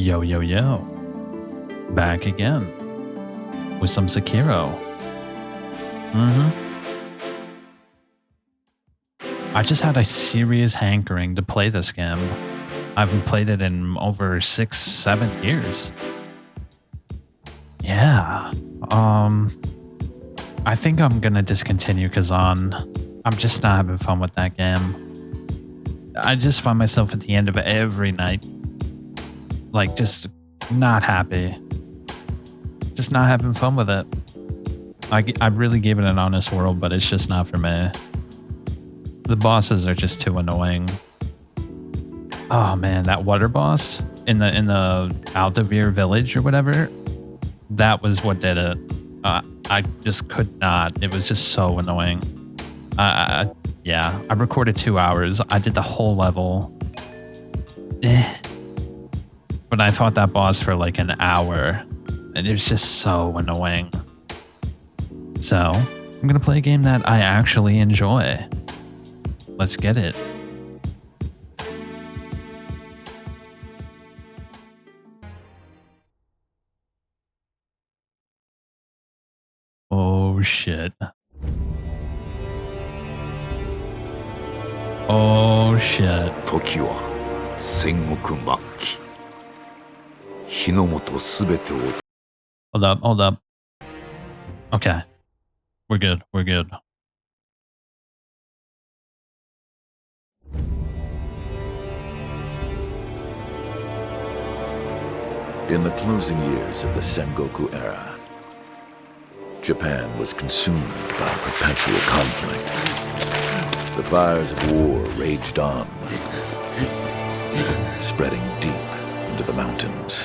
Yo, yo, yo. Back again with some Sekiro. I just had a serious hankering to play this game. I haven't played it in over 6-7 years. Yeah. I think I'm gonna discontinue because I'm just not having fun with that game. I just find myself at the end of every night, like, just not happy. Just not having fun with it. I really gave it an honest whirl, but it's just not for me. The bosses are just too annoying. Oh man, that water boss in the Aldavir village or whatever, that was what did it. I just could not. It was just so annoying. Yeah, I recorded 2 hours. I did the whole level. But I fought that boss for like an hour, and it was just so annoying. So, I'm gonna play a game that I actually enjoy. Let's get it. Oh shit. Oh shit. 時は戦国末期。日の本すべてを Hold up. Okay. We're good. In the closing years of the Sengoku era, Japan was consumed by perpetual conflict. The fires of war raged on, spreading deep into the mountains,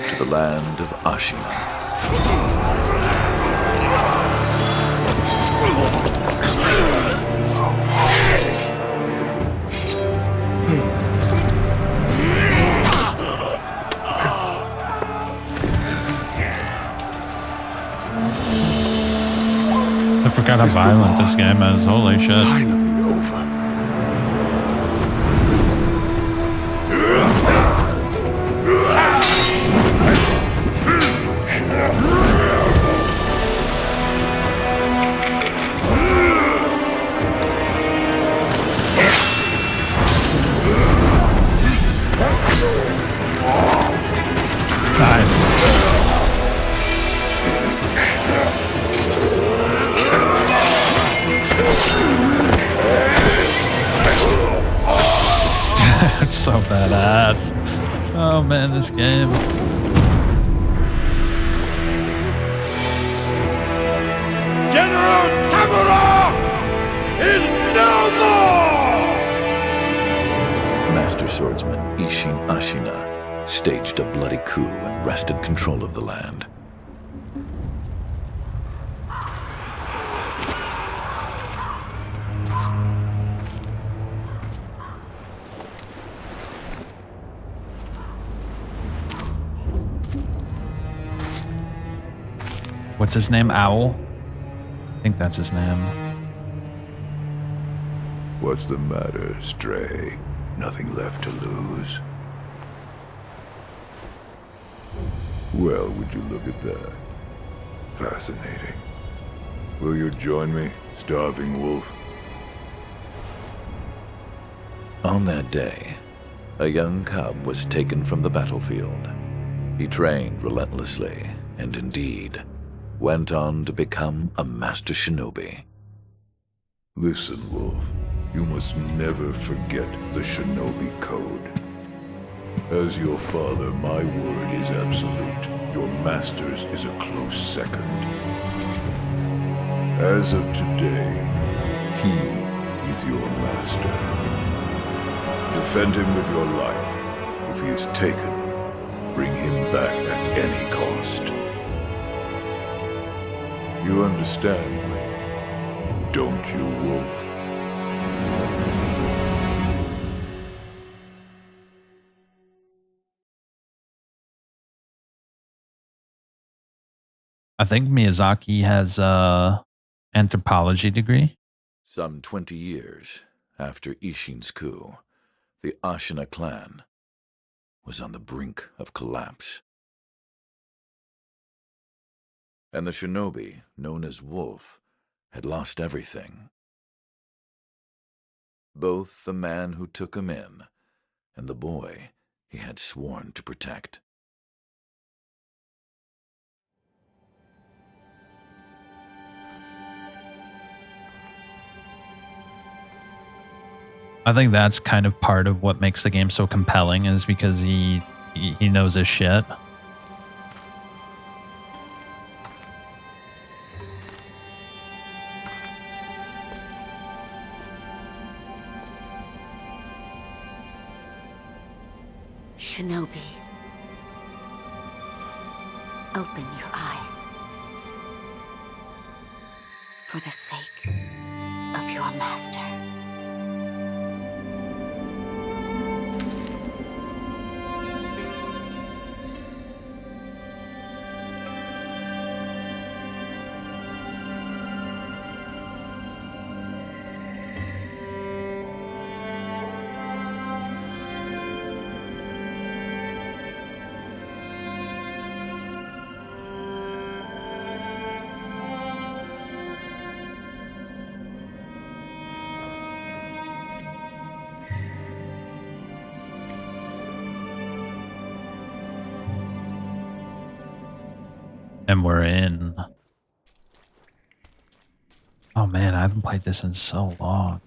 to the land of Ashina. I forgot how violent this game is. Holy shit. Finally over. Nice. It's so badass. Oh man, this game. General Tamura is no more! Master swordsman Ishin Ashina staged a bloody coup and wrested control of the land. What's his name? Owl? I think that's his name. What's the matter, Stray? Nothing left to lose? Well, would you look at that? Fascinating. Will you join me, starving wolf? On that day, a young cub was taken from the battlefield. He trained relentlessly, and indeed, went on to become a master shinobi. Listen, Wolf. You must never forget the shinobi code. As your father, my word is absolute. Your master's is a close second. As of today, he is your master. Defend him with your life. If he is taken, bring him back at any cost. You understand me, don't you, Wolf? I think Miyazaki has a anthropology degree. Some 20 years after Ishin's coup, the Ashina clan was on the brink of collapse. And the shinobi, known as Wolf, had lost everything. Both the man who took him in and the boy he had sworn to protect. I think that's kind of part of what makes the game so compelling, is because he knows his shit. Shinobi, open your eyes. For the sake of your master. And we're in. Oh man, I haven't played this in so long.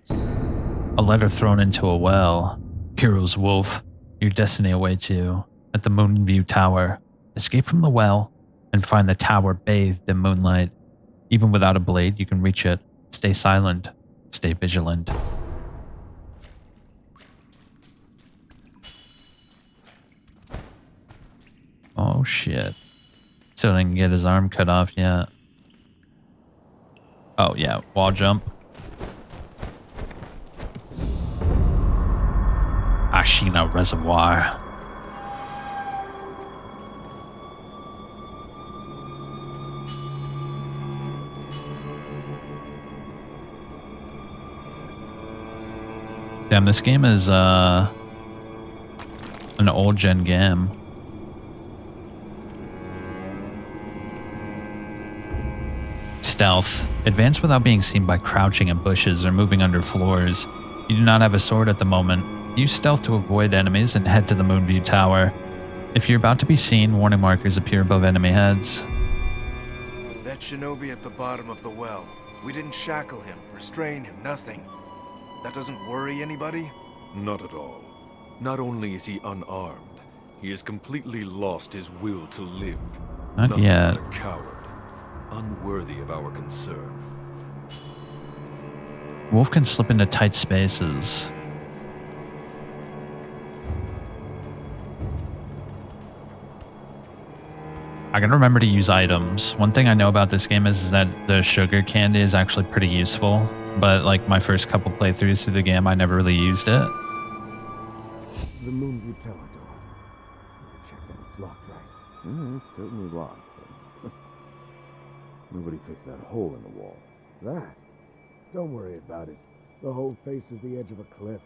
A letter thrown into a well. Heroes Wolf, your destiny awaits you at the Moonview Tower. Escape from the well and find the tower bathed in moonlight. Even without a blade, you can reach it. Stay silent. Stay vigilant. Oh shit. Still didn't get his arm cut off yet. Oh yeah, wall jump. Ashina Reservoir. Damn, this game is an old gen game. Stealth. Advance without being seen by crouching in bushes or moving under floors. You do not have a sword at the moment. Use stealth to avoid enemies and head to the Moonview Tower. If you're about to be seen, warning markers appear above enemy heads. That shinobi at the bottom of the well. We didn't shackle him, restrain him, nothing. That doesn't worry anybody? Not at all. Not only is he unarmed, he has completely lost his will to live. Not Nothing yet. but a coward, unworthy of our concern. Wolf can slip into tight spaces. I gotta remember to use items. One thing I know about this game is that the sugar candy is actually pretty useful, but like my first couple playthroughs through the game, I never really used it. The Moonview Tower door. Check that it's locked, right? It's certainly locked. Nobody fixed that hole in the wall. That? Don't worry about it. The hole faces the edge of a cliff.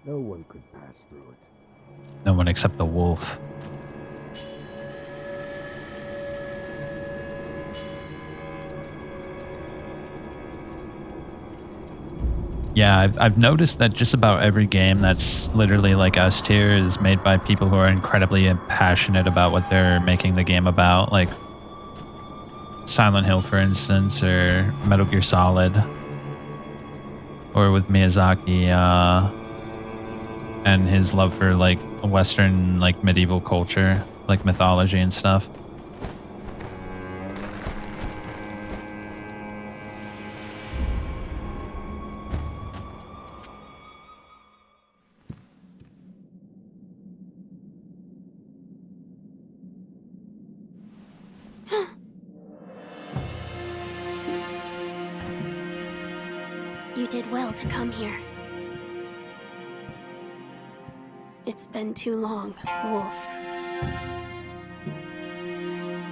No one could pass through it. No one except the wolf. Yeah, I've noticed that just about every game that's literally like S tier is made by people who are incredibly passionate about what they're making the game about. Like Silent Hill, for instance, or Metal Gear Solid. Or with Miyazaki, and his love for like Western, like medieval culture, like mythology and stuff. You did well to come here. It's been too long, Wolf.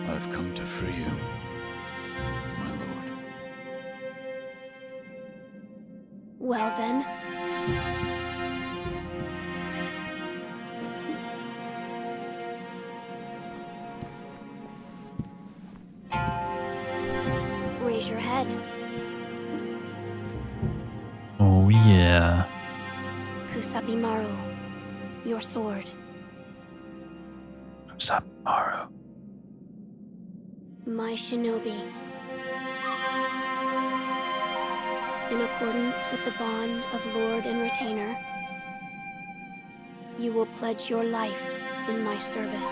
I've come to free you, my lord. Well then, raise your head. Oh yeah. Kusabimaru, your sword. Kusabimaru. My shinobi. In accordance with the bond of Lord and Retainer, you will pledge your life in my service.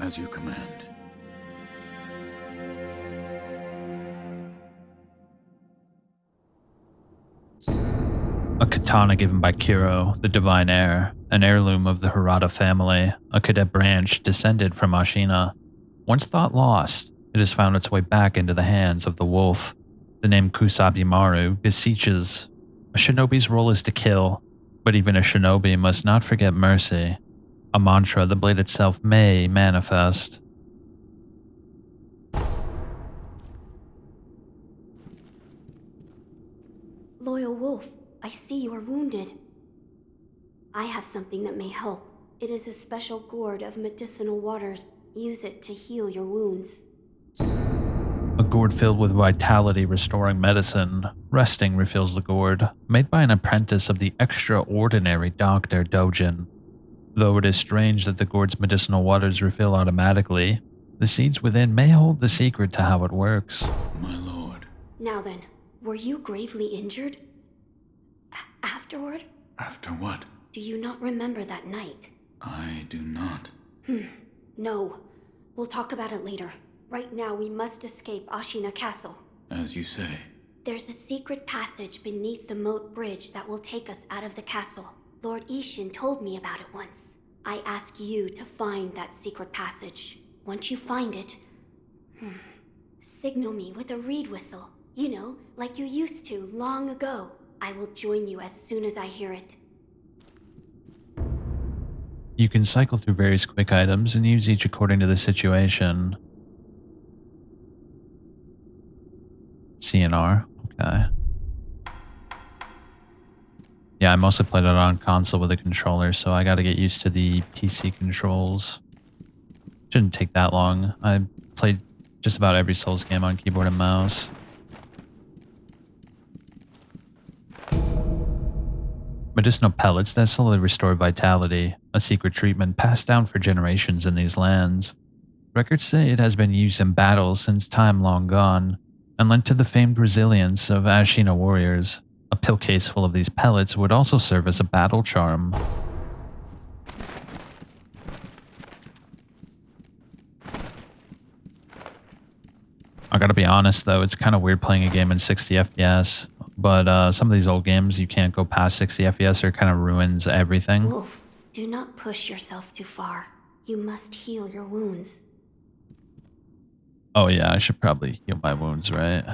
As you command. A katana given by Kiro, the divine heir, an heirloom of the Hirata family, a cadet branch descended from Ashina. Once thought lost, it has found its way back into the hands of the wolf. The name Kusabimaru beseeches. A shinobi's role is to kill, but even a shinobi must not forget mercy. A mantra the blade itself may manifest. Loyal wolf, I see you are wounded. I have something that may help. It is a special gourd of medicinal waters. Use it to heal your wounds. A gourd filled with vitality restoring medicine. Resting refills the gourd, made by an apprentice of the extraordinary Dr. Dojin. Though it is strange that the gourd's medicinal waters refill automatically, the seeds within may hold the secret to how it works. My lord. Now then, were you gravely injured? Afterward? After what? Do you not remember that night? I do not. No. We'll talk about it later. Right now, we must escape Ashina Castle. As you say. There's a secret passage beneath the moat bridge that will take us out of the castle. Lord Ishin told me about it once. I ask you to find that secret passage. Once you find it, signal me with a reed whistle. You know, like you used to long ago. I will join you as soon as I hear it. You can cycle through various quick items and use each according to the situation. CNR, okay. Yeah, I mostly played it on console with a controller, so I gotta get used to the PC controls. Shouldn't take that long. I played just about every Souls game on keyboard and mouse. Medicinal pellets that slowly restore vitality, a secret treatment passed down for generations in these lands. Records say it has been used in battles since time long gone, and lent to the famed resilience of Ashina warriors. A pill case full of these pellets would also serve as a battle charm. I gotta be honest though, it's kind of weird playing a game in 60 FPS, but some of these old games you can't go past 60 FPS or it kind of ruins everything. Wolf, do not push yourself too far. You must heal your wounds. Oh yeah, I should probably heal my wounds, right?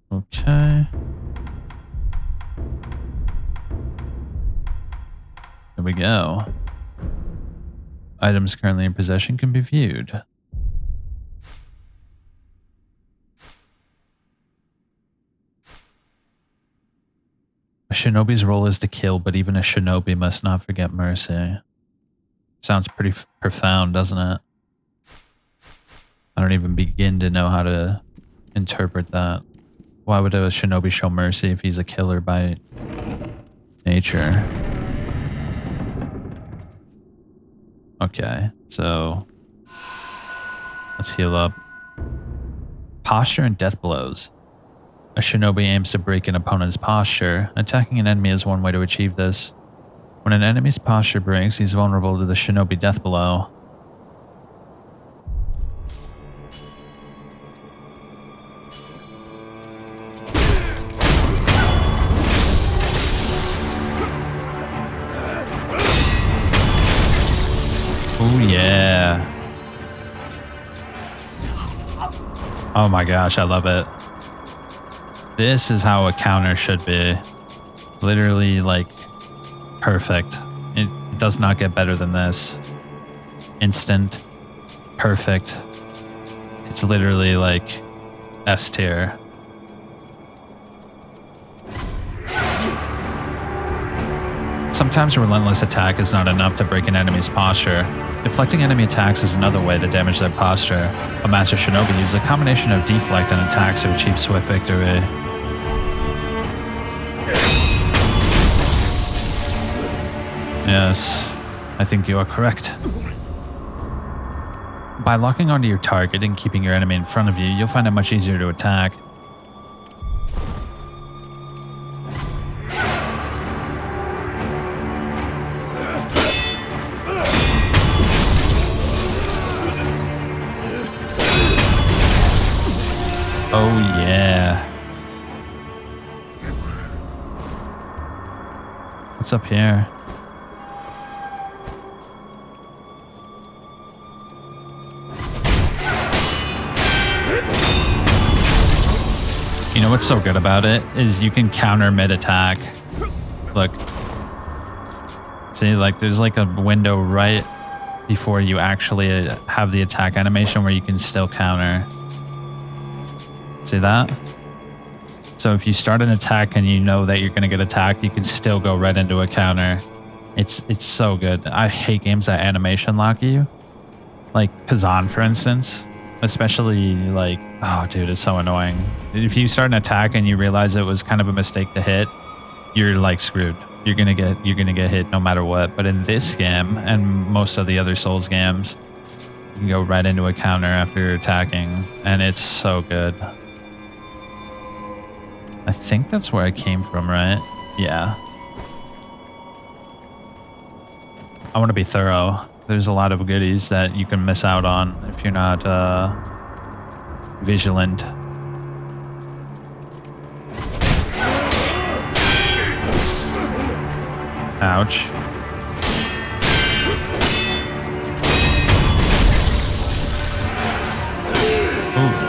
Okay. There we go. Items currently in possession can be viewed. A shinobi's role is to kill, but even a shinobi must not forget mercy. Sounds pretty profound, doesn't it? I don't even begin to know how to interpret that. Why would a shinobi show mercy if he's a killer by nature? Okay, so let's heal up. Posture and death blows. A shinobi aims to break an opponent's posture. Attacking an enemy is one way to achieve this. When an enemy's posture breaks, he's vulnerable to the shinobi death blow. Oh yeah. Oh my gosh, I love it. This is how a counter should be. Literally, like, perfect. It does not get better than this. Instant. Perfect. It's literally like S tier. Sometimes a relentless attack is not enough to break an enemy's posture. Deflecting enemy attacks is another way to damage their posture. A Master Shinobi uses a combination of deflect and attacks to achieve swift victory. Yes, I think you are correct. By locking onto your target and keeping your enemy in front of you, you'll find it much easier to attack. Oh yeah. What's up here? You know what's so good about it is you can counter mid-attack. Look. See, like there's like a window right before you actually have the attack animation where you can still counter. See that? So if you start an attack and you know that you're going to get attacked, you can still go right into a counter. It's so good. I hate games that animation lock you. Like Kazan, for instance. Especially like, oh dude, it's so annoying. If you start an attack and you realize it was kind of a mistake to hit, you're like screwed. You're gonna get hit no matter what. But in this game and most of the other Souls games, you can go right into a counter after you're attacking, and it's so good. I think that's where I came from, right? Yeah. I want to be thorough. There's a lot of goodies that you can miss out on if you're not vigilant. Ouch. Ooh.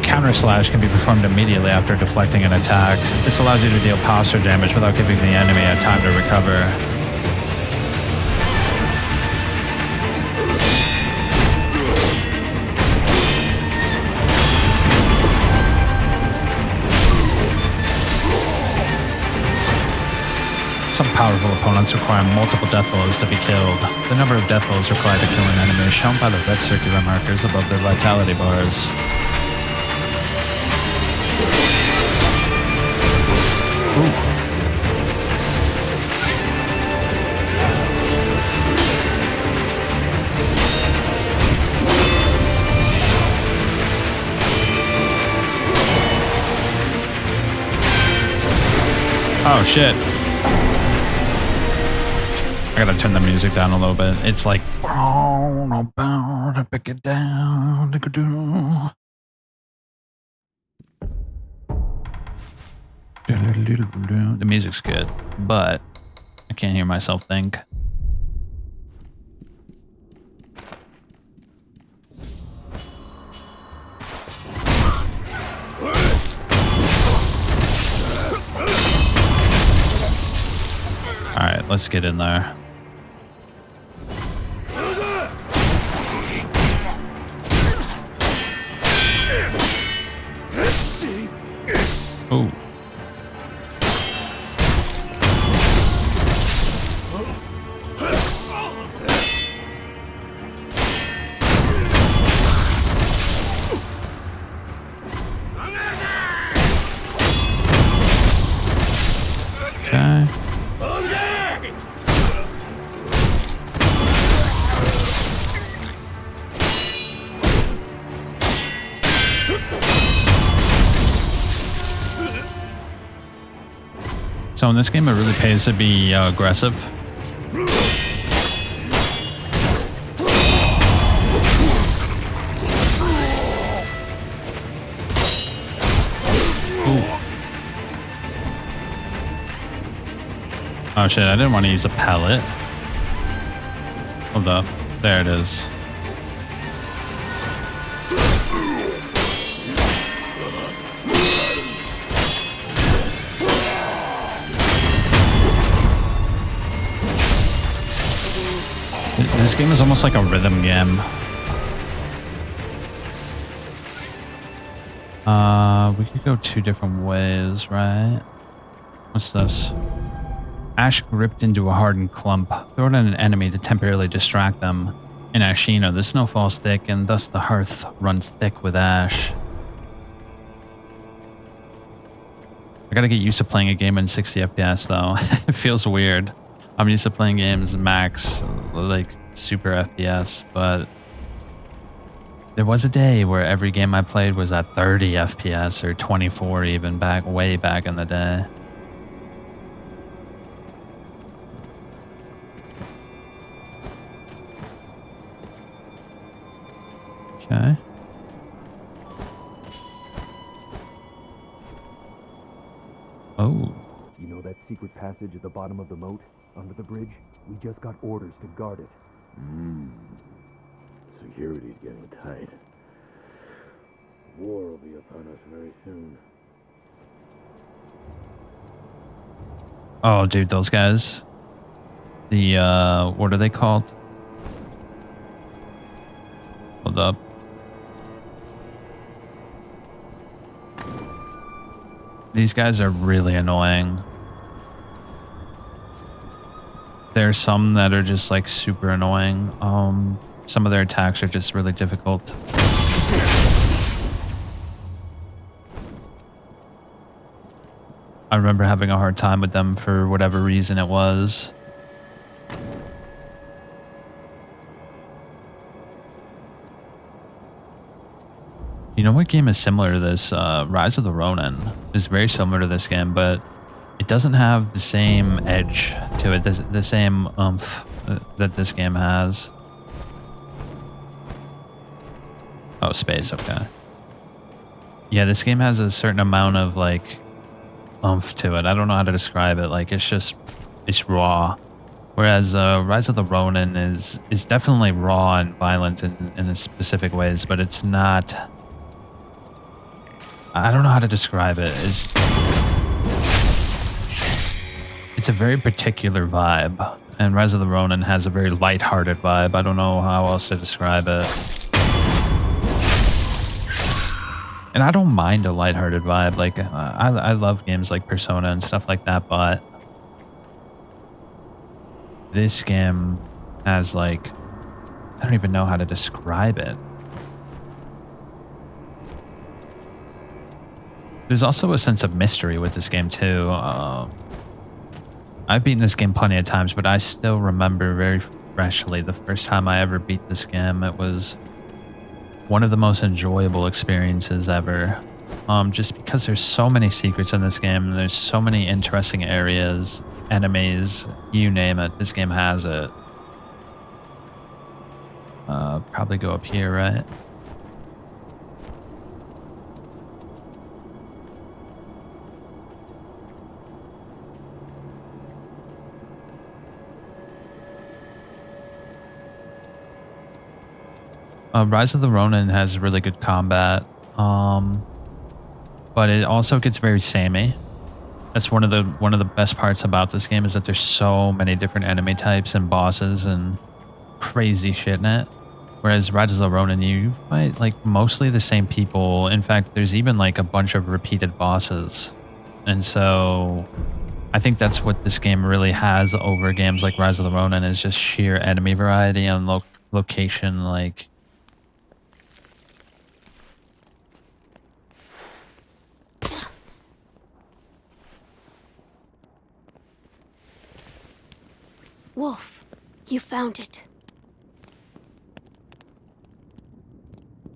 Counter slash can be performed immediately after deflecting an attack. This allows you to deal posture damage without giving the enemy a time to recover. Some powerful opponents require multiple death blows to be killed. The number of death blows required to kill an enemy is shown by the red circular markers above their vitality bars. Ooh. Oh shit. I gotta turn the music down a little bit. It's like pick it down. The music's good, but I can't hear myself think. Alright, let's get in there. Ooh. Okay. So in this game, it really pays to be aggressive. Ooh. Oh shit, I didn't want to use a pellet. Hold up. There it is. This game is almost like a rhythm game. We could go 2 different ways, right? What's this? Ash gripped into a hardened clump. Throw it at an enemy to temporarily distract them. In Ashino, the snow falls thick, and thus the hearth runs thick with ash. I gotta get used to playing a game in 60 FPS, though. It feels weird. I'm used to playing games max, like super FPS, but there was a day where every game I played was at 30 FPS or 24 even way back in the day. Okay. Oh. You know that secret passage at the bottom of the moat, under the bridge? We just got orders to guard it. Security's getting tight. War will be upon us very soon. Oh, dude, those guys. The, what are they called? Hold up. These guys are really annoying. There's some that are just like super annoying. Some of their attacks are just really difficult. I remember having a hard time with them for whatever reason it was. You know what game is similar to this? Rise of the Ronin is very similar to this game, but it doesn't have the same edge to it, the same oomph that this game has. Oh, space, okay. Yeah, this game has a certain amount of like oomph to it. I don't know how to describe it. Like it's raw. Whereas Rise of the Ronin is definitely raw and violent in specific ways, but it's not. I don't know how to describe it. It's a very particular vibe, and Rise of the Ronin has a very lighthearted vibe. I don't know how else to describe it. And I don't mind a lighthearted vibe. Like I love games like Persona and stuff like that, but this game has like, I don't even know how to describe it. There's also a sense of mystery with this game too. I've beaten this game plenty of times, but I still remember very freshly the first time I ever beat this game. It was one of the most enjoyable experiences ever. Just because there's so many secrets in this game, and there's so many interesting areas, enemies, you name it. This game has it. Probably go up here, right? Rise of the Ronin has really good combat, but it also gets very samey. That's one of the best parts about this game, is that there's so many different enemy types and bosses and crazy shit in it. Whereas Rise of the Ronin, you fight like mostly the same people. In fact, there's even like a bunch of repeated bosses, and so I think that's what this game really has over games like Rise of the Ronin, is just sheer enemy variety and location. Like, Wolf, you found it.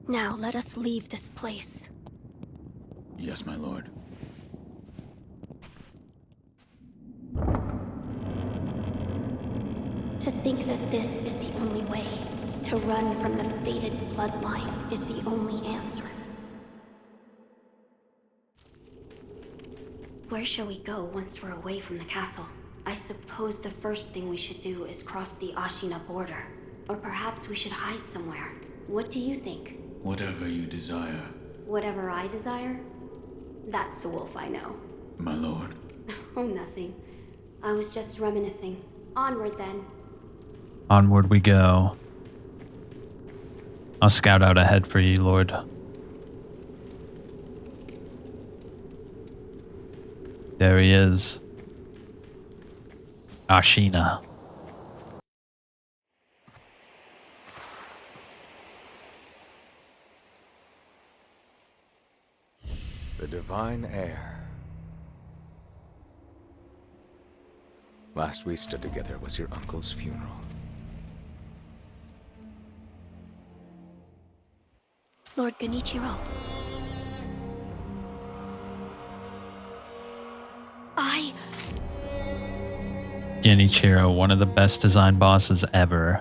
Now let us leave this place. Yes, my lord. To think that this is the only way, to run from the fated bloodline, is the only answer. Where shall we go once we're away from the castle? I suppose the first thing we should do is cross the Ashina border. Or perhaps we should hide somewhere. What do you think? Whatever you desire. Whatever I desire? That's the wolf I know. My lord. Oh, nothing. I was just reminiscing. Onward then. Onward we go. I'll scout out ahead for you, Lord. There he is. Ashina. The divine heir. Last we stood together was your uncle's funeral. Lord Genichiro. Genichiro, one of the best design bosses ever.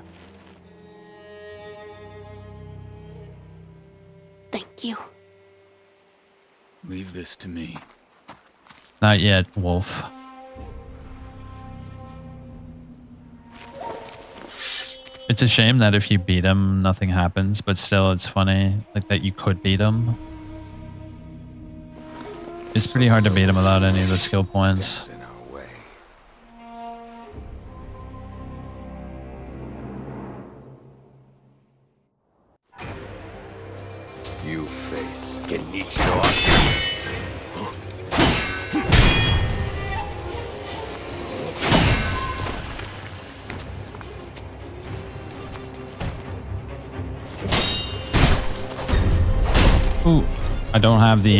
Thank you. Leave this to me. Not yet, Wolf. It's a shame that if you beat him, nothing happens, but still it's funny like that you could beat him. It's pretty hard to beat him without any of the skill points. You face Genichiro. Ooh, I don't have the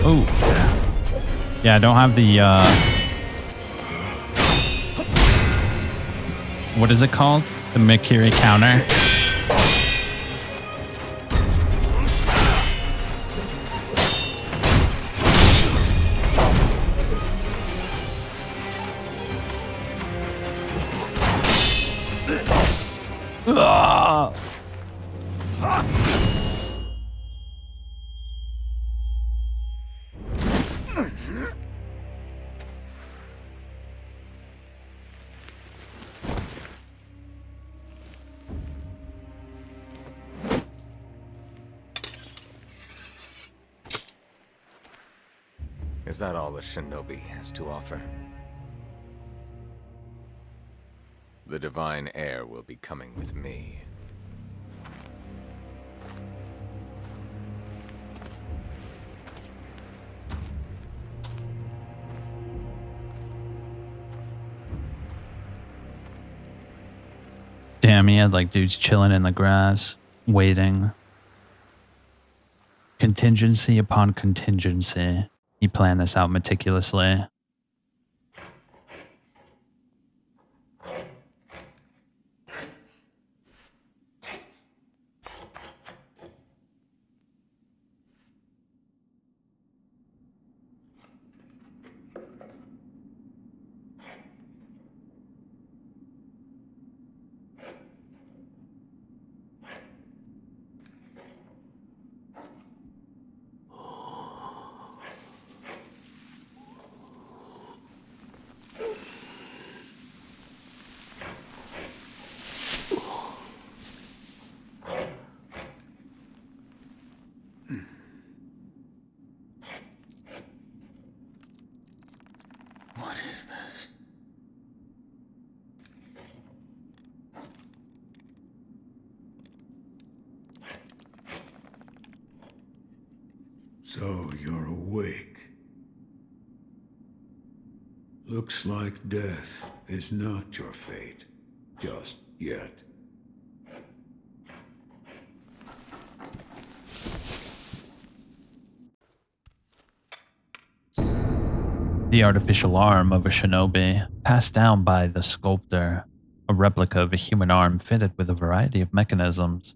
Ooh. Yeah, I don't have the what is it called? The Mikiri counter. Ah. Is that all the shinobi has to offer? The divine heir will be coming with me. Damn, he had like dudes chilling in the grass, waiting. Contingency upon contingency. He planned this out meticulously. What is this? So you're awake. Looks like death is not your fate. Just yet. The artificial arm of a shinobi, passed down by the sculptor, a replica of a human arm fitted with a variety of mechanisms,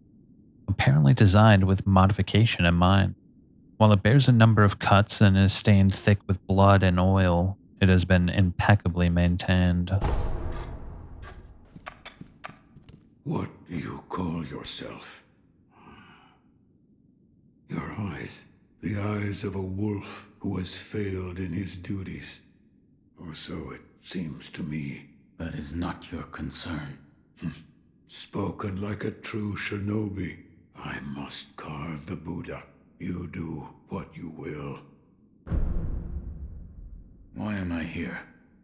apparently designed with modification in mind. While it bears a number of cuts and is stained thick with blood and oil, it has been impeccably maintained. What do you call yourself? Your eyes. The eyes of a wolf who has failed in his duties. Or so it seems to me. That is not your concern. Spoken like a true shinobi. I must carve the Buddha. You do what you will. Why am I here?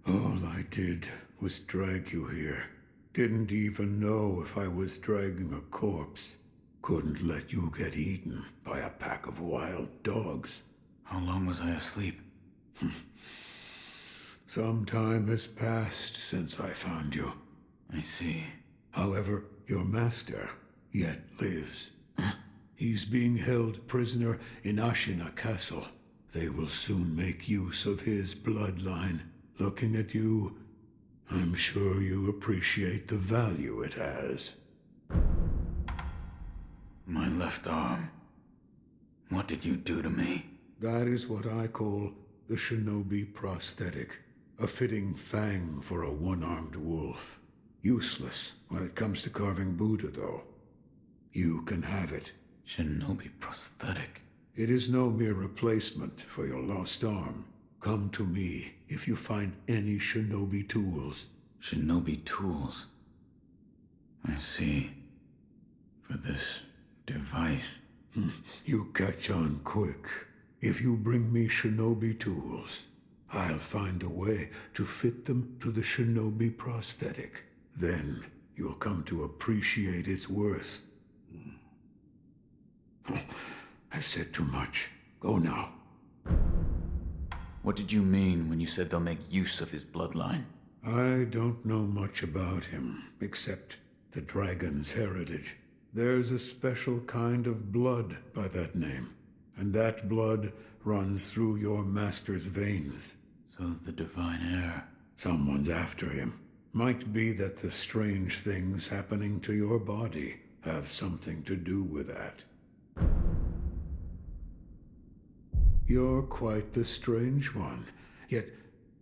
All I did was drag you here. Didn't even know if I was dragging a corpse. Couldn't let you get eaten by a pack of wild dogs. How long was I asleep? Some time has passed since I found you. I see. However, your master yet lives. He's being held prisoner in Ashina Castle. They will soon make use of his bloodline. Looking at you, I'm sure you appreciate the value it has. My left arm. What did you do to me? That is what I call the shinobi prosthetic. A fitting fang for a one-armed wolf. Useless when it comes to carving Buddha, though. You can have it. Shinobi prosthetic. It is no mere replacement for your lost arm. Come to me if you find any shinobi tools. Shinobi tools. I see. For this device. You catch on quick. If you bring me shinobi tools, I'll find a way to fit them to the shinobi prosthetic. Then you'll come to appreciate its worth. I've said too much. Go now. What did you mean when you said they'll make use of his bloodline? I don't know much about him, except the dragon's heritage. There's a special kind of blood by that name, and that blood runs through your master's veins. So the divine heir. Someone's after him. Might be that the strange things happening to your body have something to do with that. You're quite the strange one, yet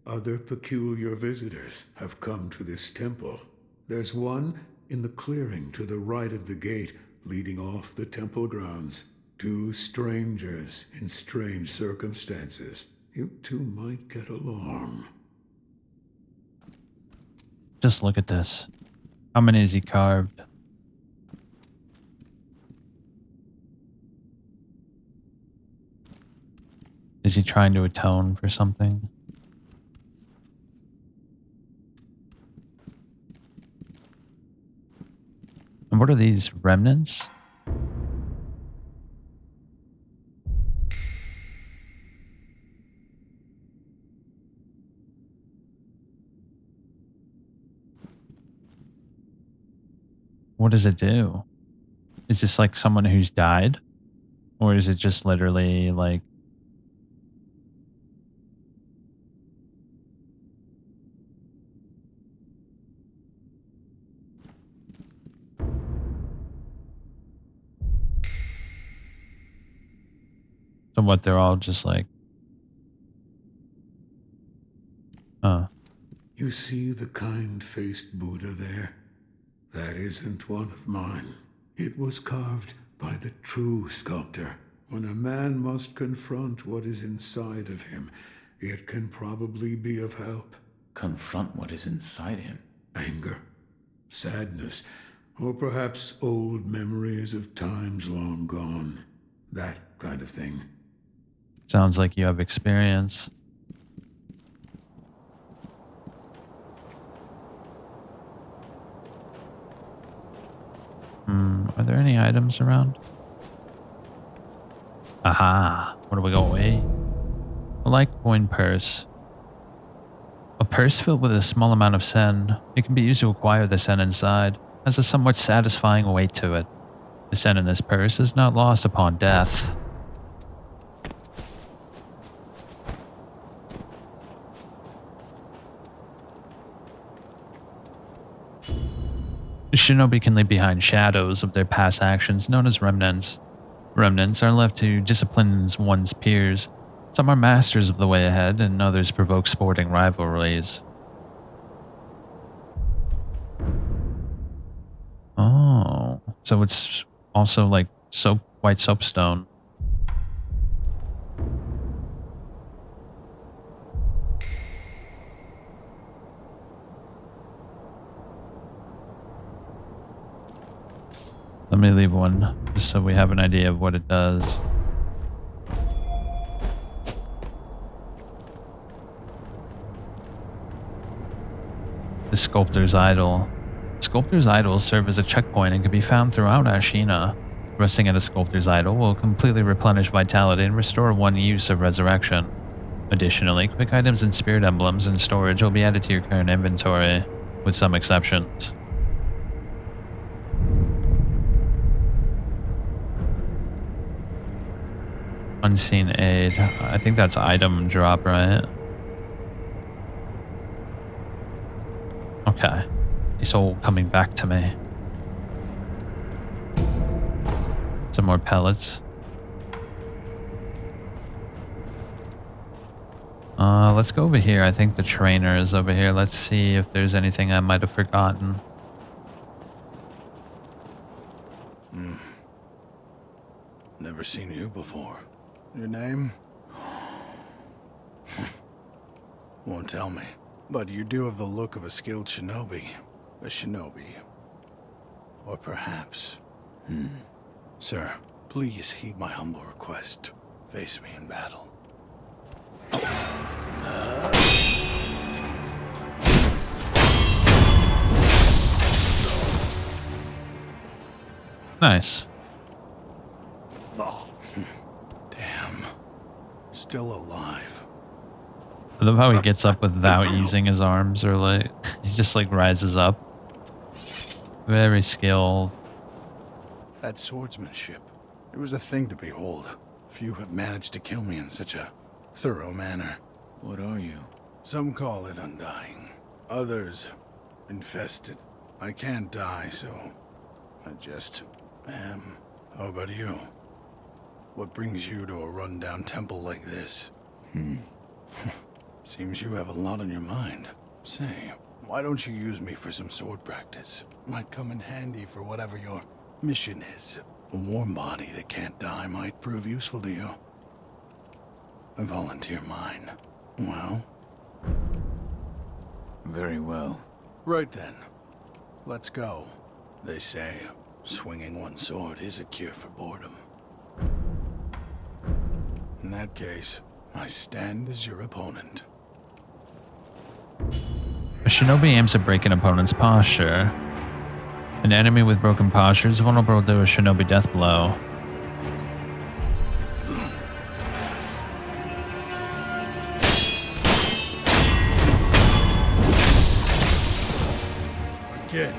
other peculiar visitors have come to this temple. There's one in the clearing to the right of the gate leading off the temple grounds. Two strangers in strange circumstances. You two might get along. Just look at this. How many has he carved? Is he trying to atone for something? And what are these remnants? What does it do? Is this like someone who's died? Or is it just literally like... So what, they're all just like... You see the kind-faced Buddha there? That isn't one of mine. It was carved by the true sculptor. When a man must confront what is inside of him, it can probably be of help. Confront what is inside him? Anger, sadness, or perhaps old memories of times long gone. That kind of thing. Sounds like you have experience. Are there any items around? Aha! Where do we go? Away? A like coin purse. A purse filled with a small amount of sen. It can be used to acquire the sen inside. Has a somewhat satisfying weight to it. The sen in this purse is not lost upon death. Shinobi can leave behind shadows of their past actions known as remnants. Remnants are left to discipline one's peers. Some are masters of the way ahead, and others provoke sporting rivalries. Oh, so it's also like white soapstone. Let me leave one, just so we have an idea of what it does. The Sculptor's Idol. Sculptor's Idols serve as a checkpoint and can be found throughout Ashina. Resting at a sculptor's idol will completely replenish vitality and restore 1 use of resurrection. Additionally, quick items and spirit emblems in storage will be added to your current inventory, with some exceptions. Unseen aid. I think that's item drop, right? Okay. It's all coming back to me. Some more pellets. Let's go over here. I think the trainer is over here. Let's see if there's anything I might have forgotten. Never seen you before. Your name? Won't tell me. But you do have the look of a skilled shinobi. A shinobi. Or perhaps... Sir, please heed my humble request. Face me in battle. Nice. Damn. Still alive. I love how he gets up without using his arms, or like he just like rises up. Very skilled. That swordsmanship. It was a thing to behold. Few have managed to kill me in such a thorough manner. What are you? Some call it undying. Others, infested. I can't die, so I just am. How about you? What brings you to a rundown temple like this? Seems you have a lot on your mind. Say, why don't you use me for some sword practice? Might come in handy for whatever your mission is. A warm body that can't die might prove useful to you. I volunteer mine. Well? Very well. Right then. Let's go. They say, swinging one sword is a cure for boredom. In that case, I stand as your opponent. A shinobi aims to break an opponent's posture. An enemy with broken posture is vulnerable to a shinobi death blow. Again.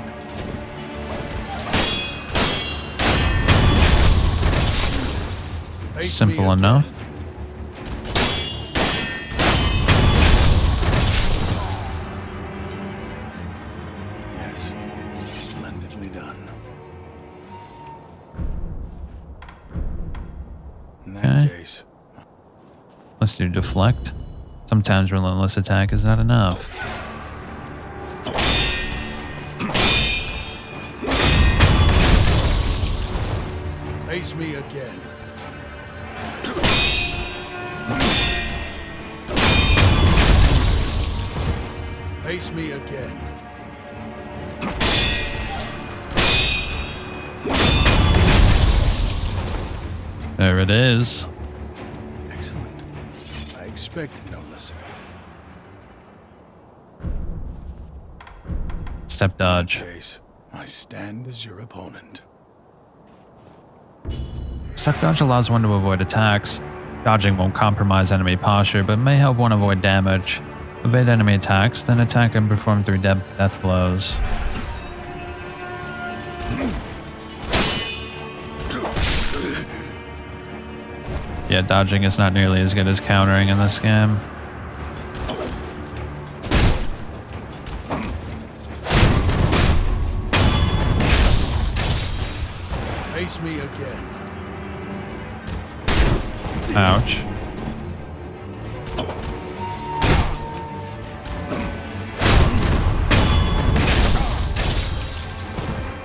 Simple enough. Yes, splendidly done. In that case, let's do deflect. Sometimes relentless attack is not enough. face me again. Face me again. There it is. Excellent. I expected no less of you. Step dodge. In that case, I stand as your opponent. Step dodge allows one to avoid attacks. Dodging won't compromise enemy posture, but may help one avoid damage. Evade enemy attacks, then attack and perform 3 death blows. Yeah, dodging is not nearly as good as countering in this game. Face me again. Ouch.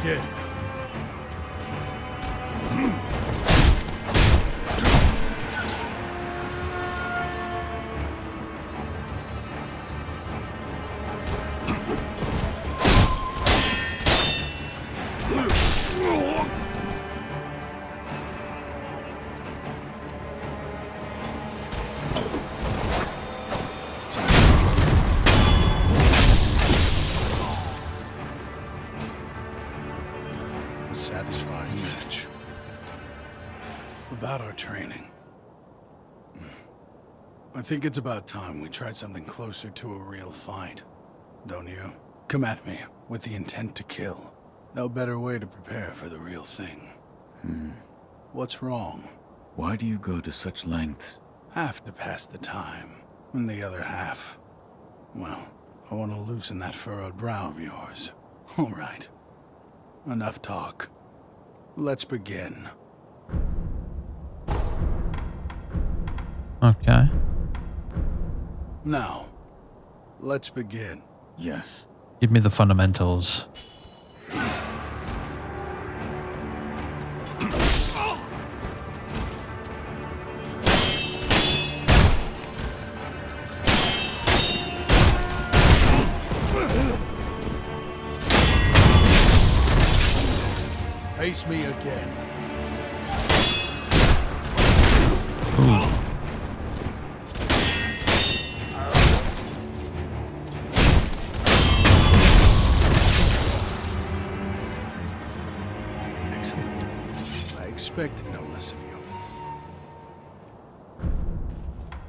Again. Satisfying match. About our training. I think it's about time we tried something closer to a real fight. Don't you? Come at me with the intent to kill. No better way to prepare for the real thing. What's wrong? Why do you go to such lengths? Half to pass the time, and the other half, well, I want to loosen that furrowed brow of yours. All right. Enough talk. Let's begin. Okay. Now, let's begin. Yes. Give me the fundamentals. Face me again. Ooh. Excellent. I expected no less of you.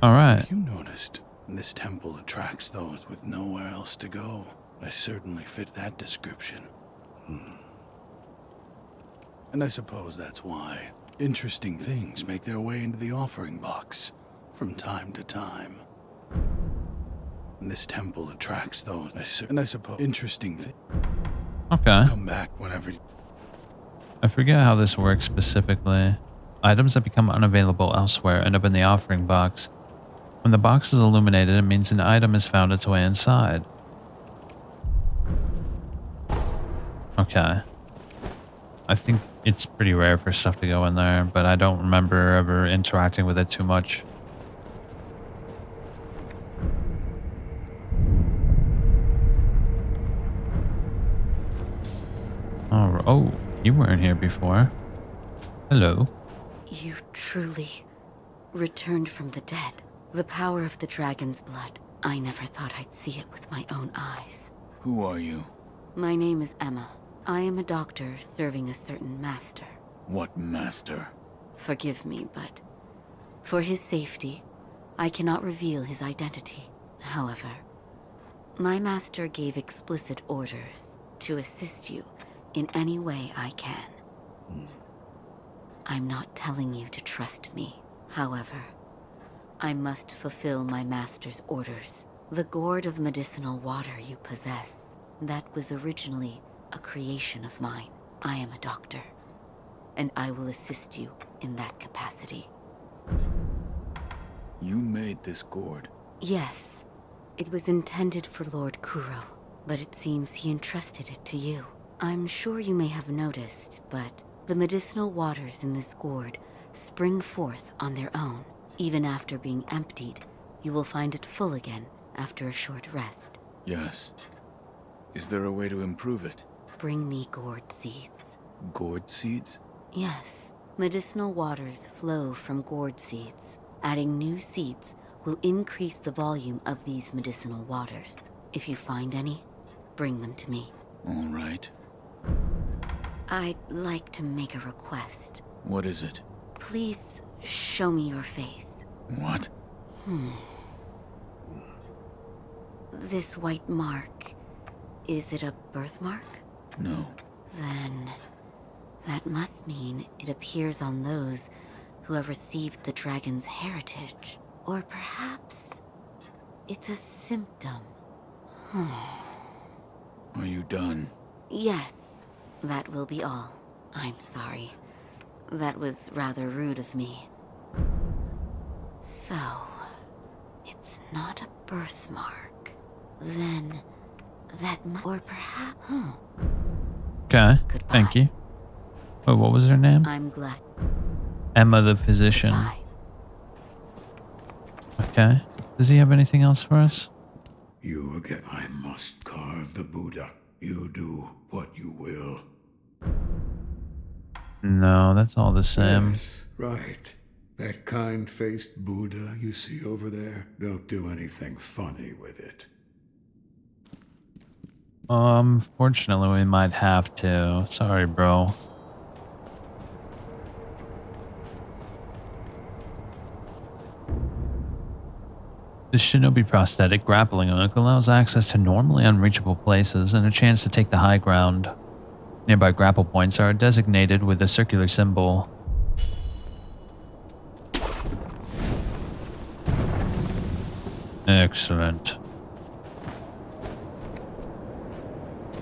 All right. You noticed this temple attracts those with nowhere else to go. I certainly fit that description. And I suppose that's why interesting things make their way into the offering box from time to time. And this temple attracts those, and I suppose interesting things. Okay. Come back whenever you... I forget how this works specifically. Items that become unavailable elsewhere end up in the offering box. When the box is illuminated, it means an item has found its way inside. Okay. I think it's pretty rare for stuff to go in there, but I don't remember ever interacting with it too much. Oh, you weren't here before. Hello. You truly returned from the dead. The power of the dragon's blood. I never thought I'd see it with my own eyes. Who are you? My name is Emma. I am a doctor serving a certain master. What master? Forgive me, but for his safety, I cannot reveal his identity. However, my master gave explicit orders to assist you in any way I can. I'm not telling you to trust me. However, I must fulfill my master's orders. The gourd of medicinal water you possess, that was originally a creation of mine. I am a doctor, and I will assist you in that capacity. You made this gourd? Yes. It was intended for Lord Kuro, but it seems he entrusted it to you. I'm sure you may have noticed, but the medicinal waters in this gourd spring forth on their own. Even after being emptied, you will find it full again after a short rest. Yes. Is there a way to improve it? Bring me gourd seeds. Gourd seeds? Yes. Medicinal waters flow from gourd seeds. Adding new seeds will increase the volume of these medicinal waters. If you find any, bring them to me. All right. I'd like to make a request. What is it? Please show me your face. What? This white mark, is it a birthmark? No. Then that must mean it appears on those who have received the dragon's heritage. Or perhaps it's a symptom. Are you done? Yes, that will be all. I'm sorry. That was rather rude of me. So, it's not a birthmark. Then that or perhaps... Okay, Goodbye. thank you. Wait, what was her name? I'm glad. Emma the physician. Bye. Okay. Does he have anything else for us? You again. I must carve the Buddha. You do what you will. No, that's all the same. Yes, right. That kind-faced Buddha you see over there, don't do anything funny with it. Fortunately, we might have to. Sorry, bro. The Shinobi prosthetic grappling hook allows access to normally unreachable places and a chance to take the high ground. Nearby grapple points are designated with a circular symbol. Excellent.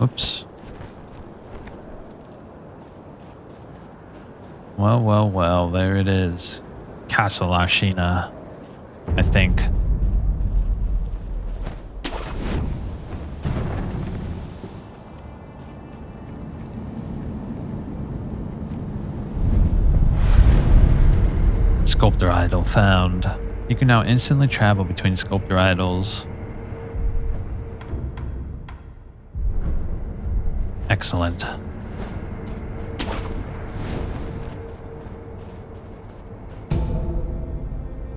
Oops. Well, there it is. Castle Ashina, I think. Sculptor idol found. You can now instantly travel between sculptor idols. Excellent.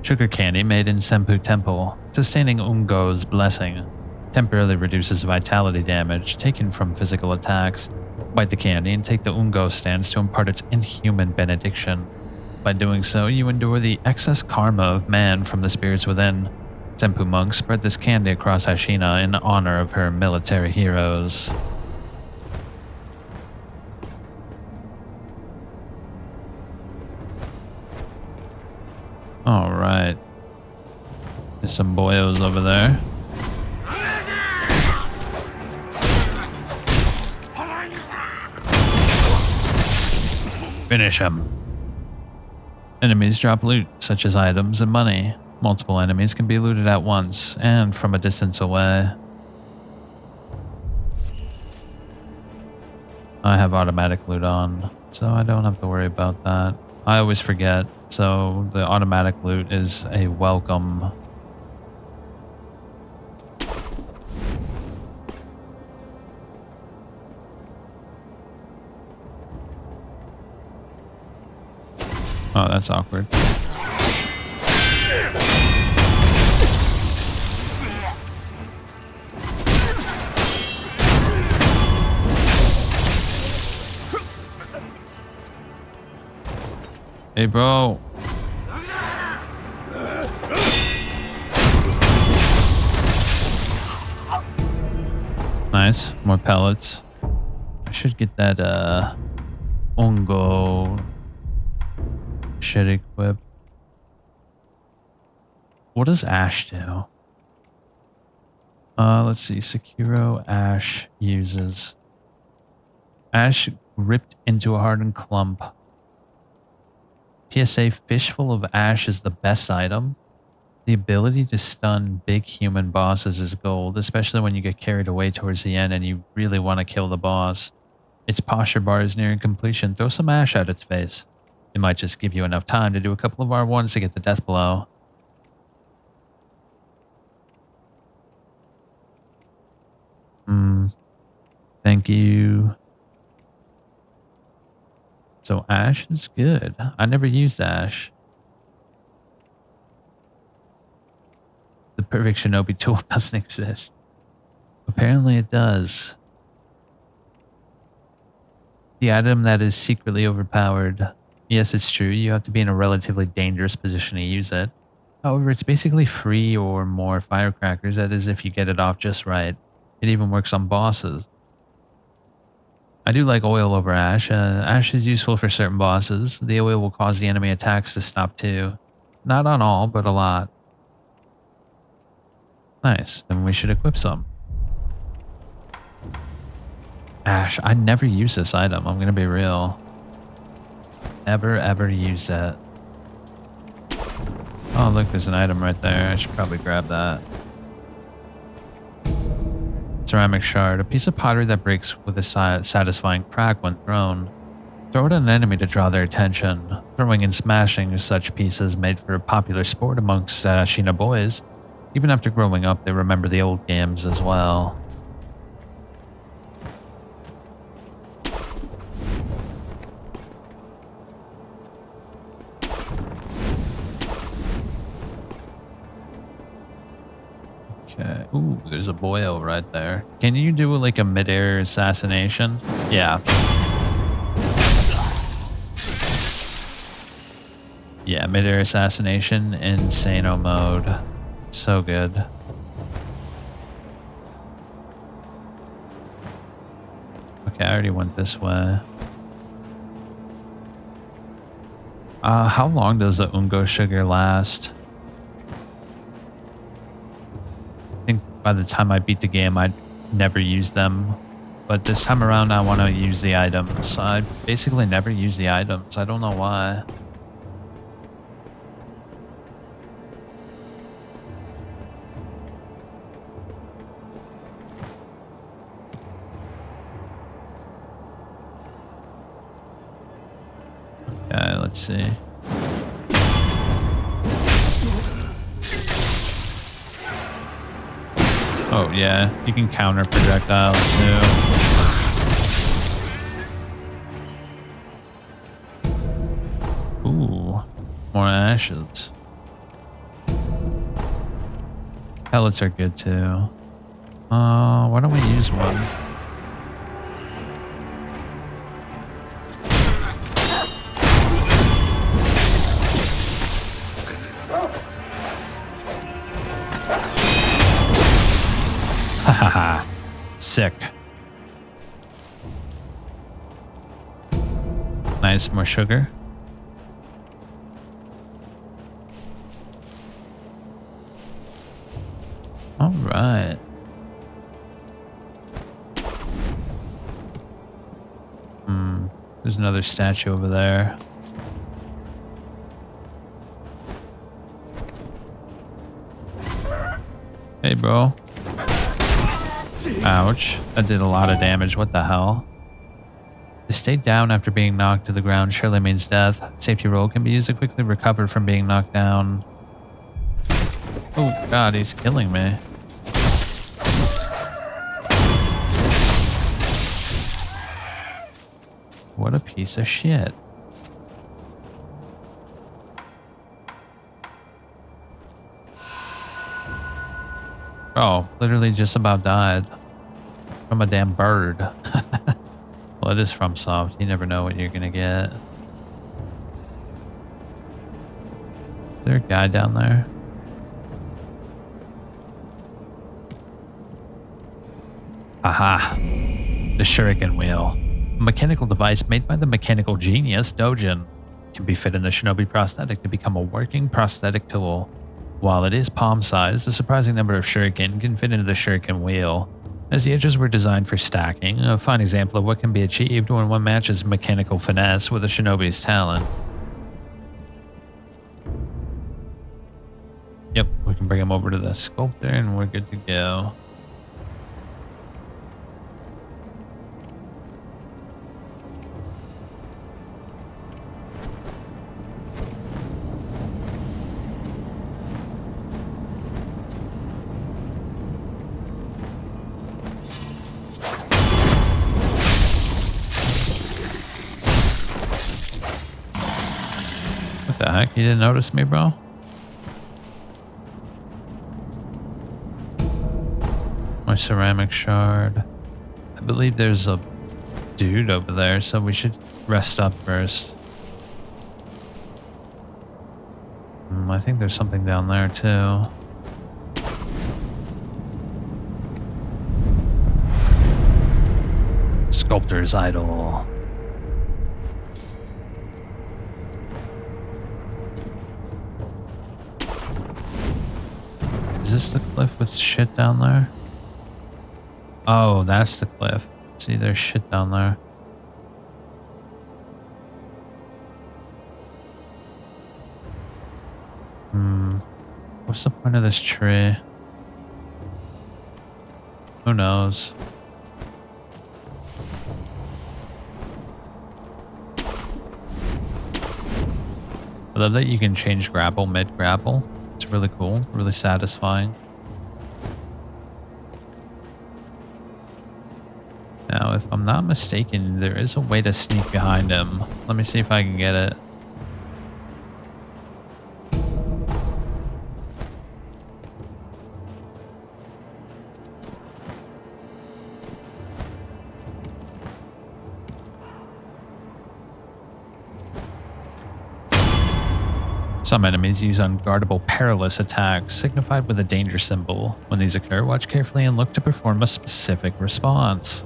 Sugar candy made in Senpu Temple. Sustaining Ungo's blessing temporarily reduces vitality damage taken from physical attacks. Bite the candy and take the Ungo stance to impart its inhuman benediction. By doing so, you endure the excess karma of man from the spirits within. Senpu monks spread this candy across Ashina in honor of her military heroes. Alright. There's some boyos over there. Finish him. Enemies drop loot, such as items and money. Multiple enemies can be looted at once, and from a distance away. I have automatic loot on, so I don't have to worry about that. I always forget, so the automatic loot is a welcome. Oh, that's awkward. Hey, bro. Nice. More pellets. I should get that, Ungo shit equipped. What does Ash do? Let's see. Sekiro Ash uses. Ash ripped into a hardened clump. PSA, Fishful of Ash is the best item. The ability to stun big human bosses is gold, especially when you get carried away towards the end and you really want to kill the boss. Its posture bar is nearing completion. Throw some ash at its face. It might just give you enough time to do a couple of R1s to get the death blow. Thank you. So Ash is good. I never used Ash. The perfect shinobi tool doesn't exist. Apparently it does. The item that is secretly overpowered. Yes, it's true. You have to be in a relatively dangerous position to use it. However, it's basically 3 or more firecrackers. That is if you get it off just right. It even works on bosses. I do like oil over ash. Ash is useful for certain bosses. The oil will cause the enemy attacks to stop too. Not on all, but a lot. Nice. Then we should equip some. Ash. I never use this item. I'm going to be real. Never ever use that. Oh, look, there's an item right there. I should probably grab that. Ceramic shard, a piece of pottery that breaks with a satisfying crack when thrown. Throw it at an enemy to draw their attention. Throwing and smashing such pieces made for a popular sport amongst Ashina boys. Even after growing up, they remember the old games as well. Okay. Ooh, there's a boyo right there. Can you do like a mid-air assassination? Yeah. Yeah, mid-air assassination, insano mode. So good. Okay, I already went this way. How long does the Ungo sugar last? I think by the time I beat the game, I'd never use them. But this time around, I want to use the items. I basically never use the items. I don't know why. Okay, let's see. Oh yeah, you can counter projectiles too. Ooh, more ashes. Pellets are good too. Why don't we use one? Haha, sick. Nice, more sugar. All right. There's another statue over there. Hey, bro. Ouch. That did a lot of damage. What the hell? To stay down after being knocked to the ground surely means death. Safety roll can be used to quickly recover from being knocked down. Oh god, he's killing me. What a piece of shit. Oh, literally just about died. From a damn bird. Well, it is from Soft. You never know what you're gonna get. Is there a guy down there? Aha! The Shuriken Wheel. A mechanical device made by the mechanical genius Dojin. Can be fit in the Shinobi prosthetic to become a working prosthetic tool. While it is palm-sized, a surprising number of shuriken can fit into the Shuriken Wheel, as the edges were designed for stacking, a fine example of what can be achieved when one matches mechanical finesse with a shinobi's talent. Yep, we can bring him over to the sculptor and we're good to go. What the heck? You didn't notice me, bro? My ceramic shard. I believe there's a dude over there, so we should rest up first. I think there's something down there too. Sculptor's idol. Is this the cliff with shit down there? Oh, that's the cliff. See, there's shit down there. What's the point of this tree? Who knows? I love that you can change grapple mid-grapple. It's really cool, really satisfying. Now, if I'm not mistaken, there is a way to sneak behind him. Let me see if I can get it. Some enemies use unguardable perilous attacks, signified with a danger symbol. When these occur, watch carefully and look to perform a specific response.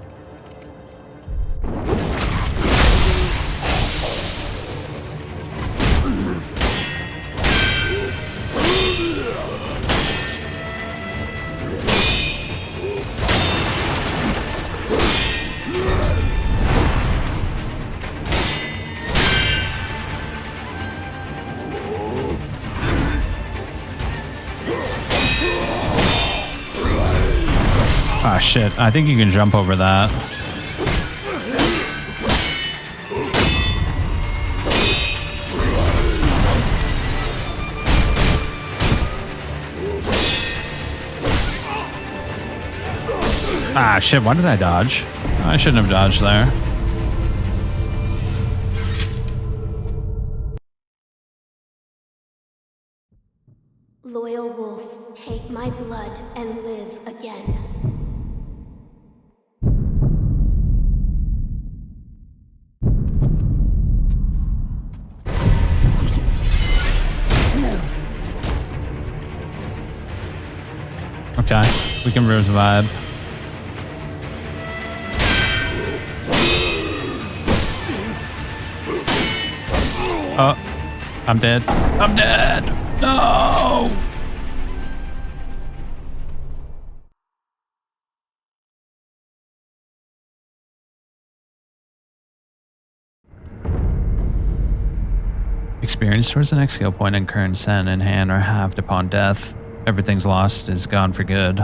Ah, shit. I think you can jump over that. Ah, shit. Why did I dodge? I shouldn't have dodged there. Loyal wolf, take my blood and live again. Okay, we can revive. Oh, I'm dead. I'm dead. No. Experience towards the next skill point and current sen in hand are halved upon death. Everything's lost is gone for good.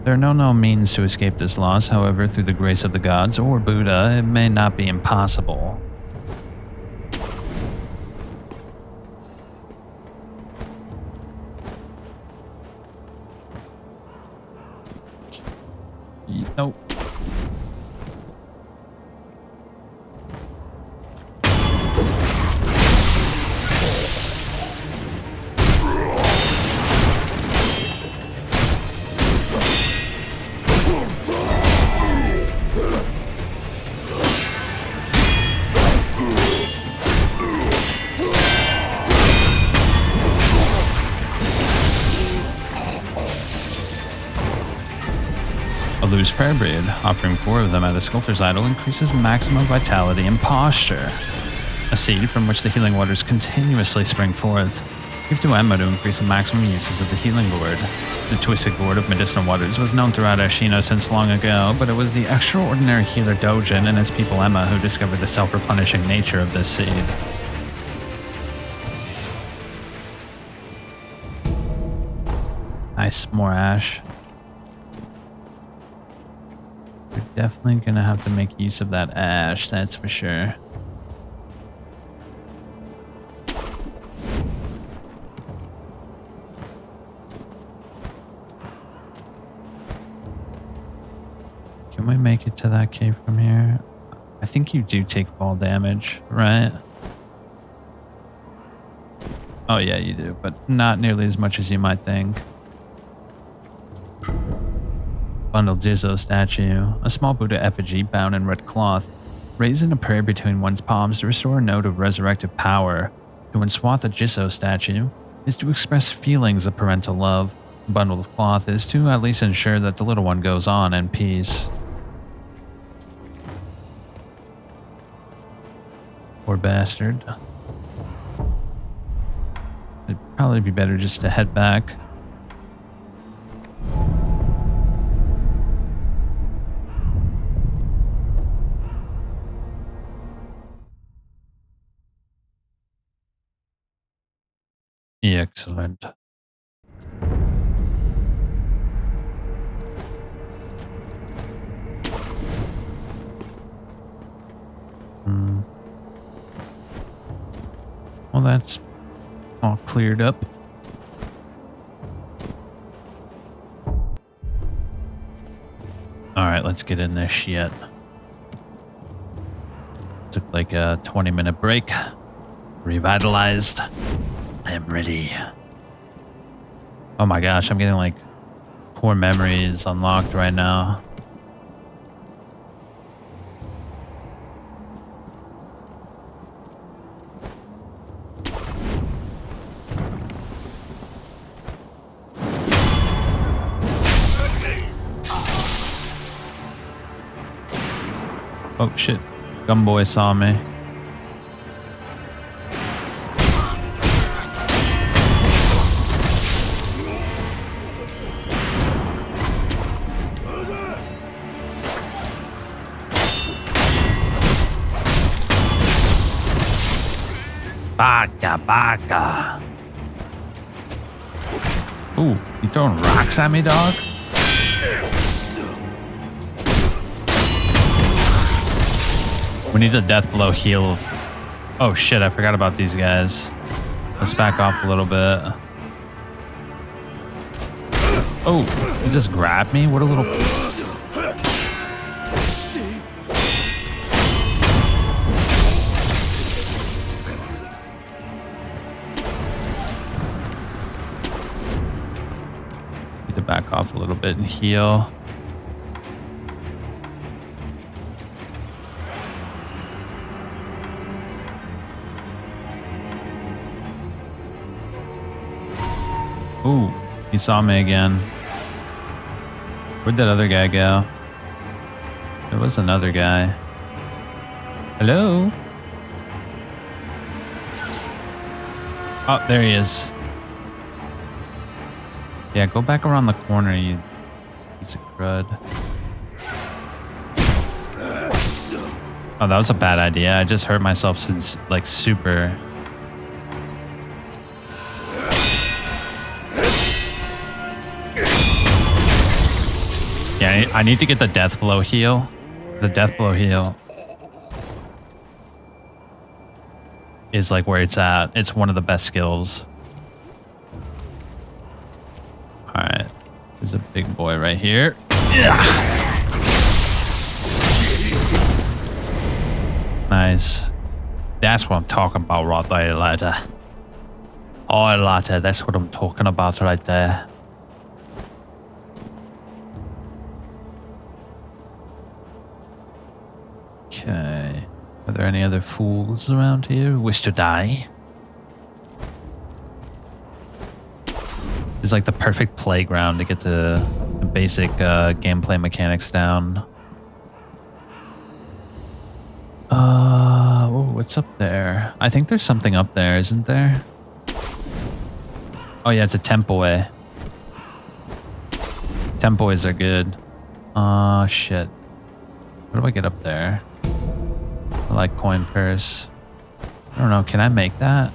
There are no known means to escape this loss, however, through the grace of the gods or Buddha, it may not be impossible. Nope. A loose prayer bead, offering 4 of them at a sculptor's idol, increases maximum vitality and posture. A seed from which the healing waters continuously spring forth. Give to Emma to increase the maximum uses of the healing gourd. The twisted gourd of medicinal waters was known throughout Ashina since long ago, but it was the extraordinary healer Dojin and his people Emma who discovered the self-replenishing nature of this seed. Nice, more ash. We're definitely gonna have to make use of that ash, that's for sure. Can we make it to that cave from here? I think you do take fall damage, right? Oh yeah, you do, but not nearly as much as you might think. Bundled Jizo statue, a small Buddha effigy bound in red cloth, raised in a prayer between one's palms to restore a note of resurrective power. To unswath a Jizo statue is to express feelings of parental love. A bundle of cloth is to at least ensure that the little one goes on in peace. Poor bastard. It'd probably be better just to head back. Excellent. Well, that's all cleared up. Alright, let's get in this shit. Took like a 20-minute break. Revitalized. I am ready. Oh my gosh, I'm getting like core memories unlocked right now. Oh shit. Gumboy saw me. Baka baka. Ooh, you throwing rocks at me, dog? We need a death blow heal. Oh shit, I forgot about these guys. Let's back off a little bit. Oh, you just grabbed me? What a little... Need to back off a little bit and heal. Ooh, he saw me again. Where'd that other guy go? There was another guy. Hello? Oh, there he is. Yeah, go back around the corner, you piece of crud. Oh, that was a bad idea. I just hurt myself since, like, super... Yeah, I need to get the death blow heal. The death blow heal is like where it's at. It's one of the best skills. Alright. There's a big boy right here. Yeah. Nice. That's what I'm talking about right there, later. Oh, later. That's what I'm talking about right there. Okay. Are there any other fools around here who wish to die? It's like the perfect playground to get the basic gameplay mechanics down. Oh, what's up there? I think there's something up there, isn't there? Oh yeah, it's a tempoe. Tempoes are good. Oh shit. How do I get up there? I like coin purse. I don't know, can I make that?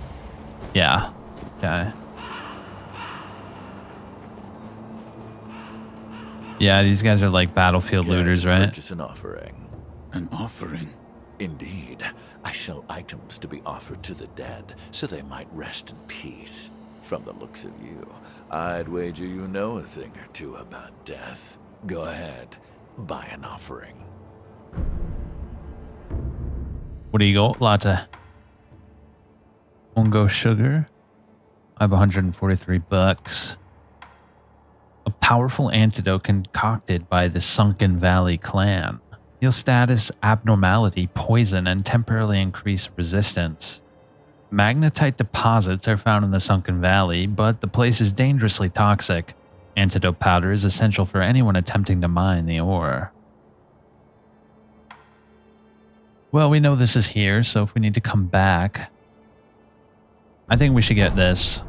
Yeah. Okay. Yeah, these guys are like battlefield looters, right? Purchase an offering. An offering? Indeed. I sell items to be offered to the dead, so they might rest in peace. From the looks of you, I'd wager you know a thing or two about death. Go ahead, buy an offering. What do you got, latte? Mungo sugar? I have 143 bucks. A powerful antidote concocted by the Sunken Valley clan. Heal status, abnormality, poison, and temporarily increase resistance. Magnetite deposits are found in the Sunken Valley, but the place is dangerously toxic. Antidote powder is essential for anyone attempting to mine the ore. Well, we know this is here, so if we need to come back, I think we should get this.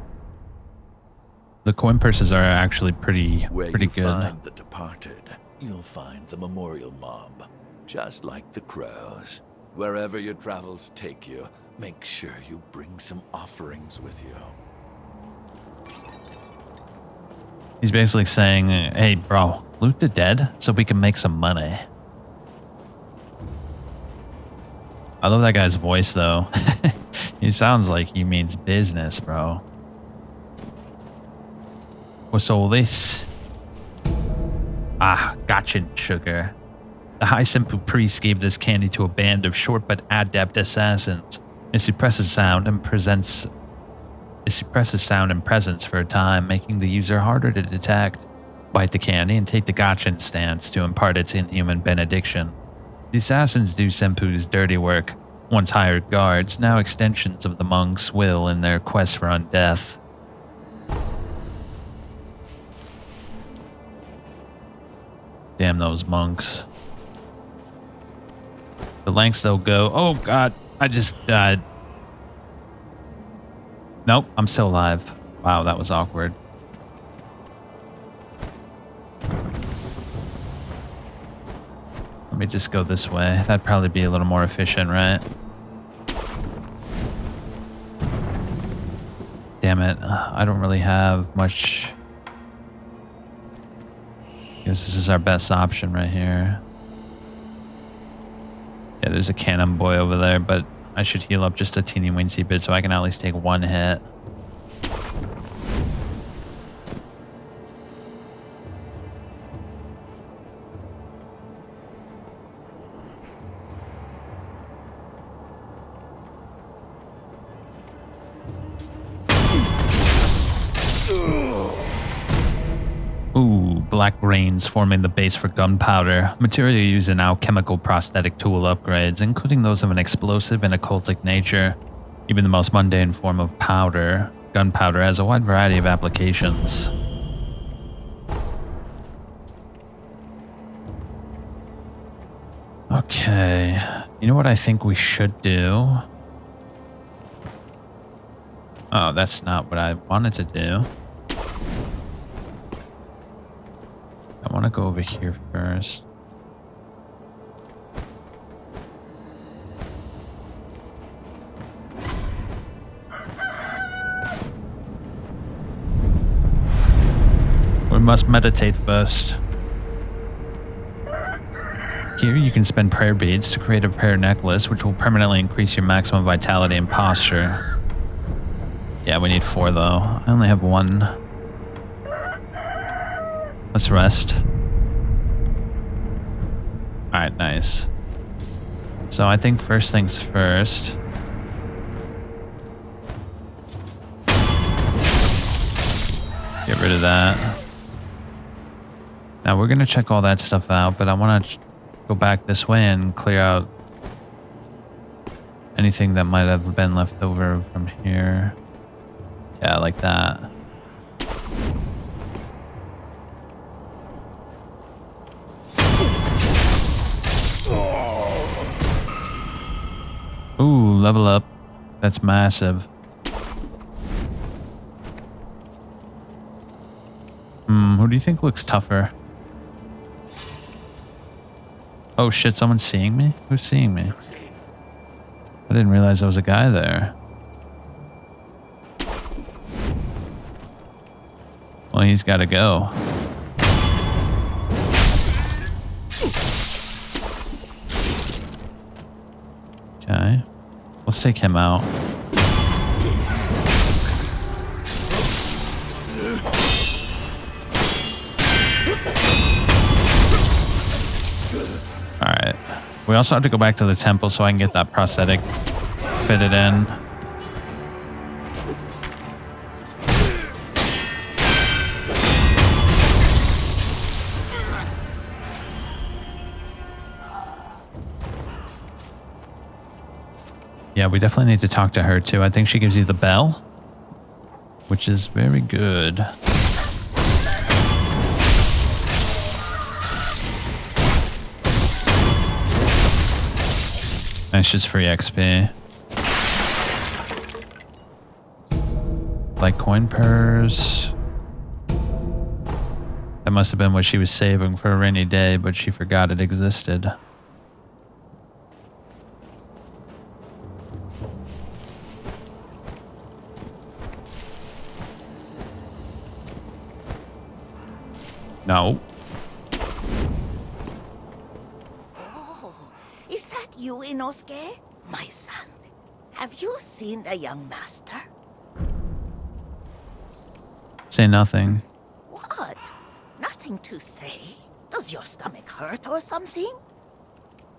The coin purses are actually pretty good. Where you find the departed, you'll find the memorial mob, just like the crows. Wherever your travels take you, make sure you bring some offerings with you. He's basically saying, hey, bro, loot the dead so we can make some money. I love that guy's voice, though. He sounds like he means business, bro. What's all this? Ah, gotcha, sugar. The High Simple Priest gave this candy to a band of short but adept assassins. It suppresses sound and presence for a time, making the user harder to detect. Bite the candy and take the gotcha stance to impart its inhuman benediction. The assassins do Senpu's dirty work. Once hired guards, now extensions of the monks' will in their quest for undeath. Damn those monks. The lengths they'll go. Oh, God. I just died. Nope, I'm still alive. Wow, that was awkward. Let me just go this way. That'd probably be a little more efficient, right? Damn it. I don't really have much. I guess this is our best option right here. Yeah, there's a cannon boy over there, but I should heal up just a teeny weensy bit so I can at least take one hit. Ooh, black grains forming the base for gunpowder. Material used in alchemical prosthetic tool upgrades, including those of an explosive and occultic nature. Even the most mundane form of powder, gunpowder, has a wide variety of applications. Okay, you know what I think we should do? Oh, that's not what I wanted to do. I want to go over here first. We must meditate first. Here you can spend prayer beads to create a prayer necklace, which will permanently increase your maximum vitality and posture. Yeah, we need 4 though. I only have 1. Let's rest. Alright, nice. So I think first things first. Get rid of that. Now we're going to check all that stuff out, but I want to go back this way and clear out anything that might have been left over from here. Yeah, like that. Ooh, level up. That's massive. Who do you think looks tougher? Oh shit, someone's seeing me? Who's seeing me? I didn't realize there was a guy there. Well, he's gotta go. Okay. Let's take him out. Alright. We also have to go back to the temple so I can get that prosthetic fitted in. Yeah, we definitely need to talk to her too. I think she gives you the bell, which is very good. That's just free XP. Like coin purse. That must have been what she was saving for a rainy day, but she forgot it existed. No. Oh, is that you, Inosuke? My son, have you seen the young master? Say nothing. What? Nothing to say? Does your stomach hurt or something?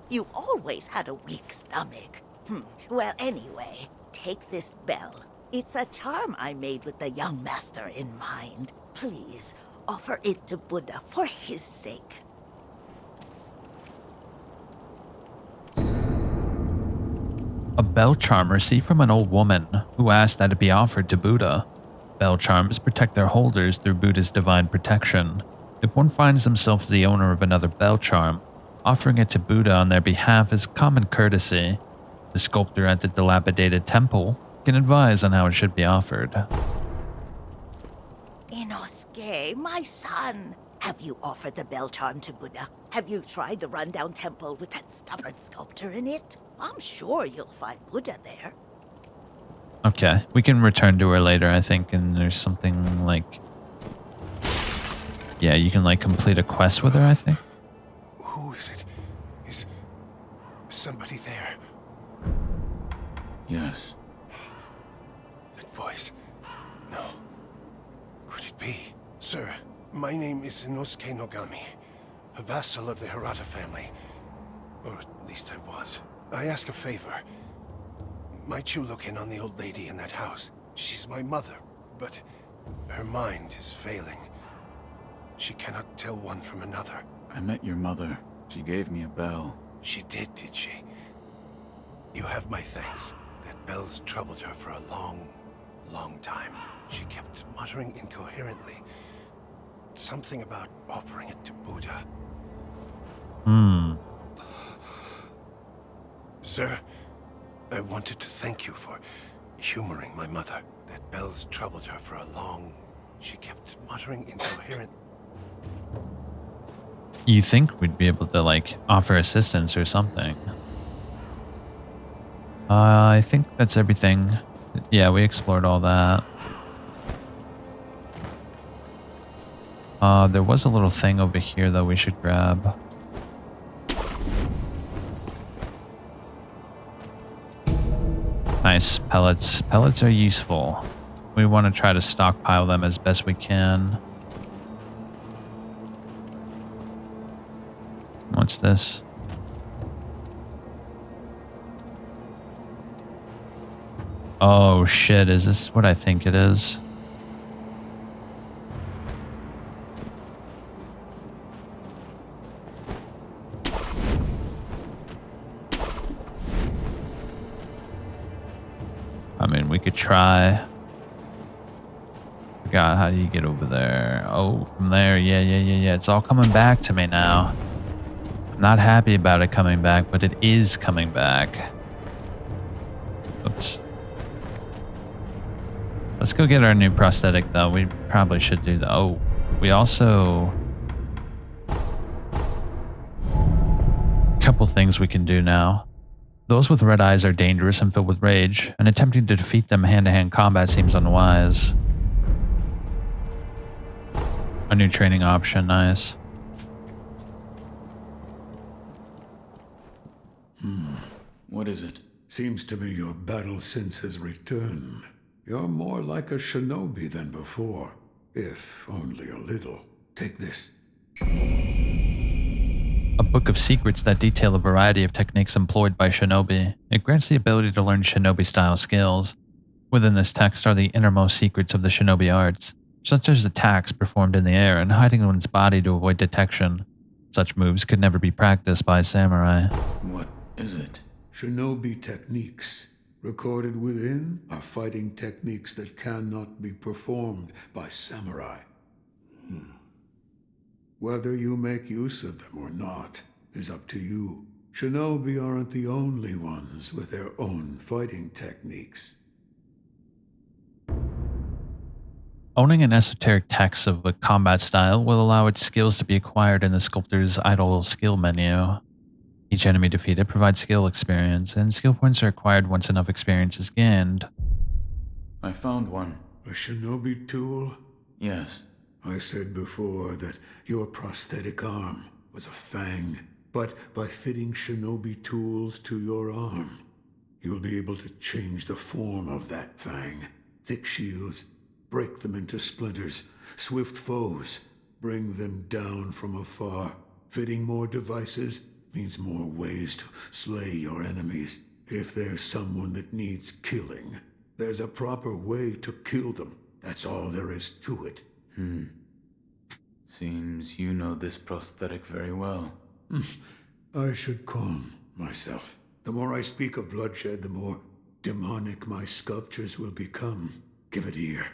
You always had a weak stomach. Well, anyway, take this bell. It's a charm I made with the young master in mind. Please, offer it to Buddha for his sake. A bell charm received from an old woman who asked that it be offered to Buddha. Bell charms protect their holders through Buddha's divine protection. If one finds himself the owner of another bell charm, Offering it to Buddha on their behalf is common courtesy. The sculptor at the dilapidated temple can advise on how it should be offered. Inosuke, my son! Have you offered the bell charm to Buddha? Have you tried the rundown temple with that stubborn sculptor in it? I'm sure you'll find Buddha there. Okay, we can return to her later, I think, and there's something like... Yeah, you can like complete a quest with her, I think. Who is it? Is somebody there? Yes. That voice. No. Could it be? Sir, my name is Inosuke Nogami, a vassal of the Hirata family. Or at least I was. I ask a favor. Might you look in on the old lady in that house? She's my mother, but her mind is failing. She cannot tell one from another. I met your mother. She gave me a bell. She did she? You have my thanks. That bell's troubled her for a long, long time. She kept muttering incoherently. Something about offering it to Buddha. Sir, I wanted to thank you for humoring my mother. That bell's troubled her for a long... She kept muttering incoherent... You think we'd be able to like offer assistance or something. I think that's everything. Yeah, we explored all that. There was a little thing over here that we should grab. Nice pellets. Pellets are useful. We want to try to stockpile them as best we can. What's this? Oh shit, is this what I think it is? I mean, we could try. Forgot, how do you get over there? Oh, from there. Yeah. It's all coming back to me now. I'm not happy about it coming back, but it is coming back. Oops. Let's go get our new prosthetic, though. We probably should do that. Oh, we also... Couple things we can do now. Those with red eyes are dangerous and filled with rage, and attempting to defeat them hand-to-hand combat seems unwise. A new training option, nice. What is it? Seems to me your battle sense has returned. You're more like a shinobi than before, if only a little. Take this. A book of secrets that detail a variety of techniques employed by shinobi. It grants the ability to learn shinobi-style skills. Within this text are the innermost secrets of the shinobi arts, such as attacks performed in the air and hiding one's body to avoid detection. Such moves could never be practiced by a samurai. What is it? Shinobi techniques. Recorded within are fighting techniques that cannot be performed by samurai. Whether you make use of them or not is up to you. Shinobi aren't the only ones with their own fighting techniques. Owning an esoteric text of a combat style will allow its skills to be acquired in the sculptor's idle skill menu. Each enemy defeated provides skill experience, and skill points are acquired once enough experience is gained. I found one. A shinobi tool? Yes. I said before that your prosthetic arm was a fang, but by fitting shinobi tools to your arm, you'll be able to change the form of that fang. Thick shields, break them into splinters. Swift foes, bring them down from afar. Fitting more devices means more ways to slay your enemies. If there's someone that needs killing, there's a proper way to kill them. That's all there is to it. Seems you know this prosthetic very well. I should calm myself. The more I speak of bloodshed, the more demonic my sculptures will become. Give it ear.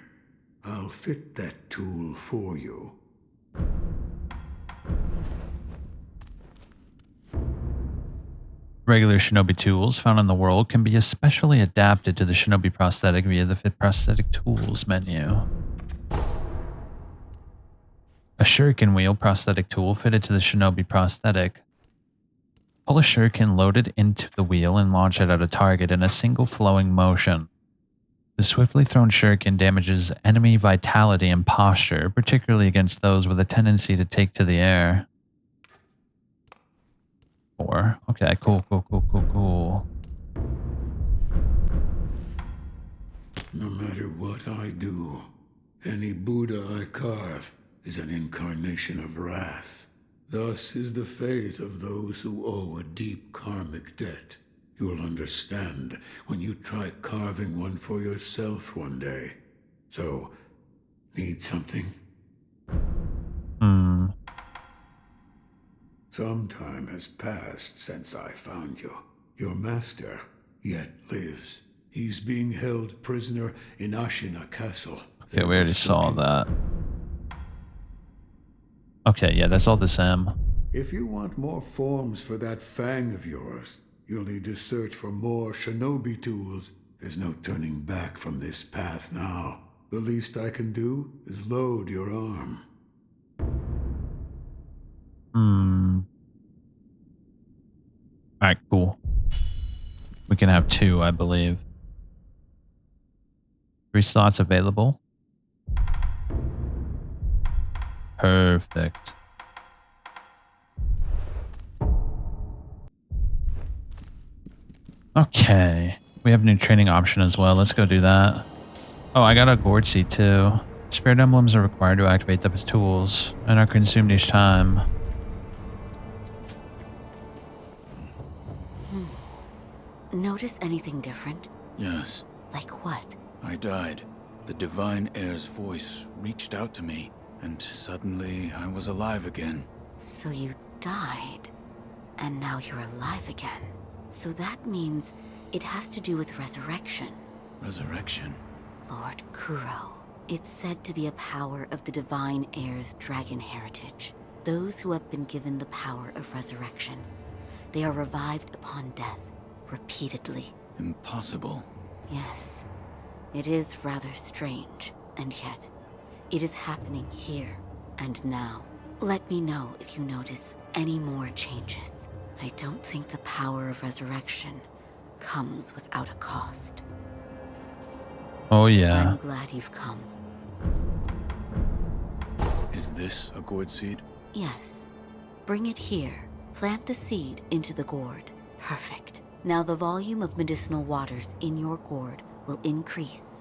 I'll fit that tool for you. Regular shinobi tools found in the world can be especially adapted to the shinobi prosthetic via the Fit Prosthetic Tools menu. A shuriken wheel prosthetic tool fitted to the shinobi prosthetic. Pull a shuriken loaded into the wheel and launch it at a target in a single flowing motion. The swiftly thrown shuriken damages enemy vitality and posture, particularly against those with a tendency to take to the air. Okay, cool. No matter what I do, any Buddha I carve is an incarnation of wrath. Thus is the fate of those who owe a deep karmic debt. You'll understand when you try carving one for yourself one day. So, need something? Some time has passed since I found you. Your master yet lives. He's being held prisoner in Ashina Castle. Okay, we already saw that. Okay, yeah, that's all the same. If you want more forms for that fang of yours, you'll need to search for more shinobi tools. There's no turning back from this path now. The least I can do is load your arm. Alright, cool. We can have 2, I believe. 3 slots available. Perfect. Okay. We have a new training option as well. Let's go do that. Oh, I got a gourd seed too. Spirit emblems are required to activate them as tools and are consumed each time. Notice anything different? Yes. Like what? I died. The Divine Heir's voice reached out to me, and suddenly I was alive again. So you died, and now you're alive again. So that means it has to do with resurrection. Resurrection? Lord Kuro. It's said to be a power of the Divine Heir's dragon heritage. Those who have been given the power of resurrection. They are revived upon death, repeatedly. Impossible. Yes. It is rather strange, and yet, it is happening here and now. Let me know if you notice any more changes. I don't think the power of resurrection comes without a cost. Oh yeah. I'm glad you've come. Is this a gourd seed? Yes. Bring it here. Plant the seed into the gourd. Perfect. Now the volume of medicinal waters in your gourd will increase.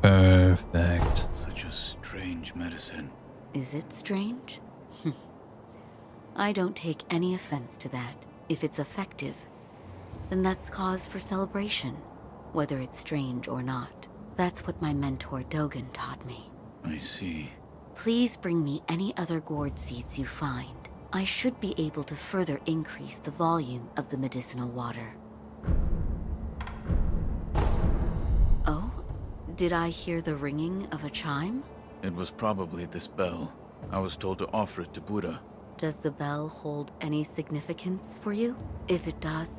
Perfect. Such a strange medicine. Is it strange? I don't take any offense to that. If it's effective, then that's cause for celebration, whether it's strange or not. That's what my mentor Dogen taught me. I see. Please bring me any other gourd seeds you find. I should be able to further increase the volume of the medicinal water. Oh? Did I hear the ringing of a chime? It was probably this bell. I was told to offer it to Buddha. Does the bell hold any significance for you? If it does,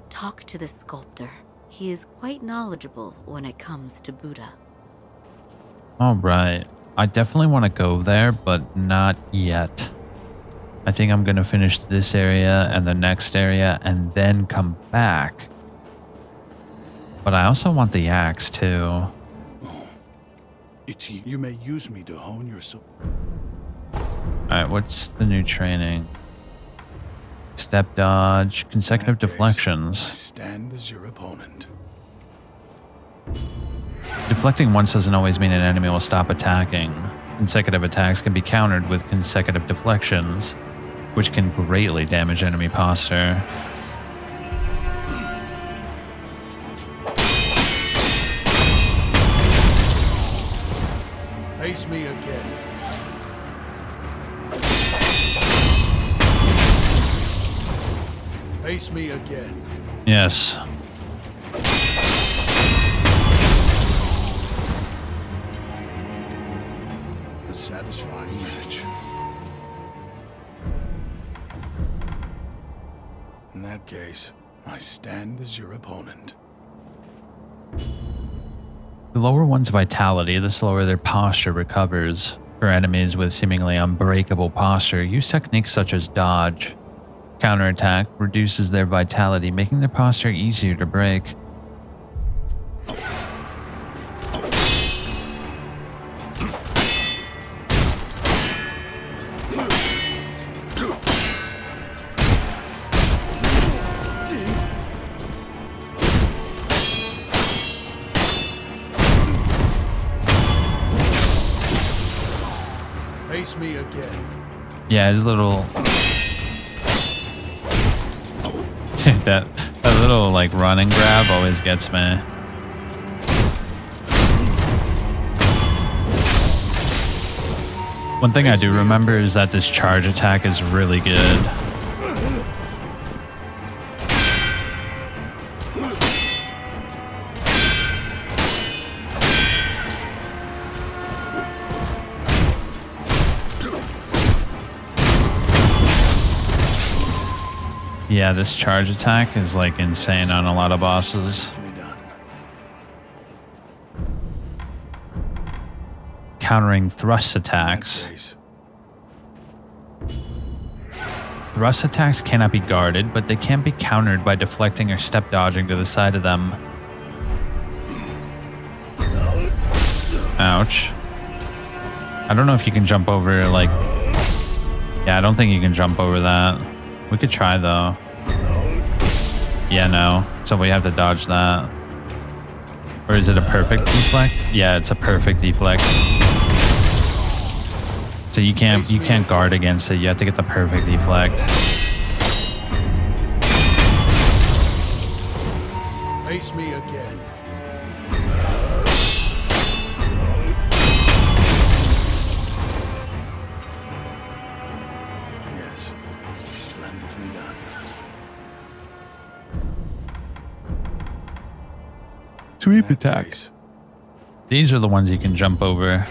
talk to the sculptor. He is quite knowledgeable when it comes to Buddha. Alright. I definitely want to go there, but not yet. I think I'm going to finish this area and the next area and then come back. But I also want the axe too. Ichi, you may use me to hone your soul. Alright, what's the new training? Step dodge, consecutive deflections. I stand as your opponent. Deflecting once doesn't always mean an enemy will stop attacking. Consecutive attacks can be countered with consecutive deflections, which can greatly damage enemy posture. Face me again. Face me again. Yes. A satisfying match. that case, I stand as your opponent. The lower one's vitality, the slower their posture recovers. For enemies with seemingly unbreakable posture, use techniques such as dodge. Counterattack reduces their vitality, making their posture easier to break. Face me again. Yeah, his little... that little, like, running grab always gets me. One thing I do remember is that this charge attack is really good. Yeah, this charge attack is like insane on a lot of bosses. Countering thrust attacks. Thrust attacks cannot be guarded, but they can be countered by deflecting or step dodging to the side of them. Ouch. I don't know if you can jump over, like... Yeah, I don't think you can jump over that. We could try, though. Yeah, no. So we have to dodge that. Or is it a perfect deflect? Yeah, it's a perfect deflect. So you can't guard against it. You have to get the perfect deflect. Face me again. Yes. Splendidly done. Sweep attacks. These are the ones you can jump over.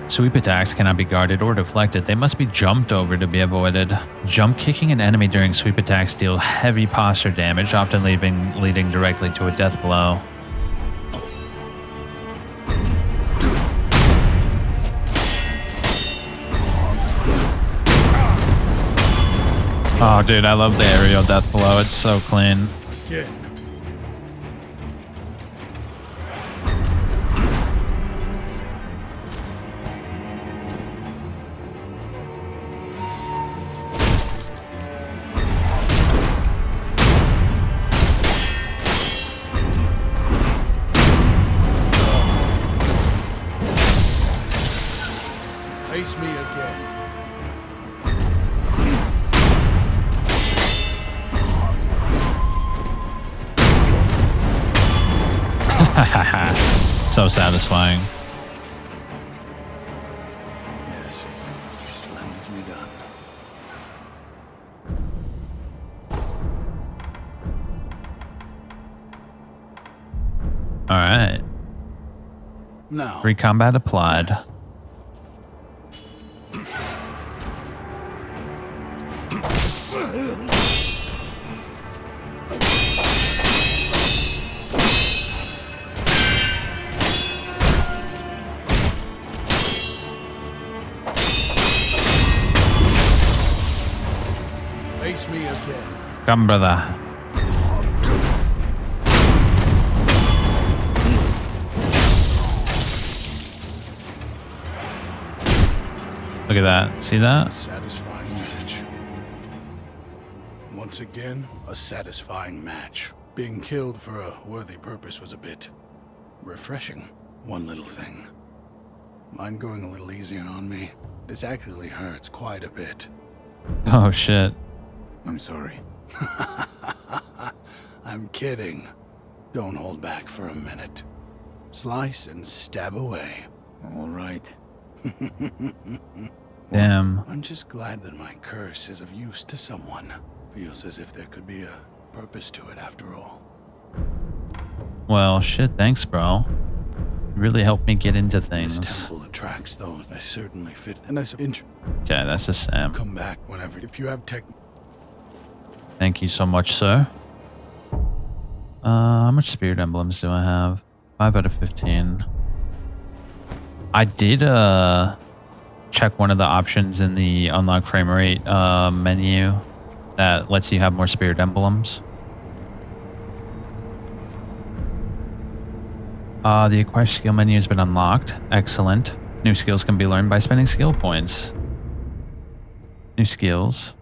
Sweep attacks cannot be guarded or deflected. They must be jumped over to be avoided. Jump kicking an enemy during sweep attacks deal heavy posture damage, often leading directly to a death blow. Oh, dude, I love the aerial death blow. It's so clean. Yeah. Face me again. So satisfying. Yes. Splendidly done. All right. Now. Free combat applied. Face me again. Come, brother. Look at that. See that? Satisfying match. Once again, a satisfying match. Being killed for a worthy purpose was a bit refreshing. One little thing. Mind going a little easier on me? This actually hurts quite a bit. Oh, shit. I'm sorry. I'm kidding. Don't hold back for a minute. Slice and stab away. All right. Damn. I'm just glad that my curse is of use to someone. Feels as if there could be a purpose to it after all. Well, shit, thanks, bro. You really helped me get into This things. temple attracts those that certainly fit. And Okay, that's a Sam. come back whenever. If you have tech... Thank you so much, sir. How much spirit emblems do I have? 5 out of 15. I did check one of the options in the unlock frame rate menu that lets you have more spirit emblems. The acquire skill menu has been unlocked. Excellent. New skills can be learned by spending skill points. New skills.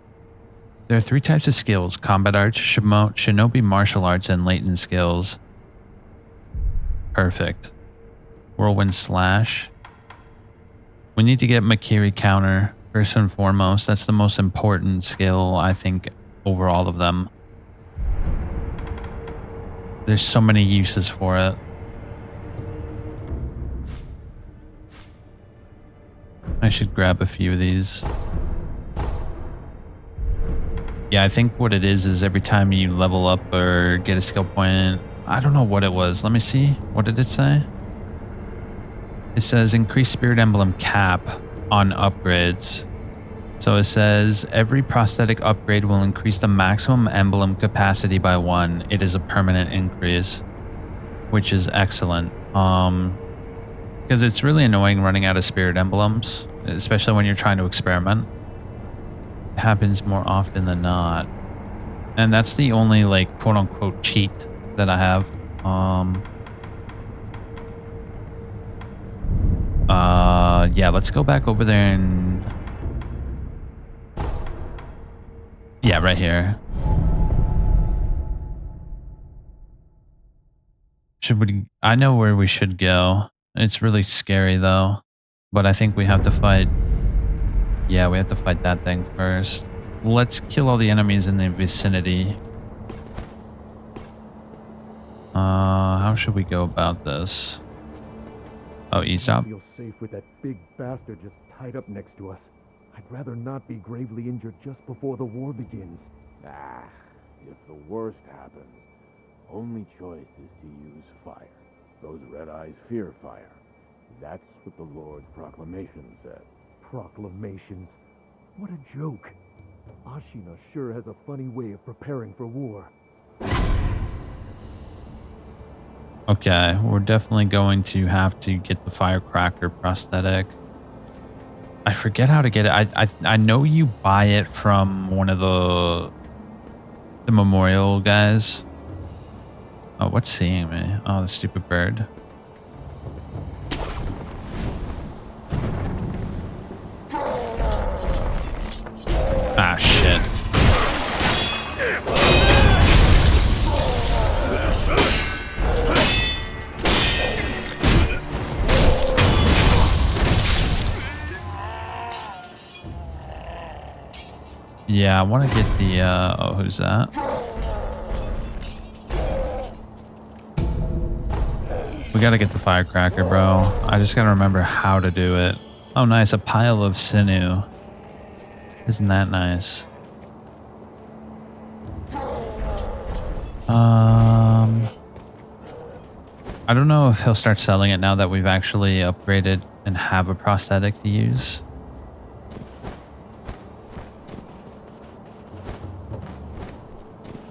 There are 3 types of skills: combat arts, shinobi martial arts, and latent skills. Perfect. Whirlwind slash. We need to get Makiri counter first and foremost. That's the most important skill, I think, over all of them. There's so many uses for it. I should grab a few of these. Yeah, I think what it is every time you level up or get a skill point, I don't know what it was. Let me see. What did it say? It says increase spirit emblem cap on upgrades. So it says every prosthetic upgrade will increase the maximum emblem capacity by 1. It is a permanent increase, which is excellent. Because it's really annoying running out of spirit emblems, especially when you're trying to experiment. It happens more often than not. And that's the only, like, quote unquote cheat that I have. Yeah, let's go back over there and... Yeah, right here. Should we... I know where we should go. It's really scary, though. But I think we have to fight... Yeah, we have to fight that thing first. Let's kill all the enemies in the vicinity. How should we go about this? Oh, E-stop? I feel safe with that big bastard just tied up next to us. I'd rather not be gravely injured just before the war begins. Ah, if the worst happens, only choice is to use fire. Those red eyes fear fire. That's what the Lord's proclamation said. Proclamations? What a joke. Ashina sure has a funny way of preparing for war. Okay, we're definitely going to have to get the firecracker prosthetic. I forget how to get it. I know you buy it from one of the memorial guys. Oh, what's seeing me? Oh, the stupid bird. Ah, shit. Yeah, I want to get the, oh, who's that? We got to get the firecracker, bro. I just got to remember how to do it. Oh, nice. A pile of sinew. Isn't that nice? I don't know if he'll start selling it now that we've actually upgraded and have a prosthetic to use.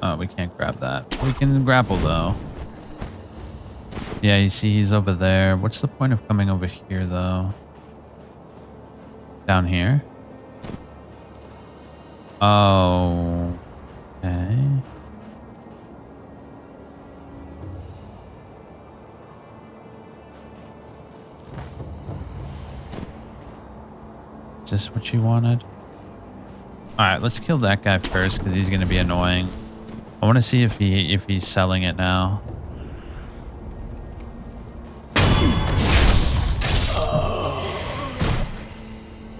Oh, we can't grab that. We can grapple, though. Yeah, you see he's over there. What's the point of coming over here, though? Down here? Oh. Okay. Is this what you wanted? Alright, let's kill that guy first because he's going to be annoying. I want to see if he's selling it now.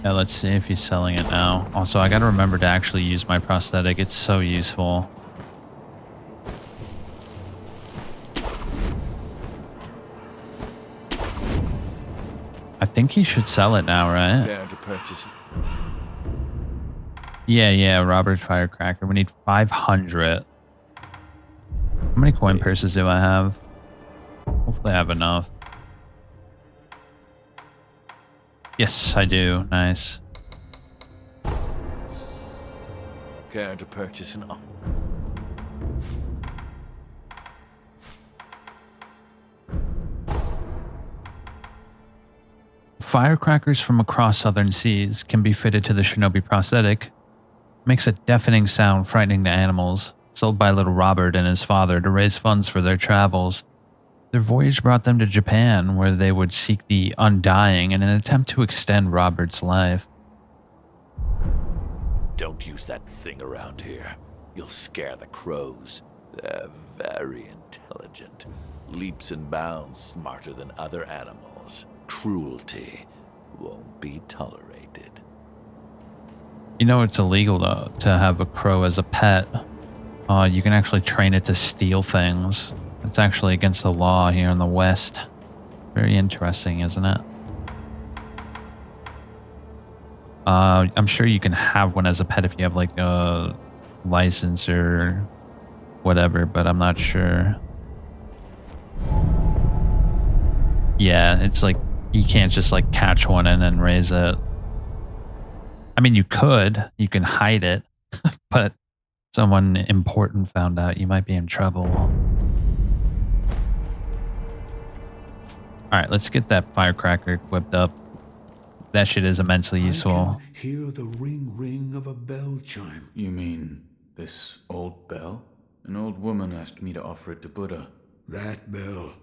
Yeah, let's see if he's selling it now. Also, I got to remember to actually use my prosthetic. It's so useful. I think he should sell it now, right? Yeah, to purchase it. Yeah, Robert Firecracker. We need 500. How many coin purses do I have? Hopefully I have enough. Yes, I do. Nice. Care to purchase an firecrackers from across southern seas can be fitted to the shinobi prosthetic. Makes a deafening sound frightening to animals, sold by little Robert and his father to raise funds for their travels. Their voyage brought them to Japan, where they would seek the undying in an attempt to extend Robert's life. Don't use that thing around here. You'll scare the crows. They're very intelligent. Leaps and bounds smarter than other animals. Cruelty won't be tolerated. You know it's illegal though to have a crow as a pet. You can actually train it to steal things. It's actually against the law here in the West. Very interesting, isn't it? I'm sure you can have one as a pet if you have like a license or whatever, but I'm not sure. Yeah, it's like you can't just like catch one and then raise it. I mean, you can hide it, but someone important found out, you might be in trouble. All right, let's get that firecracker equipped up. That shit is immensely useful. I can hear the ring of a bell chime. You mean this old bell? An old woman asked me to offer it to Buddha. That bell.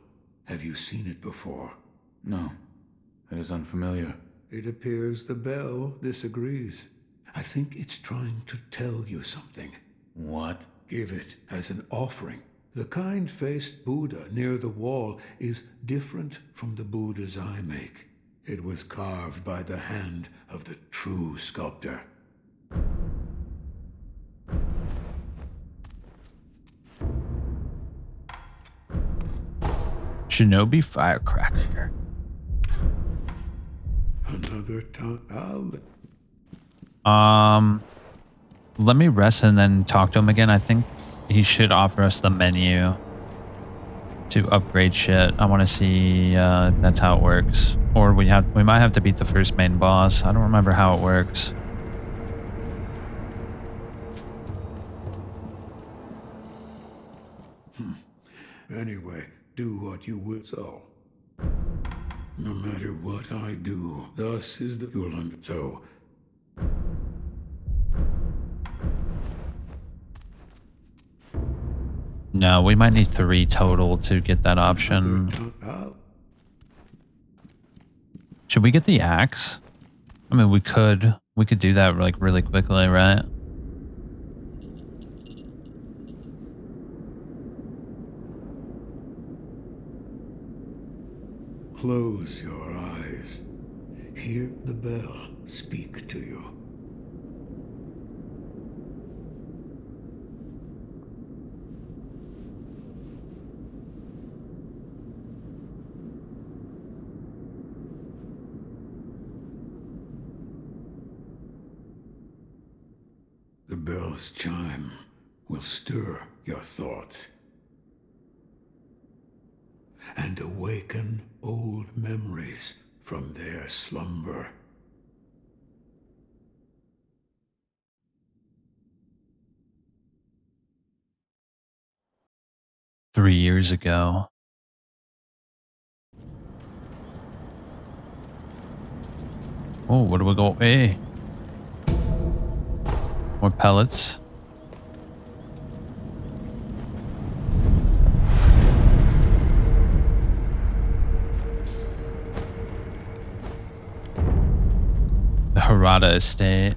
Have you seen it before? No, it is unfamiliar. It appears the bell disagrees. I think it's trying to tell you something. What? Give it as an offering. The kind-faced Buddha near the wall is different from the Buddhas I make. It was carved by the hand of the true sculptor. Shinobi firecracker. Another time. Let me rest and then talk to him again. I think he should offer us the menu to upgrade shit. I want to see if that's how it works. Or we might have to beat the first main boss. I don't remember how it works. Anyway, do what you will. So, no matter what I do, thus is the Yuland. So, no, we might need 3 total to get that option. Should we get the axe? I mean, we could do that like really quickly, right? close your eyes. Hear the bell speak to you. The bell's chime will stir your thoughts and awaken old memories from their slumber. Three years ago. Oh, where do we go? Hey. More pellets. The Harada estate.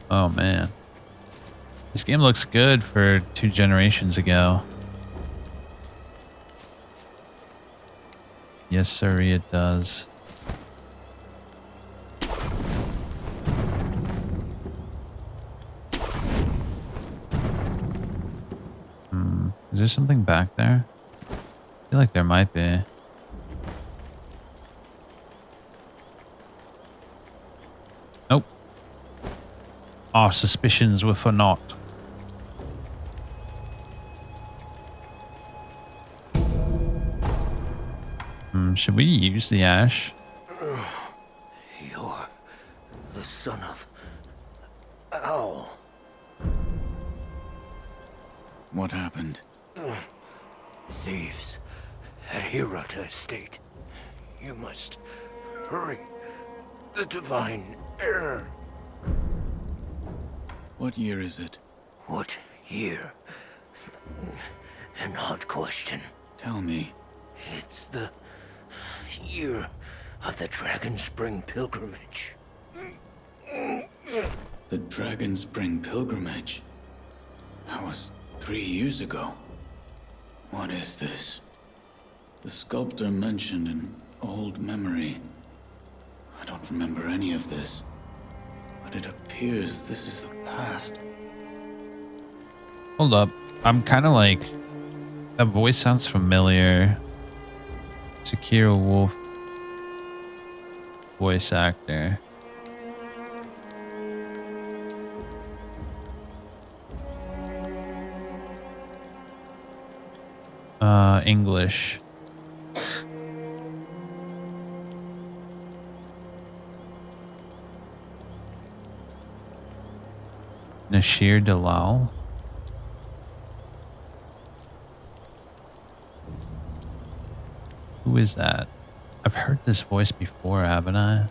Oh man. This game looks good for 2 generations ago. Yes, sir, it does. Is there something back there? I feel like there might be. Nope. Our suspicions were for naught. Should we use the ash? You're the son of Owl. What happened? Thieves at Hirata Estate. You must hurry. The divine heir. What year is it? What year? An odd question. Tell me. It's the year of the Dragon Spring pilgrimage. The Dragon Spring pilgrimage? That was 3 years ago. What is this? The sculptor mentioned an old memory. I don't remember any of this. But it appears this is the past. Hold up. I'm kind of like... That voice sounds familiar. Sekiro Wolf. Voice actor. English. Nashir Dalal. Who is that? I've heard this voice before, haven't I?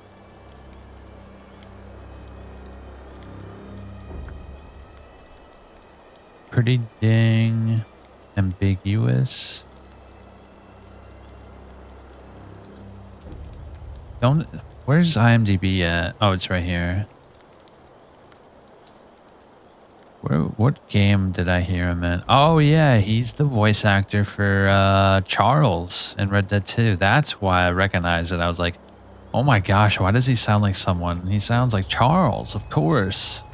Pretty dang ambiguous. Where's IMDb at? Oh, it's right here. What game did I hear him in? Oh yeah, he's the voice actor for Charles in Red Dead 2. That's why I recognized it. I was like, oh my gosh, why does he sound like someone? He sounds like Charles, of course.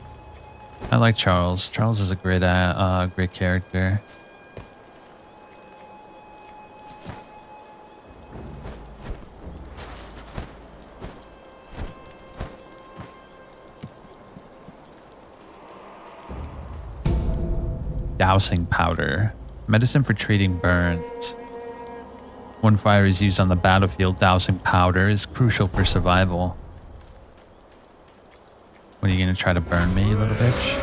I like Charles. Charles is a great character. Dousing powder. Medicine for treating burns. When fire is used on the battlefield, dousing powder is crucial for survival. What, are you gonna try to burn me, little bitch?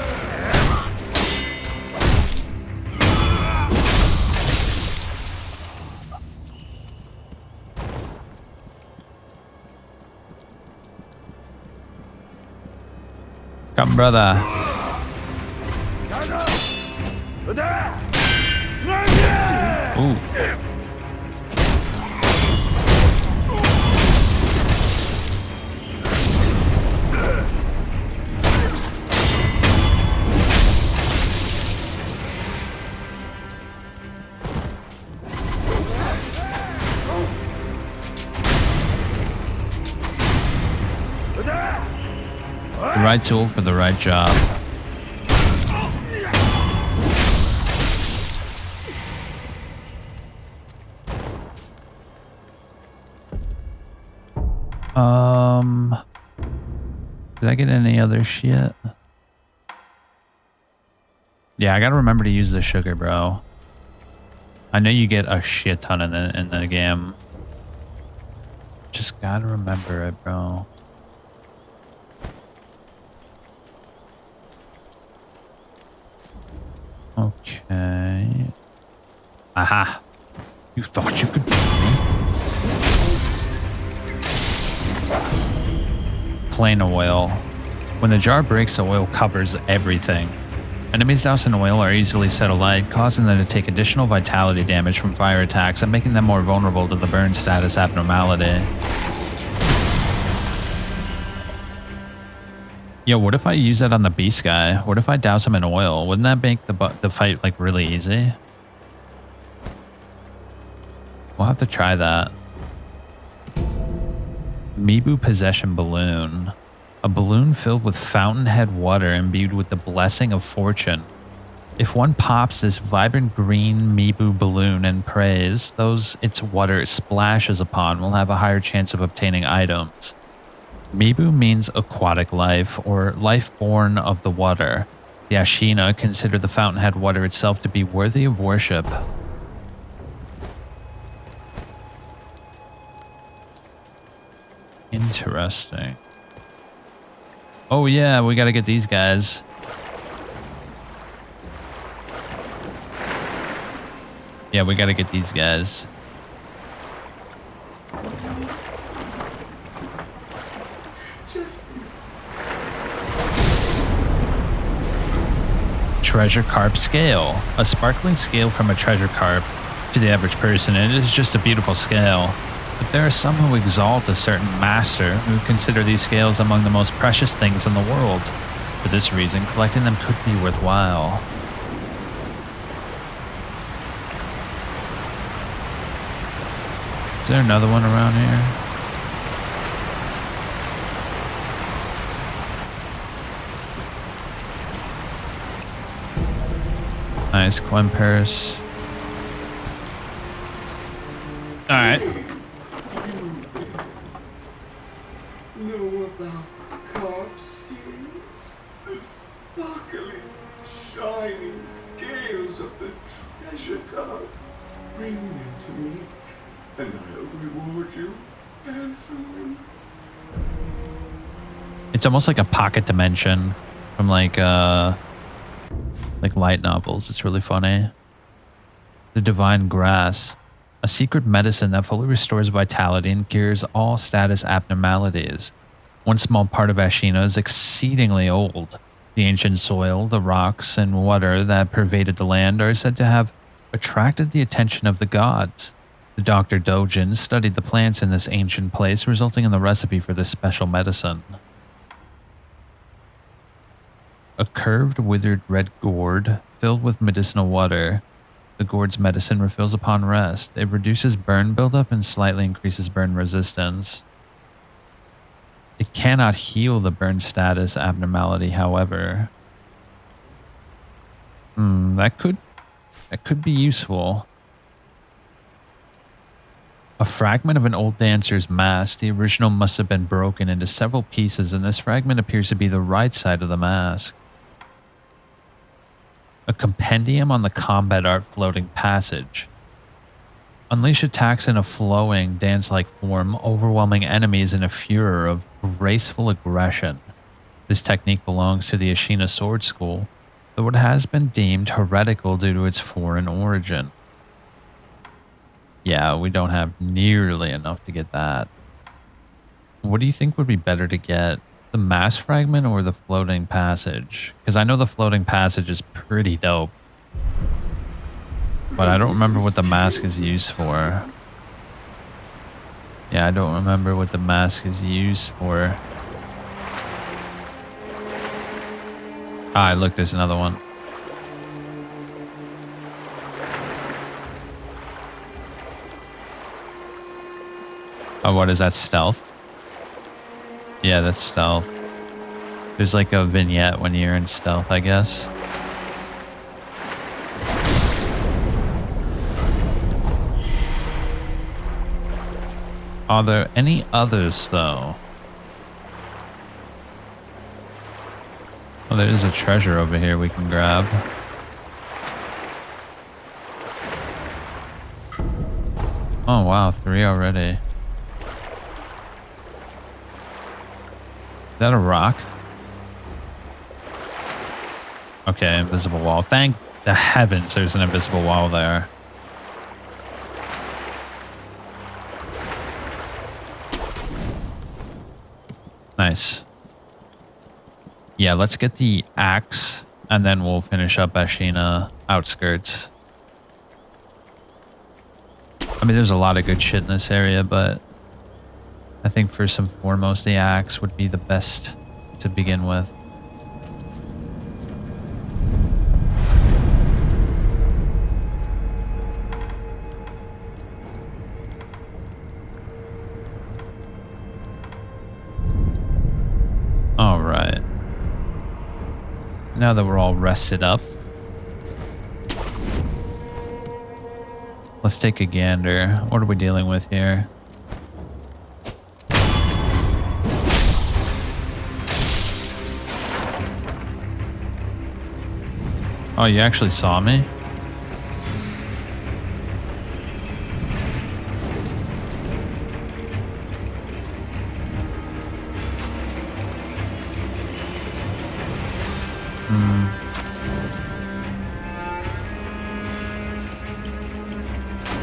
Come, brother. Ooh. The right tool for the right job. Did I get any other shit? Yeah, I gotta remember to use the sugar, bro. I know you get a shit ton in the game. Just gotta remember it, bro. Okay. Aha. You thought you could beat me? Plain oil. When the jar breaks, the oil covers everything. Enemies doused in oil are easily set alight, causing them to take additional vitality damage from fire attacks and making them more vulnerable to the burn status abnormality. Yo, what if I use that on the beast guy? What if I douse him in oil? Wouldn't that make the fight like really easy? We'll have to try that. Mibu Possession Balloon. A balloon filled with fountainhead water imbued with the blessing of fortune. If one pops this vibrant green Mibu balloon and prays, those its water splashes upon will have a higher chance of obtaining items. Mibu means aquatic life, or life born of the water. The Ashina consider the fountainhead water itself to be worthy of worship. Interesting. Oh yeah, we gotta get these guys. Yeah, we gotta get these guys. treasure carp scale, a sparkling scale from a treasure carp. To the average person, it is just a beautiful scale. But there are some who exalt a certain master who consider these scales among the most precious things in the world. For this reason, collecting them could be worthwhile. Is there another one around here? Nice coin purse. Alright. Know about carp scales? The sparkling, shining scales of the treasure carp. Bring them to me, and I'll reward you handsomely. It's almost like a pocket dimension from like light novels. It's really funny. The divine grass, a secret medicine that fully restores vitality and cures all status abnormalities. One small part of Ashina is exceedingly old. The ancient soil, the rocks, and water that pervaded the land are said to have attracted the attention of the gods. The Dr. Dojin studied the plants in this ancient place, resulting in the recipe for this special medicine. A curved, withered red gourd filled with medicinal water. The gourd's medicine refills upon rest. It reduces burn buildup and slightly increases burn resistance. It cannot heal the burn status abnormality, however. That could be useful. A fragment of an old dancer's mask. The original must have been broken into several pieces, and this fragment appears to be the right side of the mask. A compendium on the combat art floating passage. Unleash attacks in a flowing, dance-like form, overwhelming enemies in a furor of graceful aggression. This technique belongs to the Ashina Sword School, though it has been deemed heretical due to its foreign origin. Yeah, we don't have nearly enough to get that. What do you think would be better to get? The mass fragment or the floating passage? Because I know the floating passage is pretty dope. But I don't remember what the mask is used for. Yeah, I don't remember what the mask is used for. Ah, look, there's another one. Oh, what is that? Stealth? Yeah, that's stealth. There's like a vignette when you're in stealth, I guess. Are there any others, though? Oh, there is a treasure over here we can grab. Oh, wow, 3 already. Is that a rock? Okay, invisible wall. Thank the heavens there's an invisible wall there. Nice. Yeah, let's get the axe and then we'll finish up Ashina outskirts. I mean, there's a lot of good shit in this area, but I think first and foremost, the axe would be the best to begin with. All right. Now that we're all rested up, let's take a gander. What are we dealing with here? Oh, you actually saw me?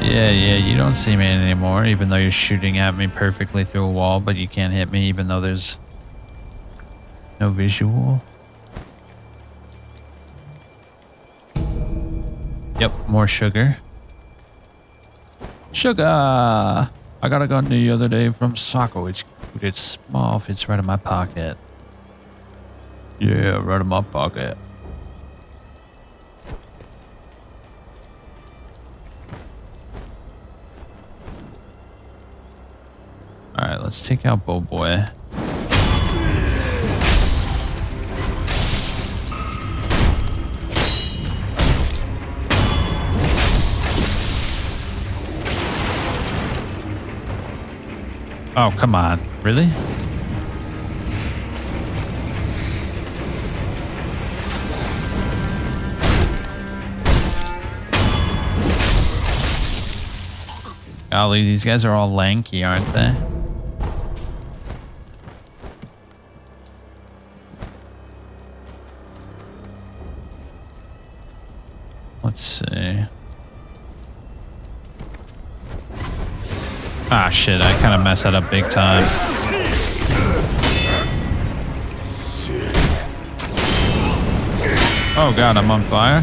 Yeah, you don't see me anymore, even though you're shooting at me perfectly through a wall, but you can't hit me even though there's no visual. Yep, more sugar. Sugar! I got a gun the other day from Sako. It's small, fits right in my pocket. Yeah, right in my pocket. Alright, let's take out Bo Boy. Oh, come on. Really? Golly, these guys are all lanky, aren't they? Let's see. Ah, shit, I kind of messed that up big time. Oh god, I'm on fire.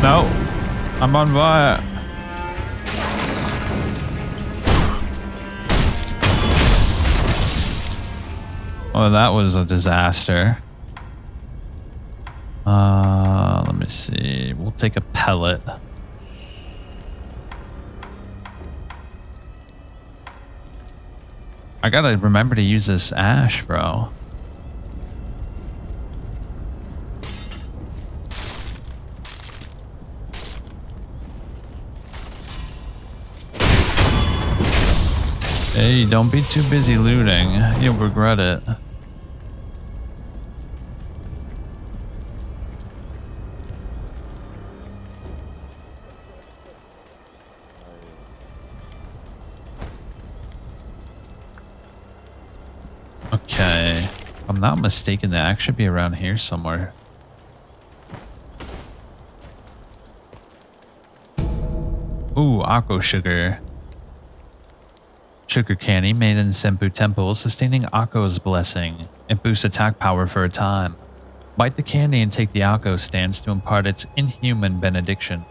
No, I'm on fire. Oh, that was a disaster. Let me see. We'll take a pellet. I gotta remember to use this ash, bro. Hey, don't be too busy looting. You'll regret it. Okay. If I'm not mistaken, the axe should be around here somewhere. Ooh, Akko sugar. Sugar candy made in Senpu Temple, sustaining Akko's blessing. It boosts attack power for a time. Bite the candy and take the Akko stance to impart its inhuman benediction.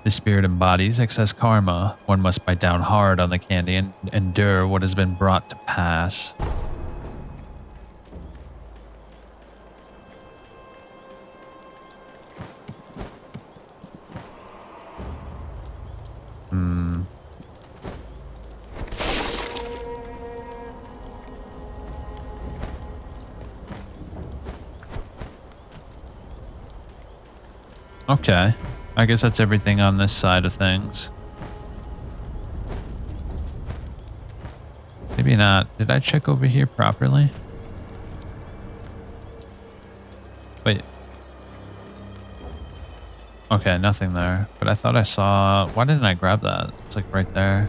The spirit embodies excess karma. One must bite down hard on the candy and endure what has been brought to pass. Okay. I guess that's everything on this side of things. Maybe not. Did I check over here properly? Wait. Okay, nothing there. But I thought I saw... Why didn't I grab that? It's like right there.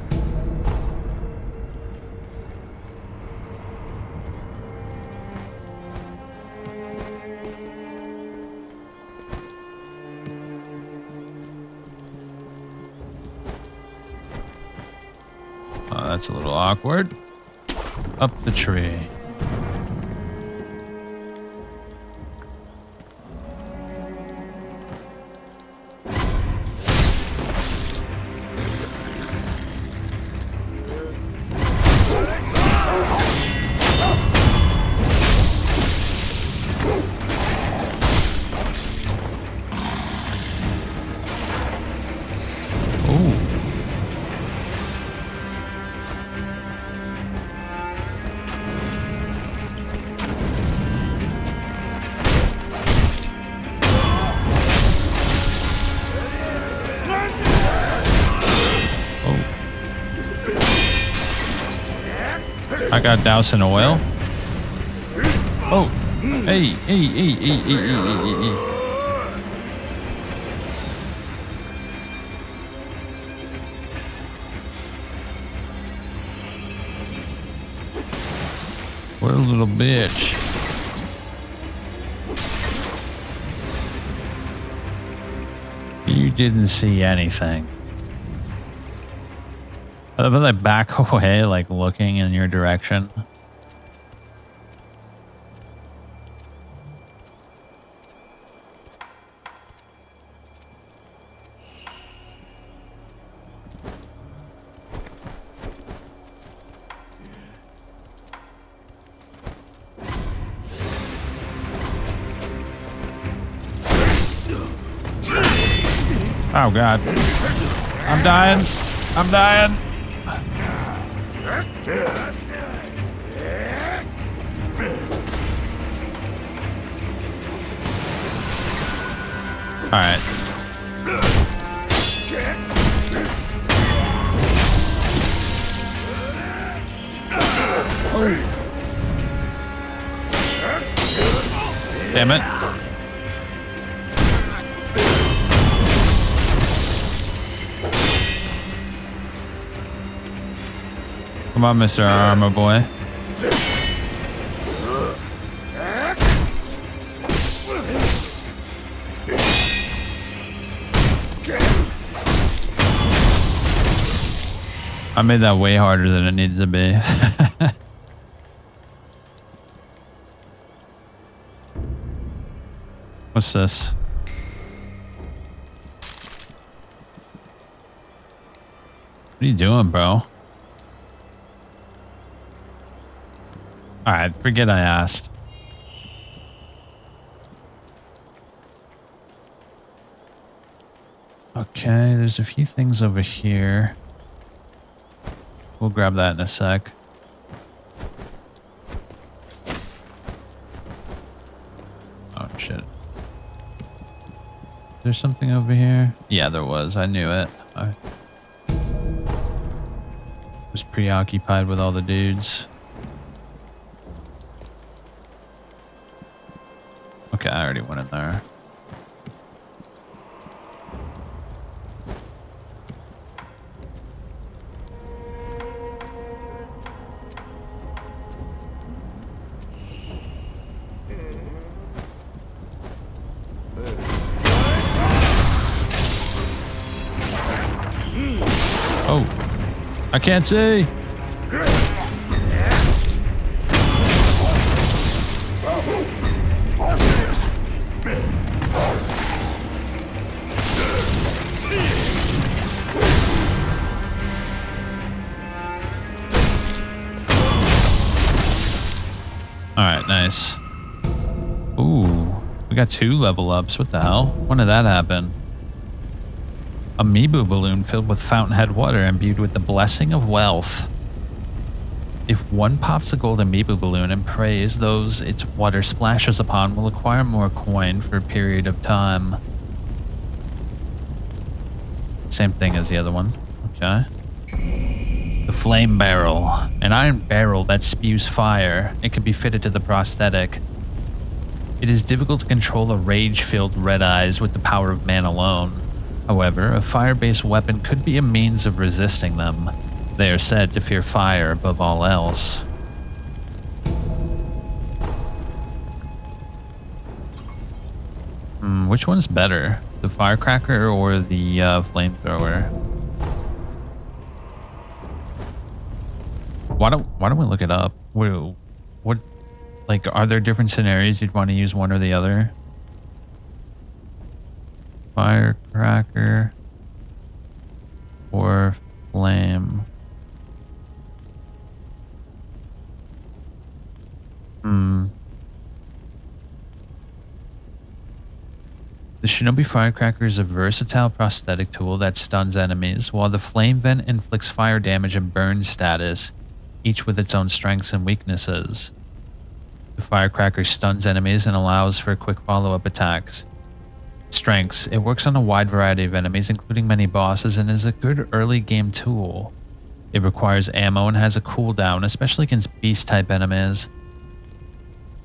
Oh, that's a little awkward. Up the tree. I got doused in oil. Oh, hey. What a little bitch. You didn't see anything. But they back away, like looking in your direction. Oh god. I'm dying. I'm dying. All right. Damn it. Come on, Mr. Armor Boy. I made that way harder than it needed to be. What's this? What are you doing, bro? Alright, forget I asked. Okay, there's a few things over here. We'll grab that in a sec. Oh, shit. There's something over here? Yeah, there was. I knew it. I was preoccupied with all the dudes. Okay, I already went in there. Oh, I can't see. All right, nice. Ooh, we got 2 level ups. What the hell? When did that happen? Amiibo balloon filled with fountainhead water imbued with the blessing of wealth. If one pops the gold amiibo balloon and prays those its water splashes upon will acquire more coin for a period of time. Same thing as the other one. Okay. The flame barrel. An iron barrel that spews fire. It can be fitted to the prosthetic. It is difficult to control a rage-filled red eyes with the power of man alone. However, a fire-based weapon could be a means of resisting them. They are said to fear fire above all else. Which one's better? The firecracker or the flamethrower? Why don't we look it up? What like, are there different scenarios you'd want to use one or the other? Firecracker or flame? The Shinobi Firecracker is a versatile prosthetic tool that stuns enemies, while the Flame Vent inflicts fire damage and burn status, each with its own strengths and weaknesses. The Firecracker stuns enemies and allows for quick follow-up attacks. Strengths: it works on a wide variety of enemies, including many bosses, and is a good early game tool. It requires ammo and has a cooldown, especially against beast-type enemies.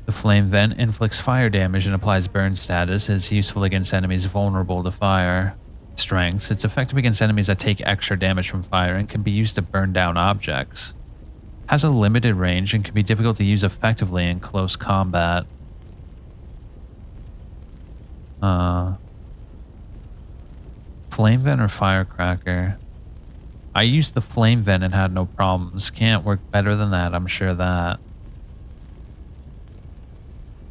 The Flame Vent inflicts fire damage and applies burn status. Is useful against enemies vulnerable to fire. Strengths: it's effective against enemies that take extra damage from fire and can be used to burn down objects. Has a limited range and can be difficult to use effectively in close combat. Flame Vent or Firecracker? I used the Flame Vent and had no problems. Can't work better than that, I'm sure of that.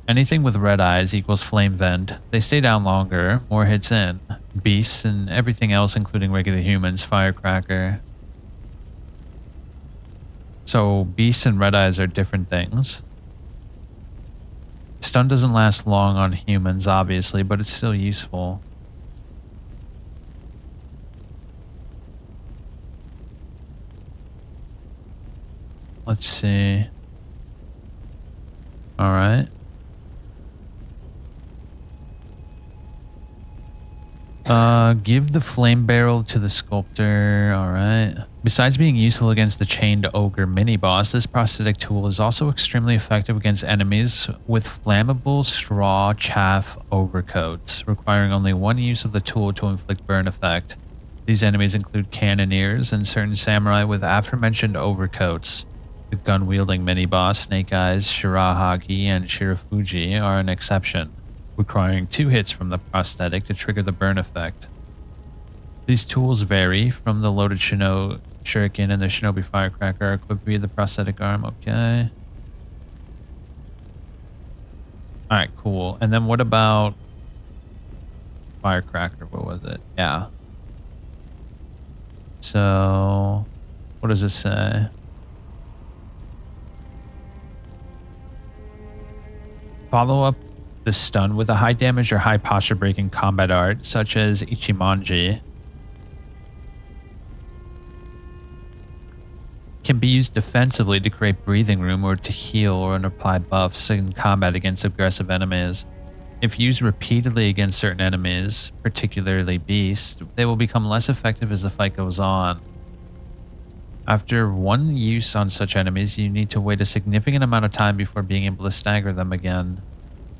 Anything with red eyes equals Flame Vent. They stay down longer, more hits in. Beasts and everything else, including regular humans, Firecracker. So beasts and red eyes are different things. Stun doesn't last long on humans, obviously, but it's still useful. Let's see. All right. Give the flame barrel to the sculptor. All right. Besides being useful against the chained ogre mini boss, this prosthetic tool is also extremely effective against enemies with flammable straw chaff overcoats, requiring only one use of the tool to inflict burn effect. These enemies include cannoneers and certain samurai with aforementioned overcoats. The gun-wielding mini-boss Snake Eyes, Shirahagi, and Shirafuji are an exception, requiring 2 hits from the prosthetic to trigger the burn effect. These tools vary from the loaded shuriken and the shinobi firecracker are equipped via the prosthetic arm. Okay. Alright, cool. And then what about firecracker? What was it? Yeah. So, what does it say? Follow up the stun with a high damage or high posture breaking combat art, such as Ichimonji. Can be used defensively to create breathing room or to heal or apply buffs in combat against aggressive enemies. If used repeatedly against certain enemies, particularly beasts, they will become less effective as the fight goes on. After one use on such enemies, you need to wait a significant amount of time before being able to stagger them again.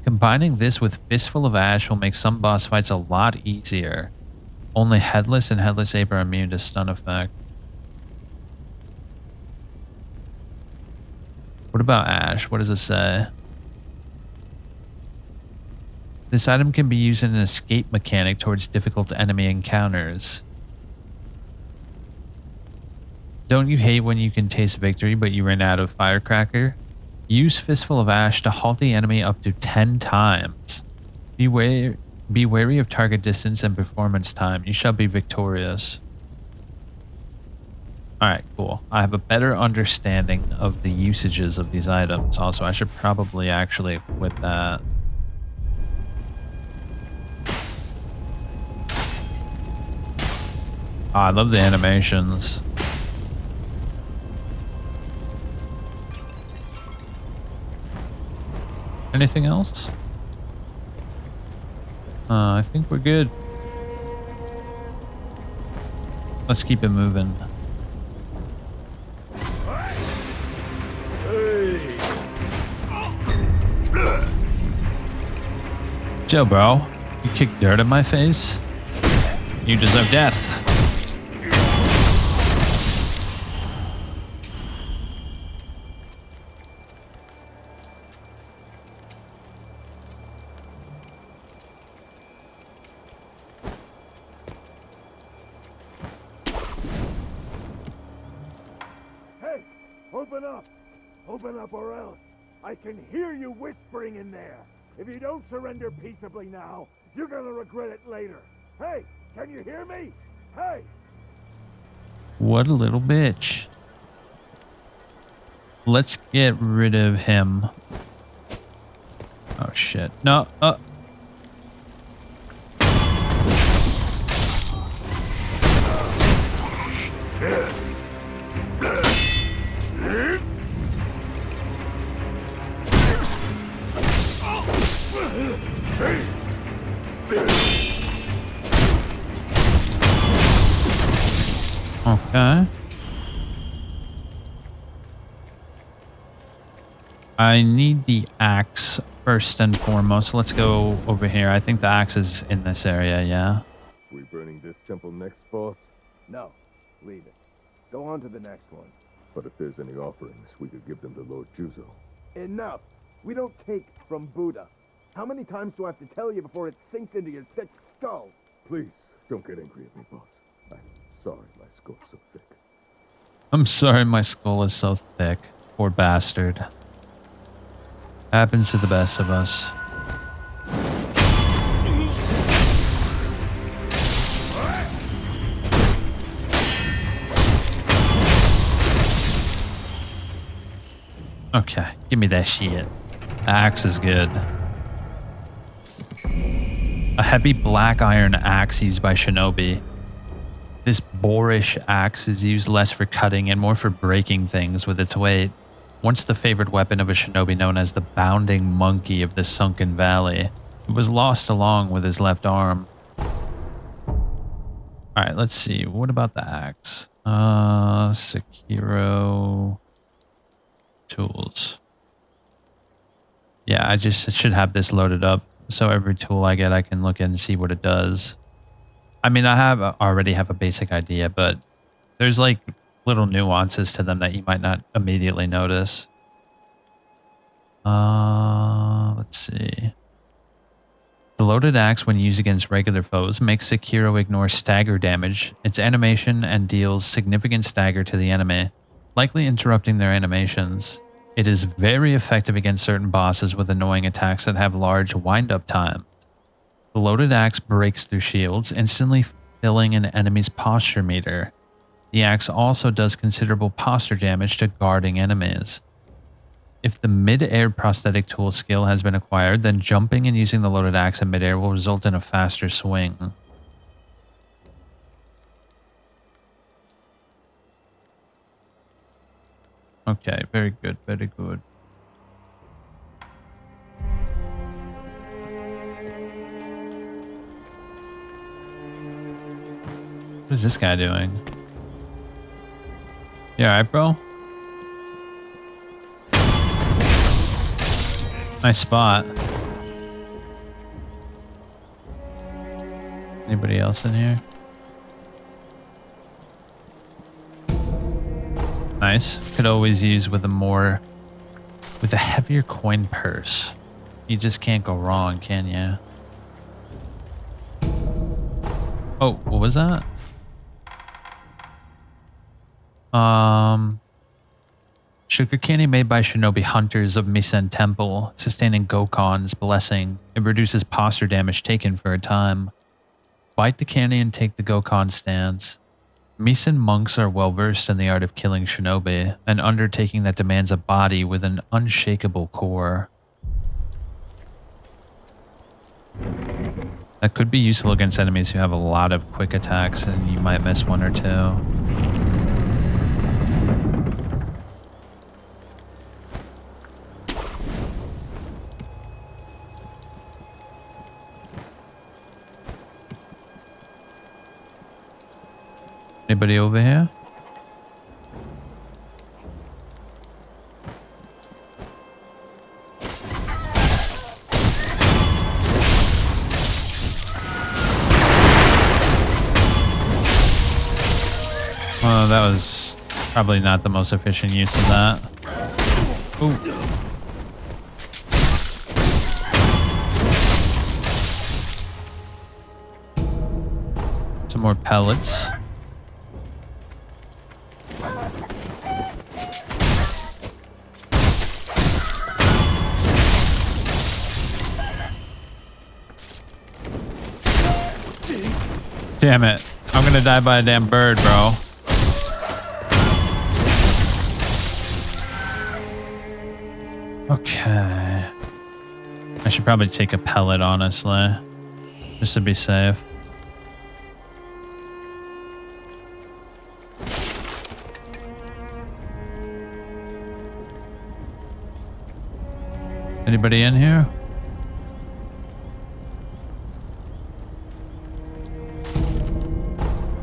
Combining this with Fistful of Ash will make some boss fights a lot easier. Only Headless and Headless Ape are immune to stun effect. What about Ash? What does it say? This item can be used in an escape mechanic towards difficult enemy encounters. Don't you hate when you can taste victory but you ran out of firecracker? Use Fistful of Ash to halt the enemy up to 10 times. Be wary of target distance and performance time. You shall be victorious. Alright, cool. I have a better understanding of the usages of these items. Also, I should probably actually equip that. Oh, I love the animations. Anything else? I think we're good. Let's keep it moving. Joe, bro, you kicked dirt in my face? You deserve death. Hey, open up! Open up or else I can hear you whispering in there. If you don't surrender peaceably now, you're gonna regret it later. Hey, can you hear me? Hey! What a little bitch. Let's get rid of him. Oh shit. No, Okay. I need the axe first and foremost. Let's go over here. I think the axe is in this area, yeah? We burning this temple next, boss? No, leave it. Go on to the next one. But if there's any offerings, we could give them to Lord Juzo. Enough! We don't take from Buddha. How many times do I have to tell you before it sinks into your thick skull? Please, don't get angry at me, boss. I'm sorry my skull's so thick. I'm sorry my skull is so thick. Poor bastard. Happens to the best of us. Okay, give me that shit. The axe is good. A heavy black iron axe used by shinobi. This boarish axe is used less for cutting and more for breaking things with its weight. Once the favorite weapon of a shinobi known as the Bounding Monkey of the Sunken Valley, it was lost along with his left arm. Alright, let's see. What about the axe? Sekiro tools. Yeah, I just should have this loaded up. So every tool I get, I can look at and see what it does. I mean, already have a basic idea, but there's like little nuances to them that you might not immediately notice. Let's see. The loaded axe, when used against regular foes, makes Sekiro ignore stagger damage, its animation, and deals significant stagger to the enemy, likely interrupting their animations. It is very effective against certain bosses with annoying attacks that have large wind-up time. The loaded axe breaks through shields, instantly filling an enemy's posture meter. The axe also does considerable posture damage to guarding enemies. If the mid-air prosthetic tool skill has been acquired, then jumping and using the loaded axe in mid-air will result in a faster swing. Okay, very good, very good. What is this guy doing? You alright, bro? Nice spot. Anybody else in here? Nice. Could always use with a heavier coin purse. You just can't go wrong, can you? Oh, what was that? Sugar candy made by shinobi hunters of Misen Temple, sustaining Gokon's blessing. It reduces posture damage taken for a time. Bite the candy and take the Gokon stance. Misen monks are well versed in the art of killing shinobi, an undertaking that demands a body with an unshakable core. That could be useful against enemies who have a lot of quick attacks and you might miss one or two. Anybody over here? Well, that was probably not the most efficient use of that. Ooh. Some more pellets. Damn it. I'm gonna die by a damn bird, bro. Okay. I should probably take a pellet, honestly. Just to be safe. Anybody in here?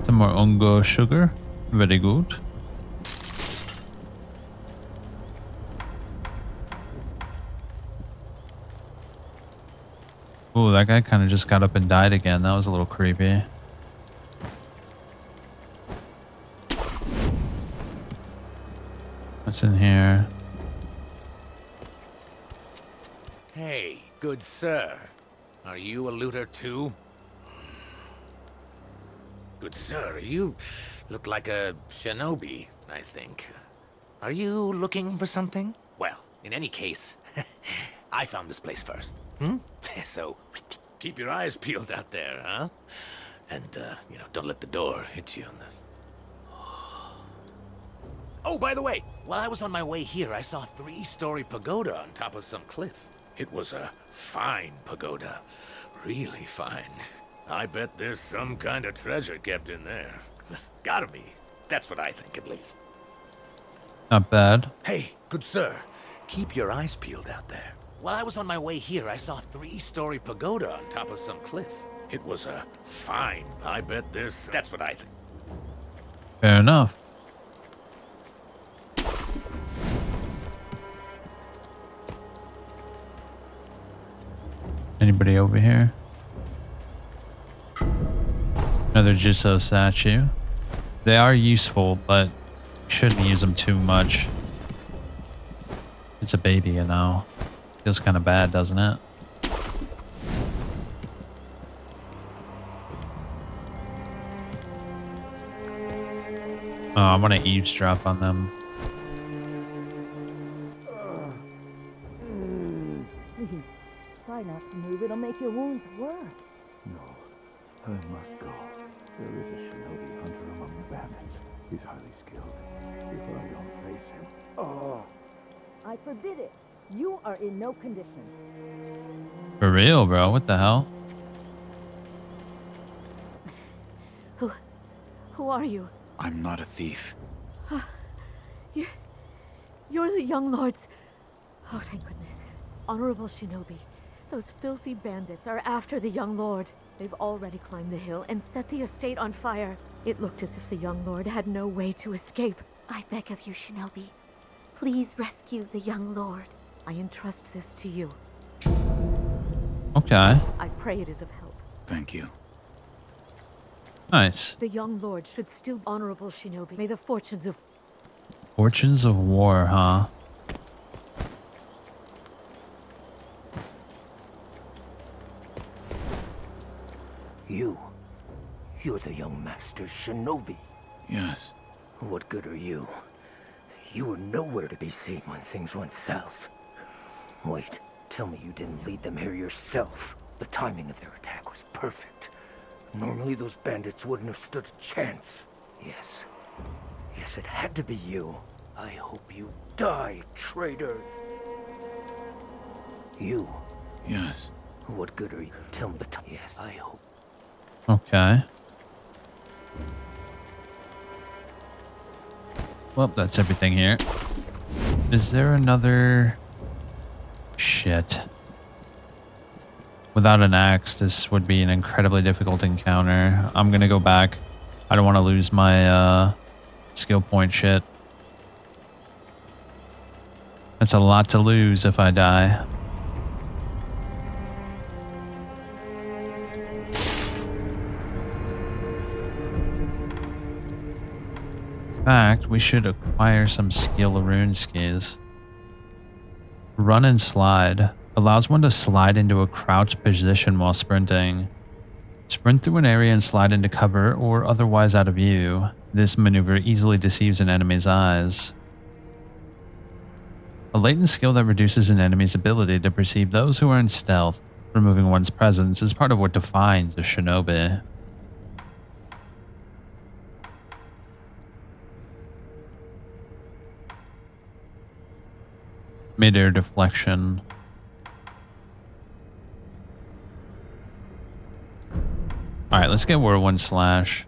Some more ongo sugar. Very good. Oh, that guy kind of just got up and died again. That was a little creepy. What's in here? Hey, good sir. Are you a looter too? Good sir, you look like a shinobi, I think. Are you looking for something? Well, in any case, I found this place first. So, keep your eyes peeled out there, huh? And, don't let the door hit you on the... Oh, by the way, while I was on my way here, I saw a 3-story pagoda on top of some cliff. It was a fine pagoda. Really fine. I bet there's some kind of treasure kept in there. Gotta be. That's what I think, at least. Not bad. Hey, good sir. Keep your eyes peeled out there. While I was on my way here, I saw a 3-story pagoda on top of some cliff. It was a find. I bet there's... That's what I think. Fair enough. Anybody over here? Another Juso statue. They are useful, but shouldn't use them too much. It's a baby, you know. Feels kind of bad, doesn't it? Oh, I want to eavesdrop on them. Please, try not to move. It'll make your wounds worse. No, I must go. There is a shinobi hunter among the bandits. He's highly skilled. If I don't face him... Oh! I forbid it. You are in no condition. For real, bro. What the hell? Who are you? I'm not a thief. You're the young lords. Oh, thank goodness. Honorable shinobi, those filthy bandits are after the young lord. They've already climbed the hill and set the estate on fire. It looked as if the young lord had no way to escape. I beg of you, shinobi. Please rescue the young lord. I entrust this to you. Okay. I pray it is of help. Thank you. Nice. The young lord should still be honorable shinobi. May the fortunes of... Fortunes of war, huh? You're the young master's shinobi. Yes. What good are you? You were nowhere to be seen when things went south. Wait, tell me you didn't lead them here yourself. The timing of their attack was perfect. Normally those bandits wouldn't have stood a chance. Yes, it had to be you. I hope you die, traitor. You. Yes. What good are you? Tell me the time. Yes, I hope. Okay. Well, that's everything here. Is there another... Shit. Without an axe, this would be an incredibly difficult encounter. I'm gonna go back. I don't want to lose my skill point shit. That's a lot to lose if I die. In fact, we should acquire some skill rune skis. Run and slide. Allows one to slide into a crouched position while sprinting. Sprint through an area and slide into cover or otherwise out of view. This maneuver easily deceives an enemy's eyes. A latent skill that reduces an enemy's ability to perceive those who are in stealth. Removing one's presence is part of what defines a shinobi. Mid-air deflection. Alright, let's get Whirlwind Slash.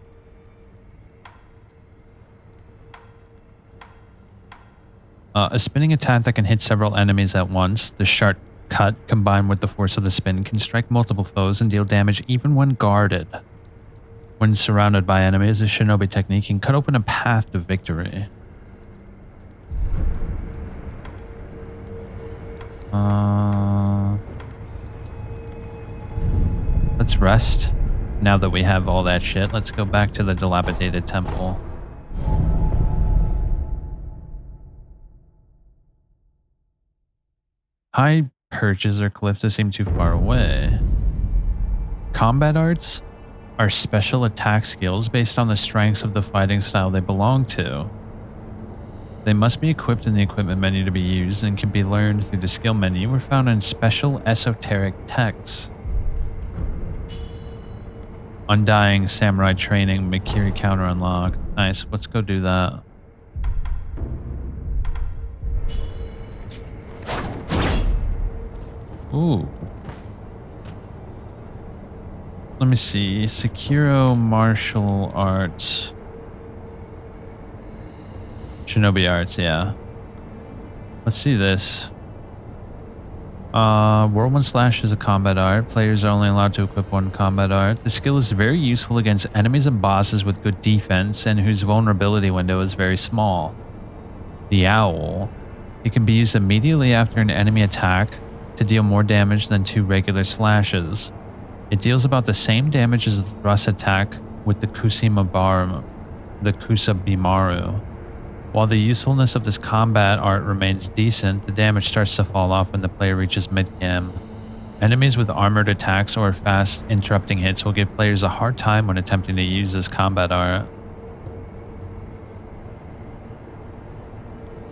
A spinning attack that can hit several enemies at once. The sharp cut, combined with the force of the spin, can strike multiple foes and deal damage even when guarded. When surrounded by enemies, a shinobi technique can cut open a path to victory. Let's rest. Now that we have all that shit, let's go back to the dilapidated temple. High perches or cliffs that seem too far away. Combat arts are special attack skills based on the strengths of the fighting style they belong to. They must be equipped in the equipment menu to be used and can be learned through the skill menu or found in special esoteric texts. Undying Samurai Training Mikiri counter unlock. Nice, let's go do that. Ooh. Let me see. Sekiro martial arts. Shinobi arts, yeah. Let's see this. Whirlwind Slash is a combat art. Players are only allowed to equip one combat art. The skill is very useful against enemies and bosses with good defense and whose vulnerability window is very small. The Owl. It can be used immediately after an enemy attack to deal more damage than 2 regular slashes. It deals about the same damage as the thrust attack with the Kusabimaru. While the usefulness of this combat art remains decent, the damage starts to fall off when the player reaches mid-game. Enemies with armored attacks or fast interrupting hits will give players a hard time when attempting to use this combat art.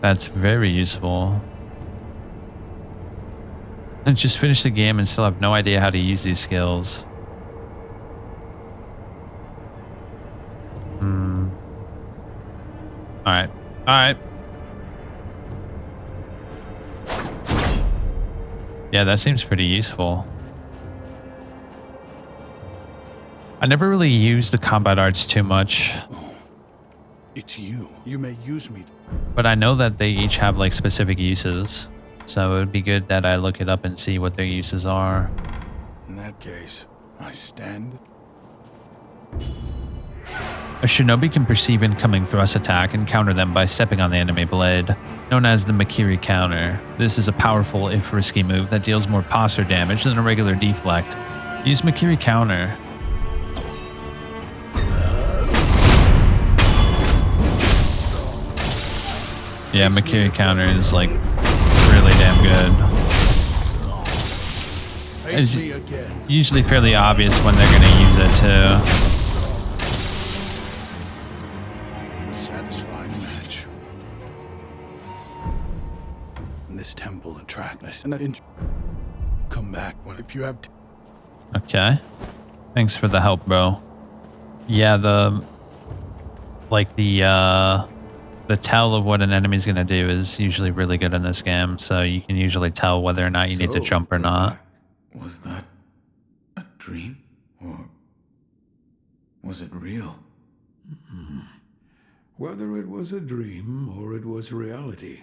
That's very useful. I just finished the game and still have no idea how to use these skills. Alright. Alright. Yeah, that seems pretty useful. I never really used the combat arts too much. It's you. You may use me. But I know that they each have like specific uses. So it would be good that I look it up and see what their uses are. In that case, I stand. A shinobi can perceive incoming thrust attack and counter them by stepping on the enemy blade, known as the Makiri counter. This is a powerful, if risky move that deals more posture damage than a regular deflect. Use Makiri counter. Yeah, Makiri counter is like really damn good. It's usually fairly obvious when they're gonna use it too. This temple attract us, and come back if you have. Okay, thanks for the help, bro. Yeah, the tell of what an enemy's gonna do is usually really good in this game, so you can usually tell whether or not you need to jump or not. Was that a dream, or was it real? Whether it was a dream or it was reality,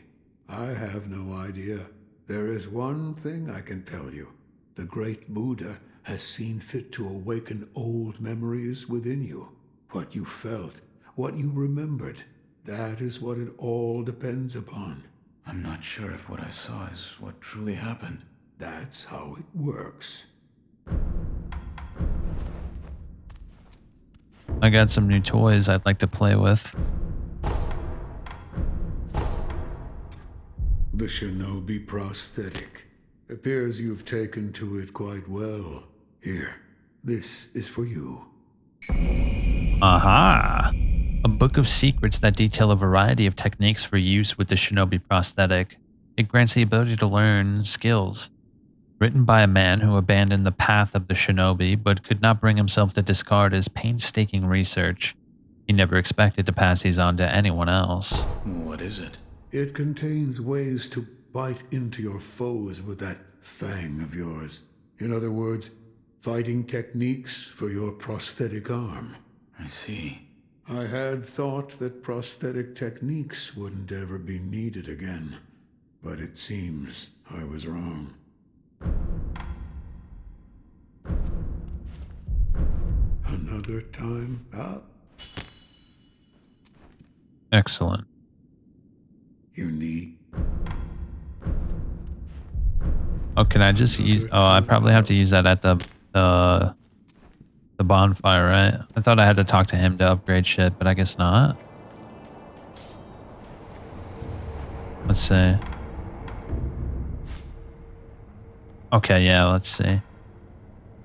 I have no idea. There is one thing I can tell you. The great Buddha has seen fit to awaken old memories within you. What you felt, what you remembered, that is what it all depends upon. I'm not sure if what I saw is what truly happened. That's how it works. I got some new toys I'd like to play with. The shinobi prosthetic. Appears you've taken to it quite well. Here, this is for you. Aha! A book of secrets that detail a variety of techniques for use with the shinobi prosthetic. It grants the ability to learn skills. Written by a man who abandoned the path of the shinobi but could not bring himself to discard his painstaking research. He never expected to pass these on to anyone else. What is it? It contains ways to bite into your foes with that fang of yours. In other words, fighting techniques for your prosthetic arm. I see. I had thought that prosthetic techniques wouldn't ever be needed again, but it seems I was wrong. Another time up. Excellent. You need. Oh, can I just use? Oh, I probably have to use that at the bonfire, right? I thought I had to talk to him to upgrade shit, but I guess not. Let's see. Okay, yeah, let's see.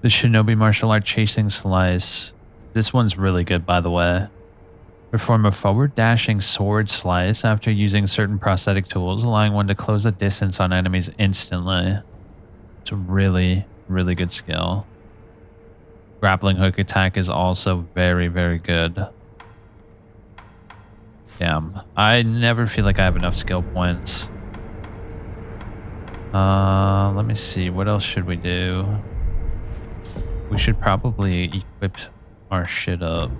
The Shinobi martial art chasing slice. This one's really good, by the way. Perform a forward dashing sword slice after using certain prosthetic tools, allowing one to close the distance on enemies instantly. It's a really, really good skill. Grappling hook attack is also very, very good. Damn. I never feel like I have enough skill points. Let me see. What else should we do? We should probably equip our shit up.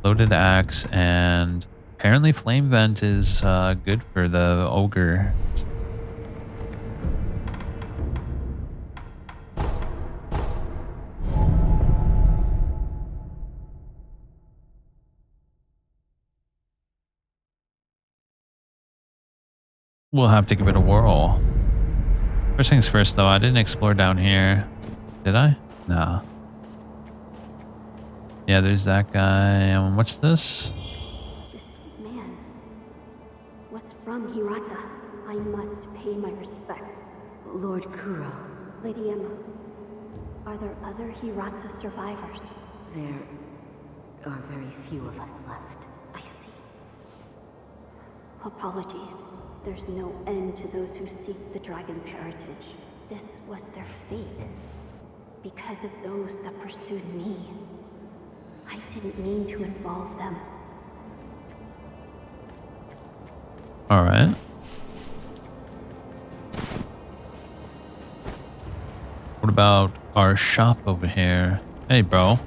Loaded axe and Apparently flame vent is good for the ogre. We'll have to give it a whirl. First things first, though, I didn't explore down here. Did I? No. Yeah, there's that guy. What's this? This man was from Hirata. I must pay my respects. Lord Kuro. Lady Emma, are there other Hirata survivors? There are very few of us left. I see. Apologies. There's no end to those who seek the dragon's heritage. This was their fate. Because of those that pursued me. I didn't mean to involve them. All right. What about our shop over here? Hey, bro.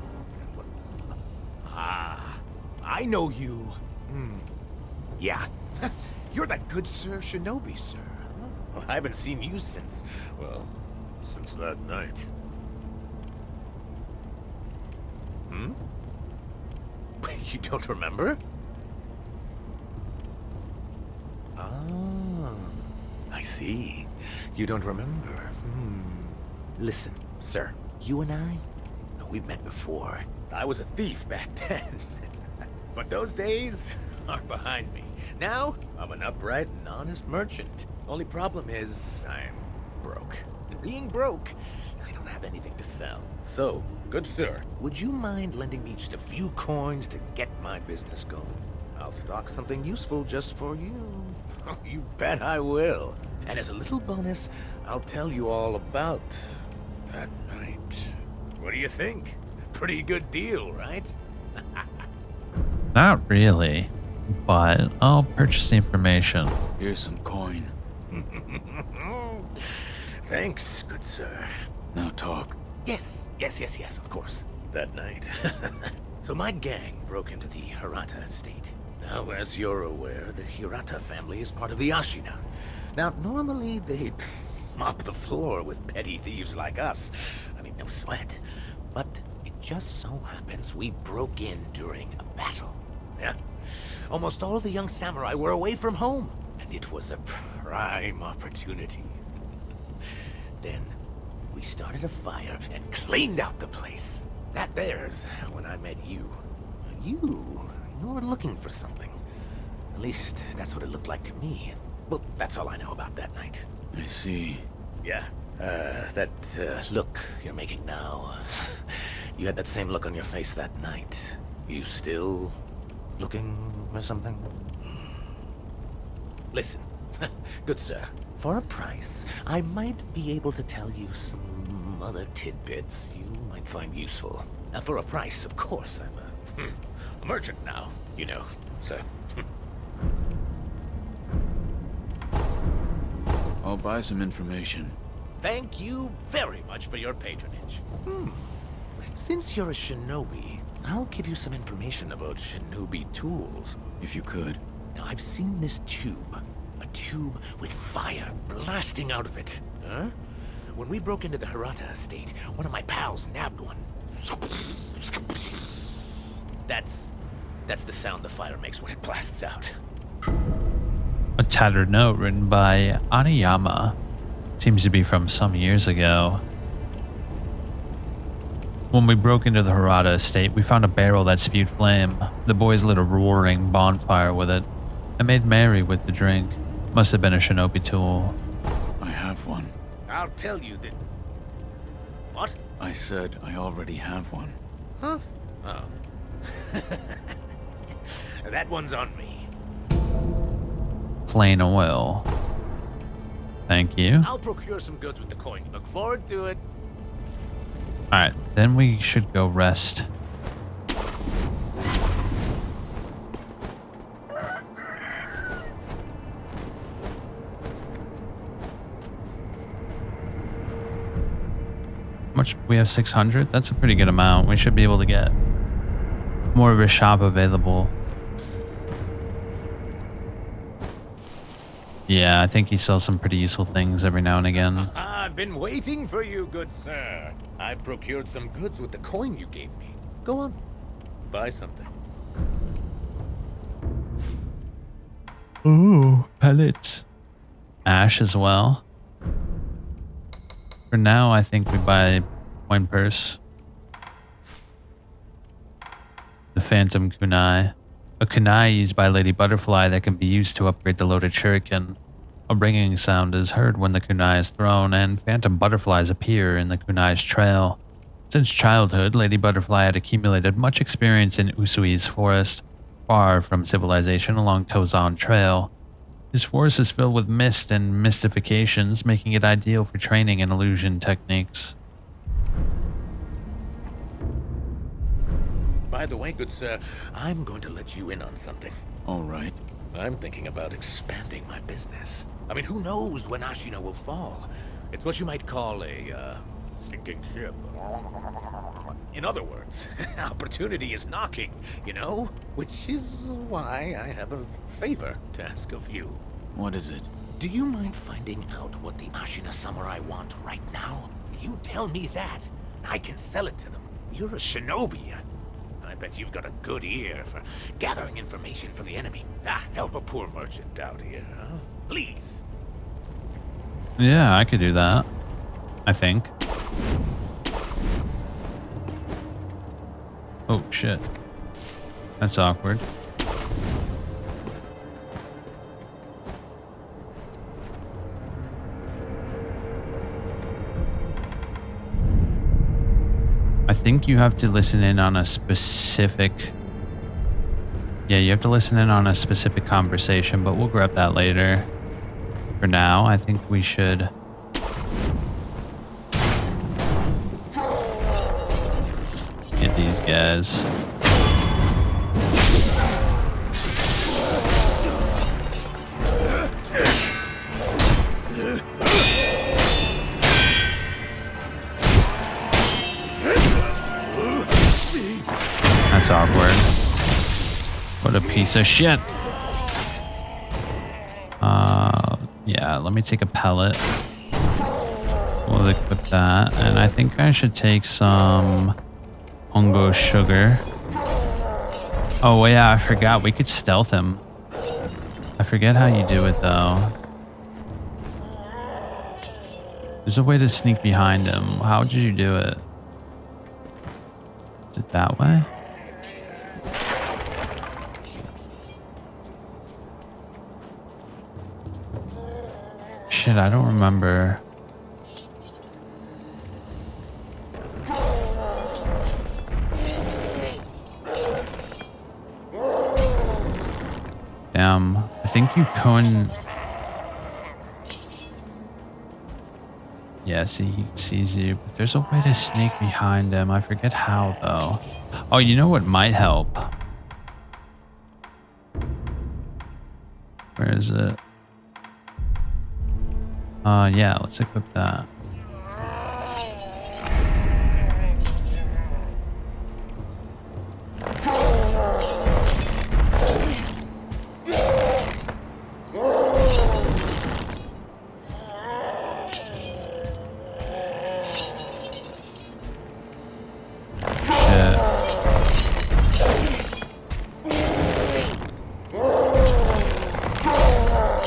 Ah, I know you. Yeah. You're that good Sir Shinobi, sir. Well, I haven't seen you since, well, since that night. You don't remember? Ah, I see. You don't remember. Listen, sir. You and I, we've met before. I was a thief back then. But those days are behind me. Now, I'm an upright and honest merchant. Only problem is, I'm broke. And being broke, I don't have anything to sell. So, good sir, would you mind lending me just a few coins to get my business going? I'll stock something useful just for you. Oh, you bet I will. And as a little bonus, I'll tell you all about that night. What do you think? Pretty good deal, right? Not really, but I'll purchase the information. Here's some coin. Thanks, good sir. Now talk. Yes, of course. That night. So my gang broke into the Hirata estate. Now, as you're aware, the Hirata family is part of the Ashina. Now, normally they'd mop the floor with petty thieves like us. I mean, no sweat. But it just so happens we broke in during a battle. Yeah. Almost all the young samurai were away from home, and it was a prime opportunity. Then, we started a fire and cleaned out the place. That there's when I met you. You were looking for something. At least, that's what it looked like to me. Well, that's all I know about that night. I see. Yeah. That look you're making now. You had that same look on your face that night. You still looking for something? Listen, good sir. For a price, I might be able to tell you some other tidbits you might find useful. For a price, of course. I'm a merchant now, you know, so... I'll buy some information. Thank you very much for your patronage. Since you're a shinobi, I'll give you some information about shinobi tools. If you could. Now, I've seen this tube. A tube with fire blasting out of it. Huh? When we broke into the Hirata estate, one of my pals nabbed one. That's the sound the fire makes when it blasts out. A tattered note written by Aniyama. Seems to be from some years ago. When we broke into the Hirata estate, we found a barrel that spewed flame. The boys lit a roaring bonfire with it and made merry with the drink. Must have been a shinobi tool. I have one. I'll tell you that... What? I said I already have one. Huh? Oh. That one's on me. Plain oil. Thank you. I'll procure some goods with the coin. Look forward to it. Alright, then we should go rest. Much we have 600. That's a pretty good amount. We should be able to get more of a shop available. Yeah, I think he sells some pretty useful things every now and again. I've been waiting for you, good sir. I procured some goods with the coin you gave me. Go on, buy something. Ooh, pellets. Ash as well. For now, I think we buy coin purse. The Phantom Kunai. A kunai used by Lady Butterfly that can be used to upgrade the loaded shuriken. A ringing sound is heard when the kunai is thrown, and phantom butterflies appear in the kunai's trail. Since childhood, Lady Butterfly had accumulated much experience in Usui's forest, far from civilization along Tozan Trail. His forest is filled with mist and mystifications, making it ideal for training in illusion techniques. By the way, good sir, I'm going to let you in on something. All right. I'm thinking about expanding my business. I mean, who knows when Ashina will fall? It's what you might call a, sinking ship. In other words, opportunity is knocking, you know? Which is why I have a favor to ask of you. What is it? Do you mind finding out what the Ashina samurai want right now? You tell me that, and I can sell it to them. You're a shinobi. I bet you've got a good ear for gathering information from the enemy. Help a poor merchant out here, huh? Please. Yeah, I could do that. I think. Oh, shit. That's awkward. I think you have to listen in on a specific... Yeah, you have to listen in on a specific conversation, but we'll grab that later. For now, I think we should... get these guys. That's awkward. What a piece of shit. Yeah, let me take a pellet. We'll equip that. And I think I should take some Hongo sugar. Oh, yeah, I forgot. We could stealth him. I forget how you do it, though. There's a way to sneak behind him. How did you do it? Is it that way? Shit, I don't remember. Damn, I think you couldn't... Yeah, see, he sees you, but there's a way to sneak behind him. I forget how, though. Oh, you know what might help? Where is it? Yeah, let's equip that.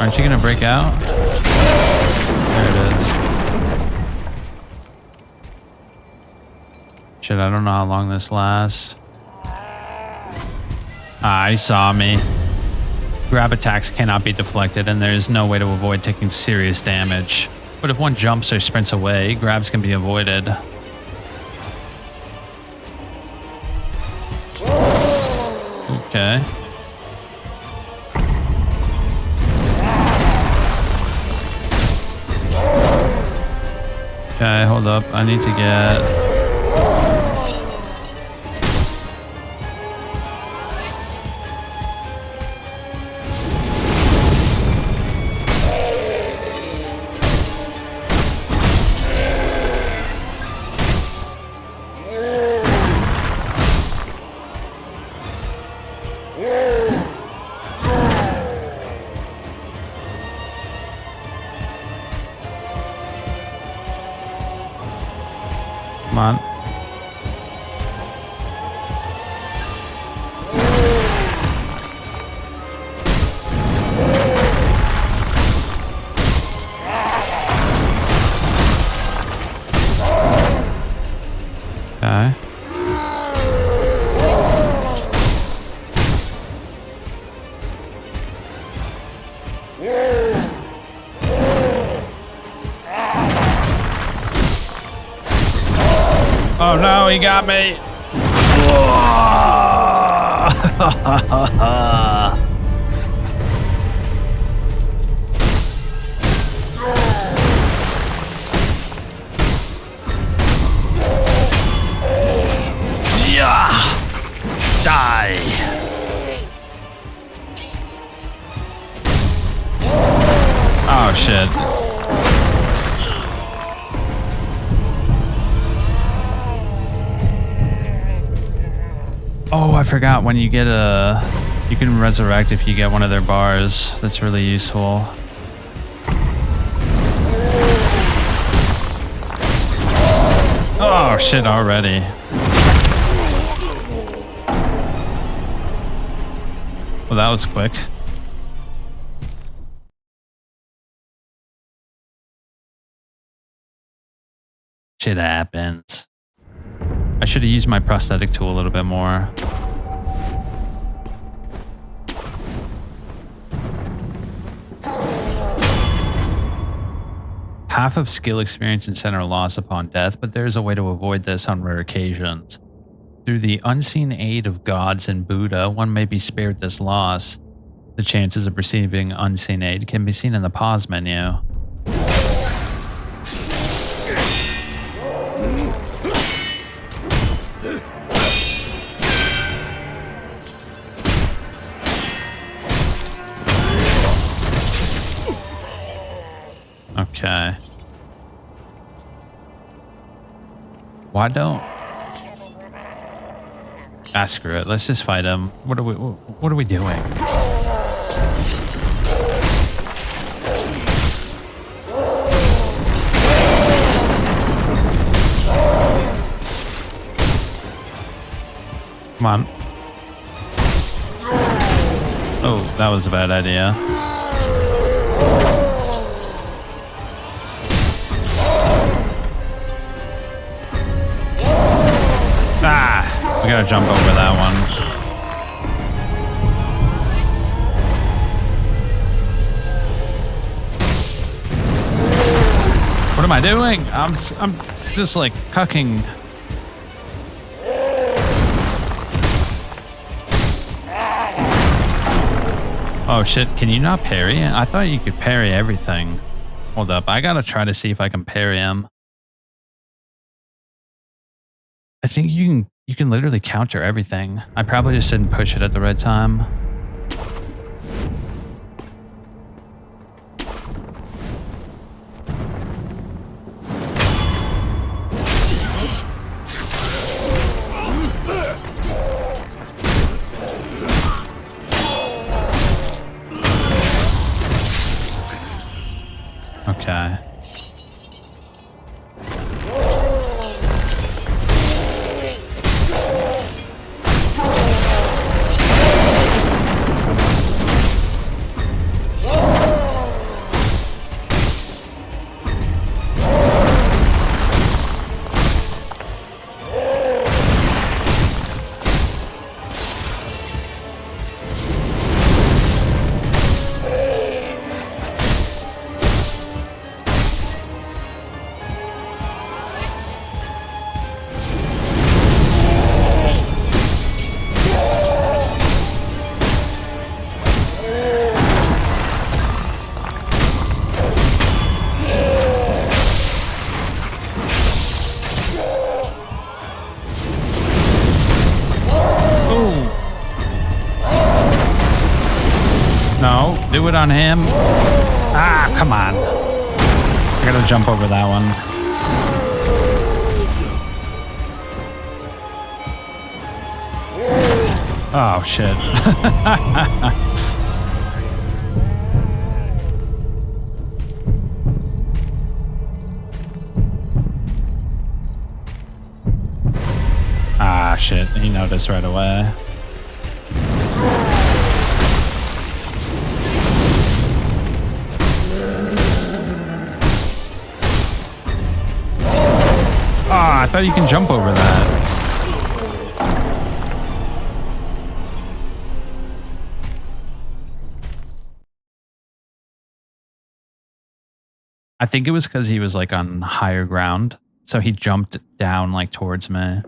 Aren't you gonna break out? There it is. Shit, I don't know how long this lasts. Ah, he saw me. Grab attacks cannot be deflected, and there is no way to avoid taking serious damage. But if one jumps or sprints away, grabs can be avoided. Okay. Okay, hold up. I need to get... Come on. Okay. Oh no, he got me. Yeah. Die. Oh shit. Oh, I forgot when you get you can resurrect if you get one of their bars. That's really useful. Oh shit already. Well, that was quick. Shit happens. I should have used my prosthetic tool a little bit more. Half of skill experience and center loss upon death, but there is a way to avoid this on rare occasions. Through the unseen aid of gods and Buddha, one may be spared this loss. The chances of receiving unseen aid can be seen in the pause menu. Okay. Why don't... Ah, screw it. Let's just fight him. What are we doing? Come on. Oh, that was a bad idea. Ah, we gotta jump over that one. What am I doing? I'm just like cucking. Oh shit, can you not parry? I thought you could parry everything. Hold up, I gotta try to see if I can parry him. I think you can literally counter everything. I probably just didn't push it at the right time. Okay. No, do it on him. Ah, come on. I gotta jump over that one. Oh, shit. shit, he noticed right away. Ah, I thought you can jump over that. I think it was because he was like on higher ground, so he jumped down like towards me.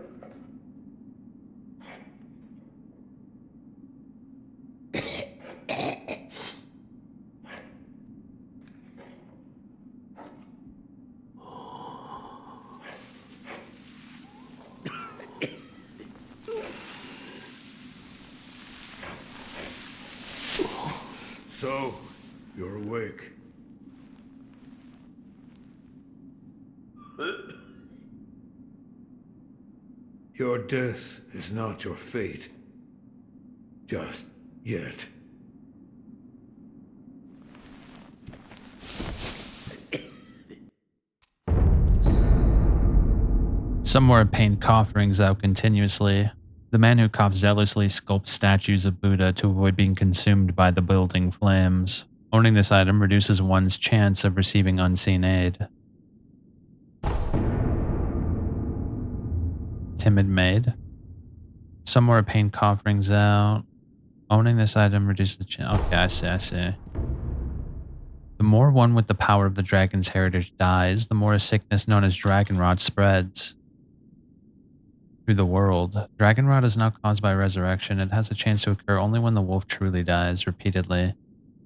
So, you're awake. Your death is not your fate. Just yet. Some more pain cough rings out continuously. The man who coughs zealously sculpts statues of Buddha to avoid being consumed by the building flames. Owning this item reduces one's chance of receiving unseen aid. Timid maid. Some more pain cough rings out. Owning this item reduces the chance. Okay, I see. The more one with the power of the dragon's heritage dies, the more a sickness known as dragon rot spreads through the world. Dragon rot is not caused by resurrection. It has a chance to occur only when the wolf truly dies repeatedly.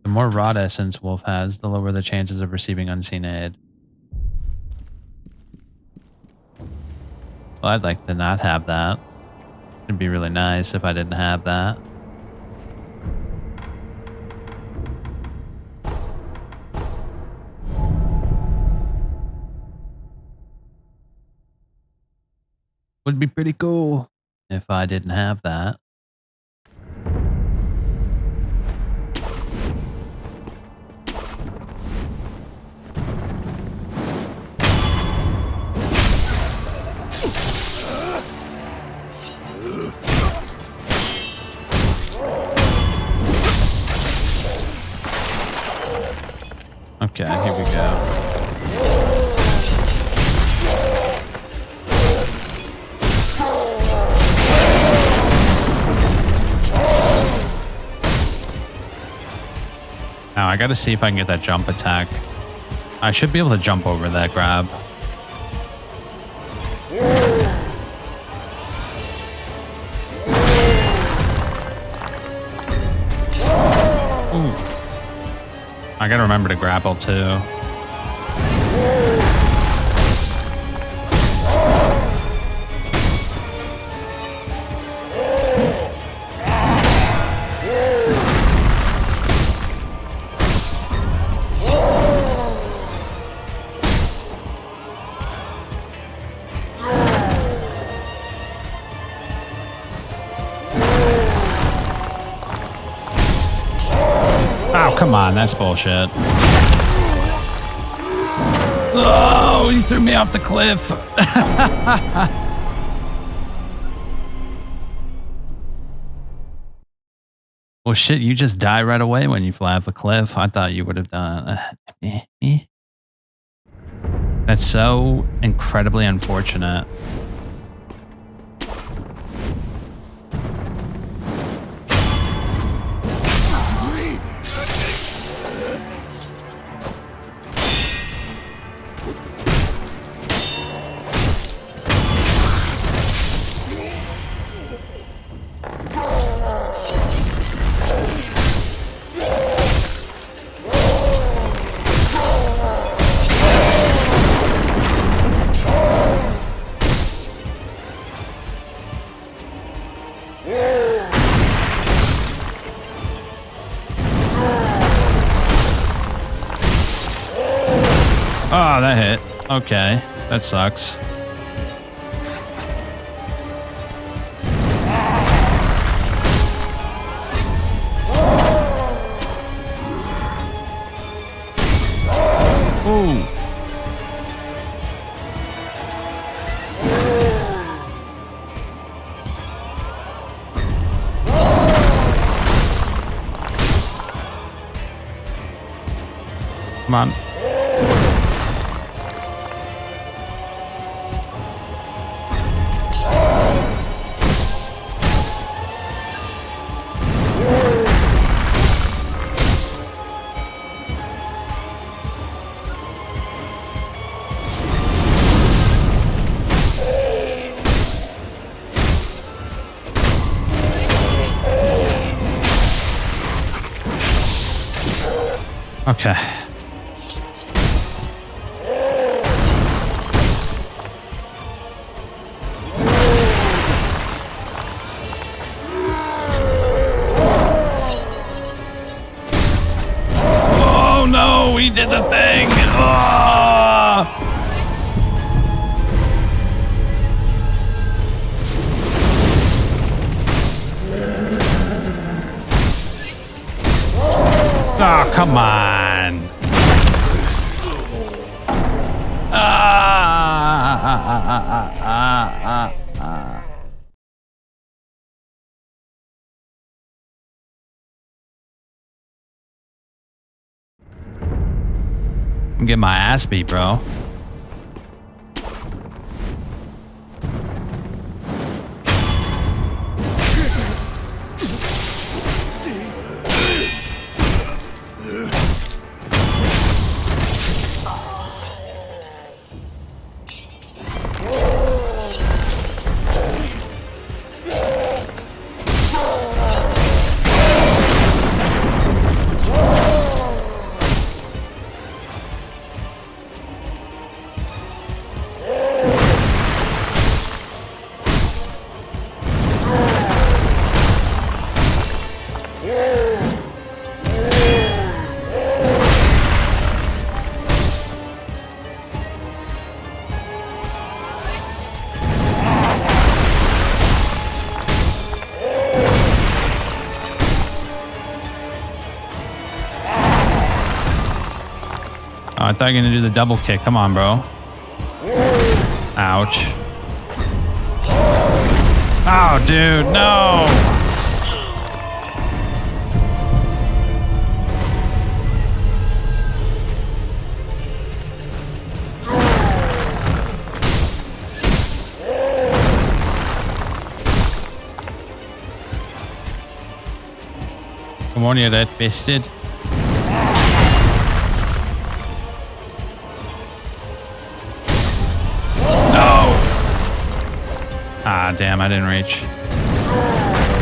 The more rot essence wolf has, the lower the chances of receiving unseen aid. Well, I'd like to not have that. It'd be really nice if I didn't have that. Would be pretty cool if I didn't have that. Okay, here we go. Now I gotta see if I can get that jump attack. I should be able to jump over that grab. Ooh. I gotta remember to grapple too. Oh, come on, that's bullshit. Oh, he threw me off the cliff. Well, shit, you just die right away when you fly off the cliff. I thought you would have done. That's so incredibly unfortunate. Oh, that hit. Okay, that sucks. Ooh. Come on. Okay. Oh no, we did the thing. Oh, come on. I'm getting my ass beat, bro. Oh, I thought you were gonna do the double kick. Come on, bro. Ouch. Oh, dude, no. Come on, you red bastard. Ah, damn, I didn't reach.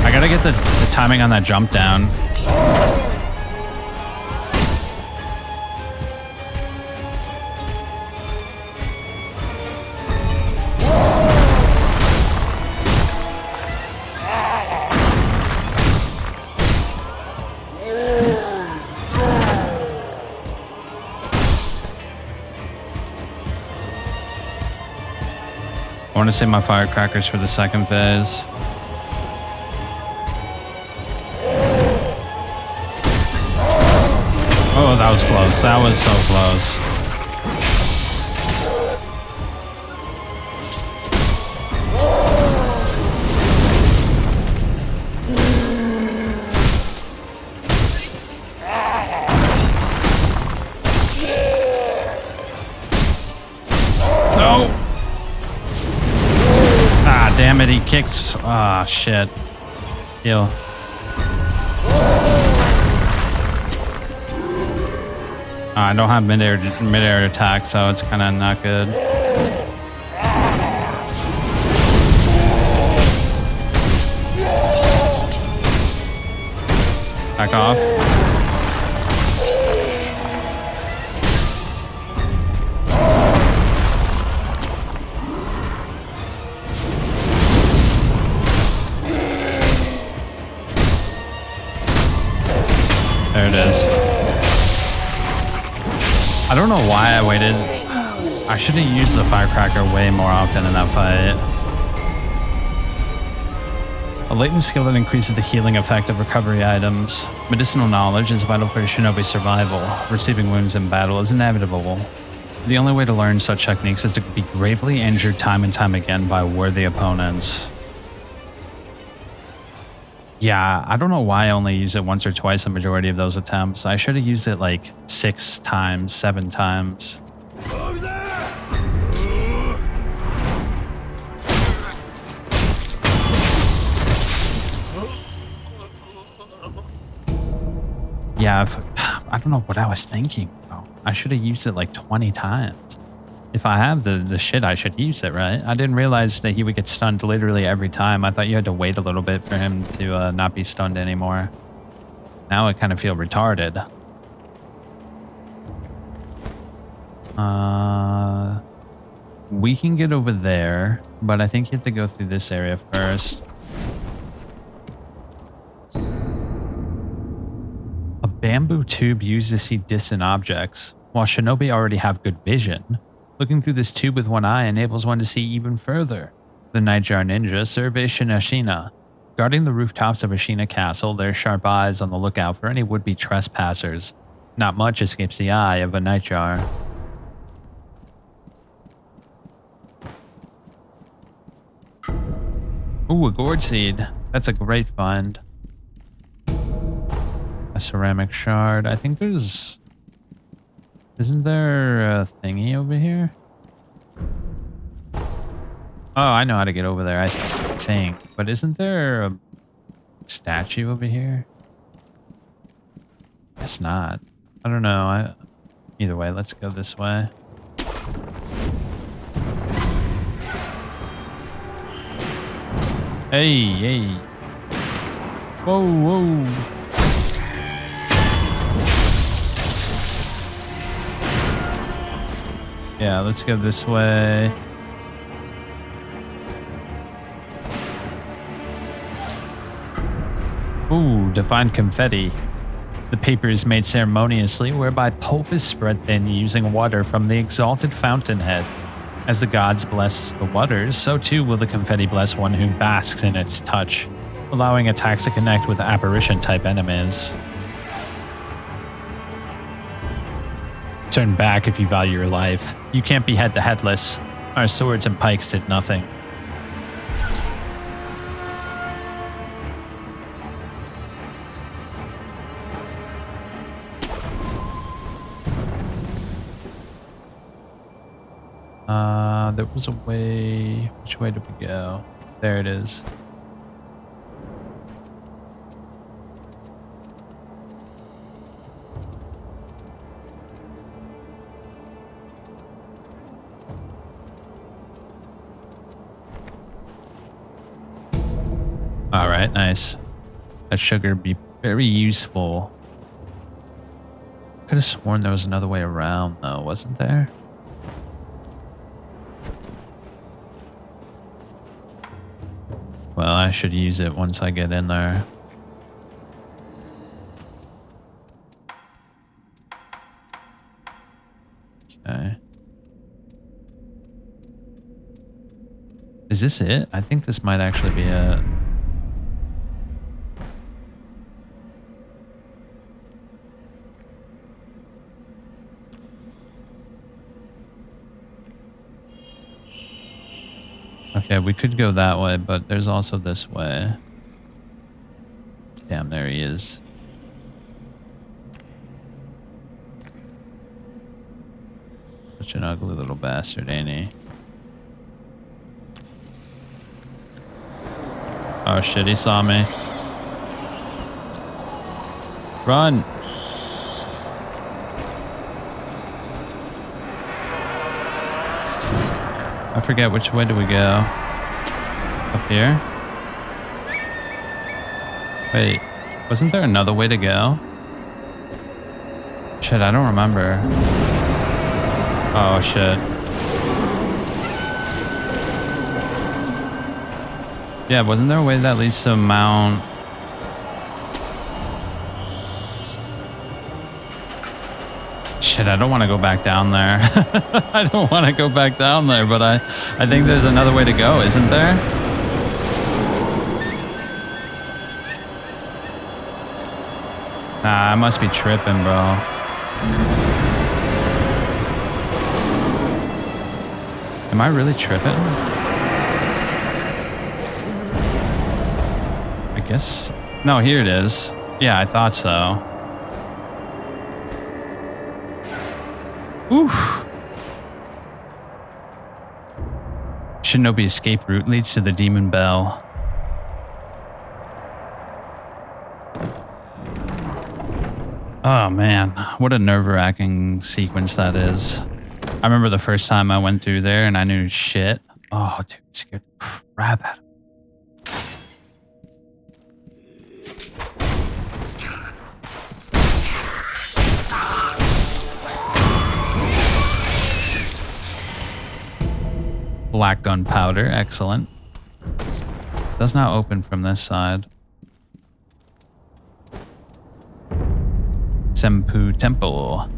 I gotta get the timing on that jump down. I want to save my firecrackers for the second phase. Oh, that was close. That was so close. No. Ah, damn it. He kicks. Ah, shit. Heal. I don't have mid-air attack, so it's kind of not good. Back off. There it is. I don't know why I waited. I should have used the firecracker way more often in that fight. A latent skill that increases the healing effect of recovery items. Medicinal knowledge is vital for shinobi survival. Receiving wounds in battle is inevitable. The only way to learn such techniques is to be gravely injured time and time again by worthy opponents. Yeah, I don't know why I only use it once or twice the majority of those attempts. I should have used it like 6 times, 7 times. Yeah, I don't know what I was thinking, bro. I should have used it like 20 times. If I have the shit, I should use it, right? I didn't realize that he would get stunned literally every time. I thought you had to wait a little bit for him to not be stunned anymore. Now I kind of feel retarded. We can get over there, but I think you have to go through this area first. A bamboo tube used to see distant objects. While shinobi already have good vision, looking through this tube with one eye enables one to see even further. The Nightjar Ninja survey Shinashina. Guarding the rooftops of Ashina Castle, their sharp eyes on the lookout for any would-be trespassers. Not much escapes the eye of a Nightjar. Ooh, a gourd seed. That's a great find. A ceramic shard. I think there's... Isn't there a thingy over here? Oh, I know how to get over there, I think. But isn't there a statue over here? Guess not. I don't know. Either way, let's go this way. Hey, hey. Whoa, whoa. Yeah, let's go this way. Ooh, defined confetti. The paper is made ceremoniously, whereby pulp is spread thin using water from the exalted fountainhead. As the gods bless the waters, so too will the confetti bless one who basks in its touch, allowing attacks to connect with apparition-type enemies. Turn back if you value your life. You can't behead the headless. Our swords and pikes did nothing. There was a way. Which way did we go? There it is. All right, nice. That sugar would be very useful. Could have sworn there was another way around, though, wasn't there? Well, I should use it once I get in there. Okay. Is this it? I think this might actually be it. Okay, we could go that way, but there's also this way. Damn, there he is. Such an ugly little bastard, ain't he? Oh shit, he saw me. Run! I forget which way do we go. Up here? Wait, wasn't there another way to go? Shit, I don't remember. Oh shit. Yeah, wasn't there a way that leads to Mount... Shit, I don't want to go back down there. I don't want to go back down there, but I think there's another way to go, isn't there? Nah, I must be tripping, bro. Am I really tripping? I guess No, here it is. Yeah, I thought so. Oof. Shinobi escape route leads to the Demon Bell. Oh man, what a nerve-wracking sequence that is. I remember the first time I went through there and I knew shit. Oh, dude, it scared the crap out of me. Black gunpowder, excellent. Does not open from this side. Senpu Temple.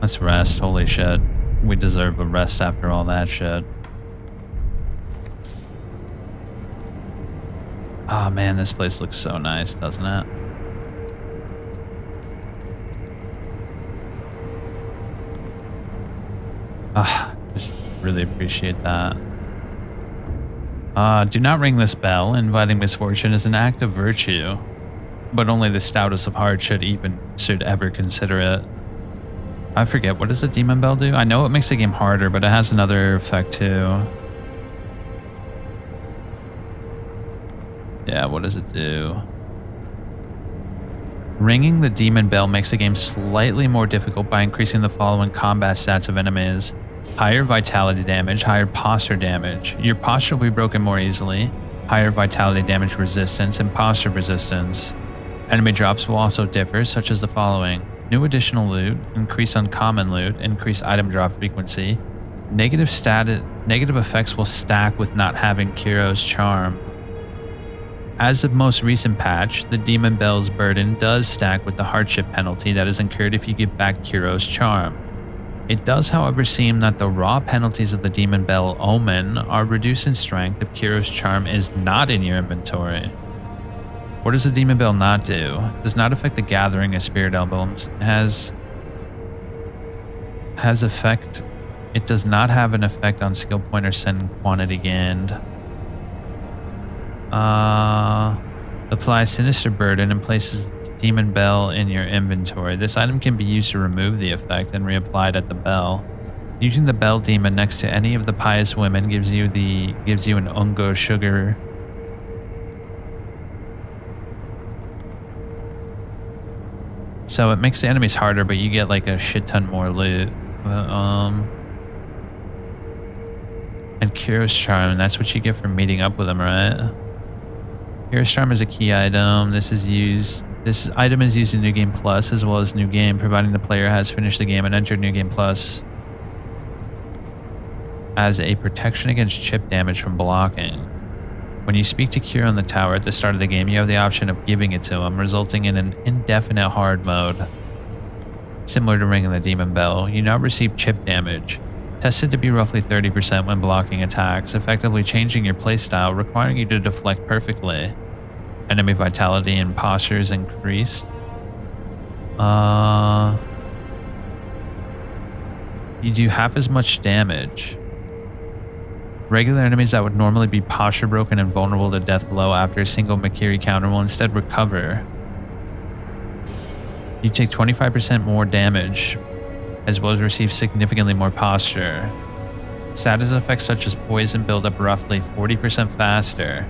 Let's rest. Holy shit. We deserve a rest after all that shit. Oh man, this place looks so nice, doesn't it? Just really appreciate that. Do not ring this bell. Inviting misfortune is an act of virtue, but only the stoutest of heart should ever consider it. I forget, what does the demon bell do? I know it makes the game harder, but it has another effect too. Yeah, what does it do? Ringing the demon bell makes the game slightly more difficult by increasing the following combat stats of enemies. Higher vitality damage, higher posture damage. Your posture will be broken more easily. Higher vitality damage resistance and posture resistance. Enemy drops will also differ, such as the following. New additional loot, increase uncommon loot, increase item drop frequency. Negative effects will stack with not having Kiro's charm. As of most recent patch, the Demon Bell's burden does stack with the hardship penalty that is incurred if you give back Kiro's charm. It does, however, seem that the raw penalties of the Demon Bell Omen are reduced in strength if Kiro's charm is not in your inventory. What does the Demon Bell not do? Does not affect the gathering of spirit emblems. Has effect. It does not have an effect on skill point or send quantity gained. Apply Sinister Burden and places Demon Bell in your inventory. This item can be used to remove the effect and reapplied at the bell. Using the bell demon next to any of the pious women gives you an Ungo sugar. So it makes the enemies harder, but you get like a shit ton more loot. And Kiro's Charm, that's what you get for meeting up with him, right? Kiro's Charm is a key item. This item is used in New Game Plus as well as New Game, providing the player has finished the game and entered New Game Plus as a protection against chip damage from blocking. When you speak to Kiro in the tower at the start of the game, you have the option of giving it to him, resulting in an indefinite hard mode. Similar to ringing the Demon Bell, you now receive chip damage, tested to be roughly 30% when blocking attacks, effectively changing your playstyle, requiring you to deflect perfectly. Enemy vitality and posture is increased. You do half as much damage. Regular enemies that would normally be posture broken and vulnerable to death blow after a single Makiri counter will instead recover. You take 25% more damage, as well as receive significantly more posture. Status effects such as poison build up roughly 40% faster.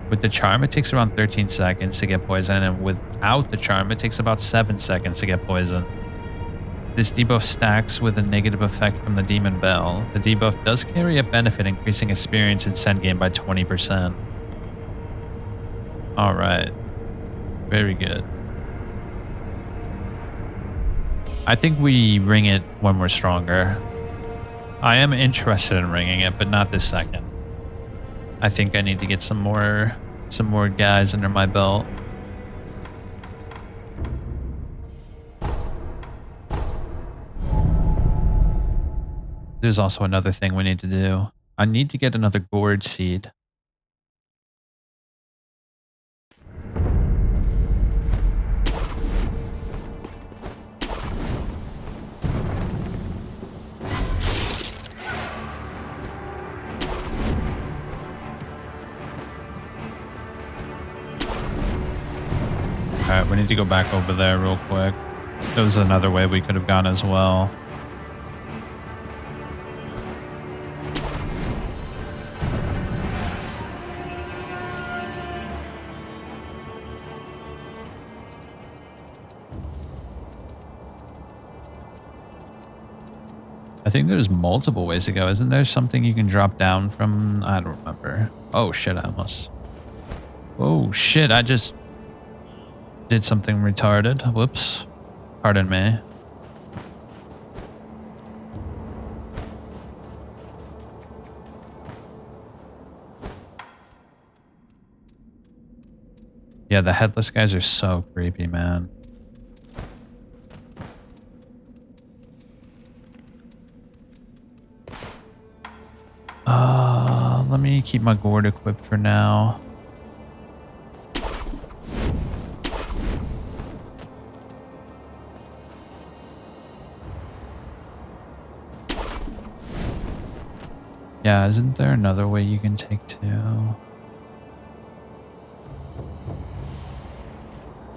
With the charm, it takes around 13 seconds to get poison, and without the charm, it takes about 7 seconds to get poison. This debuff stacks with a negative effect from the Demon Bell. The debuff does carry a benefit, increasing experience and send gain by 20%. Alright. Very good. I think we ring it when we're stronger. I am interested in ringing it, but not this second. I think I need to get some more guys under my belt. There's also another thing we need to do. I need to get another gourd seed. Alright, we need to go back over there real quick. There was another way we could have gone as well. I think there's multiple ways to go. Isn't there something you can drop down from? I don't remember. Oh shit, I almost... Oh shit, I just did something retarded. Whoops. Pardon me. Yeah, the headless guys are so creepy, man. Let me keep my gourd equipped for now. Yeah, isn't there another way you can take to?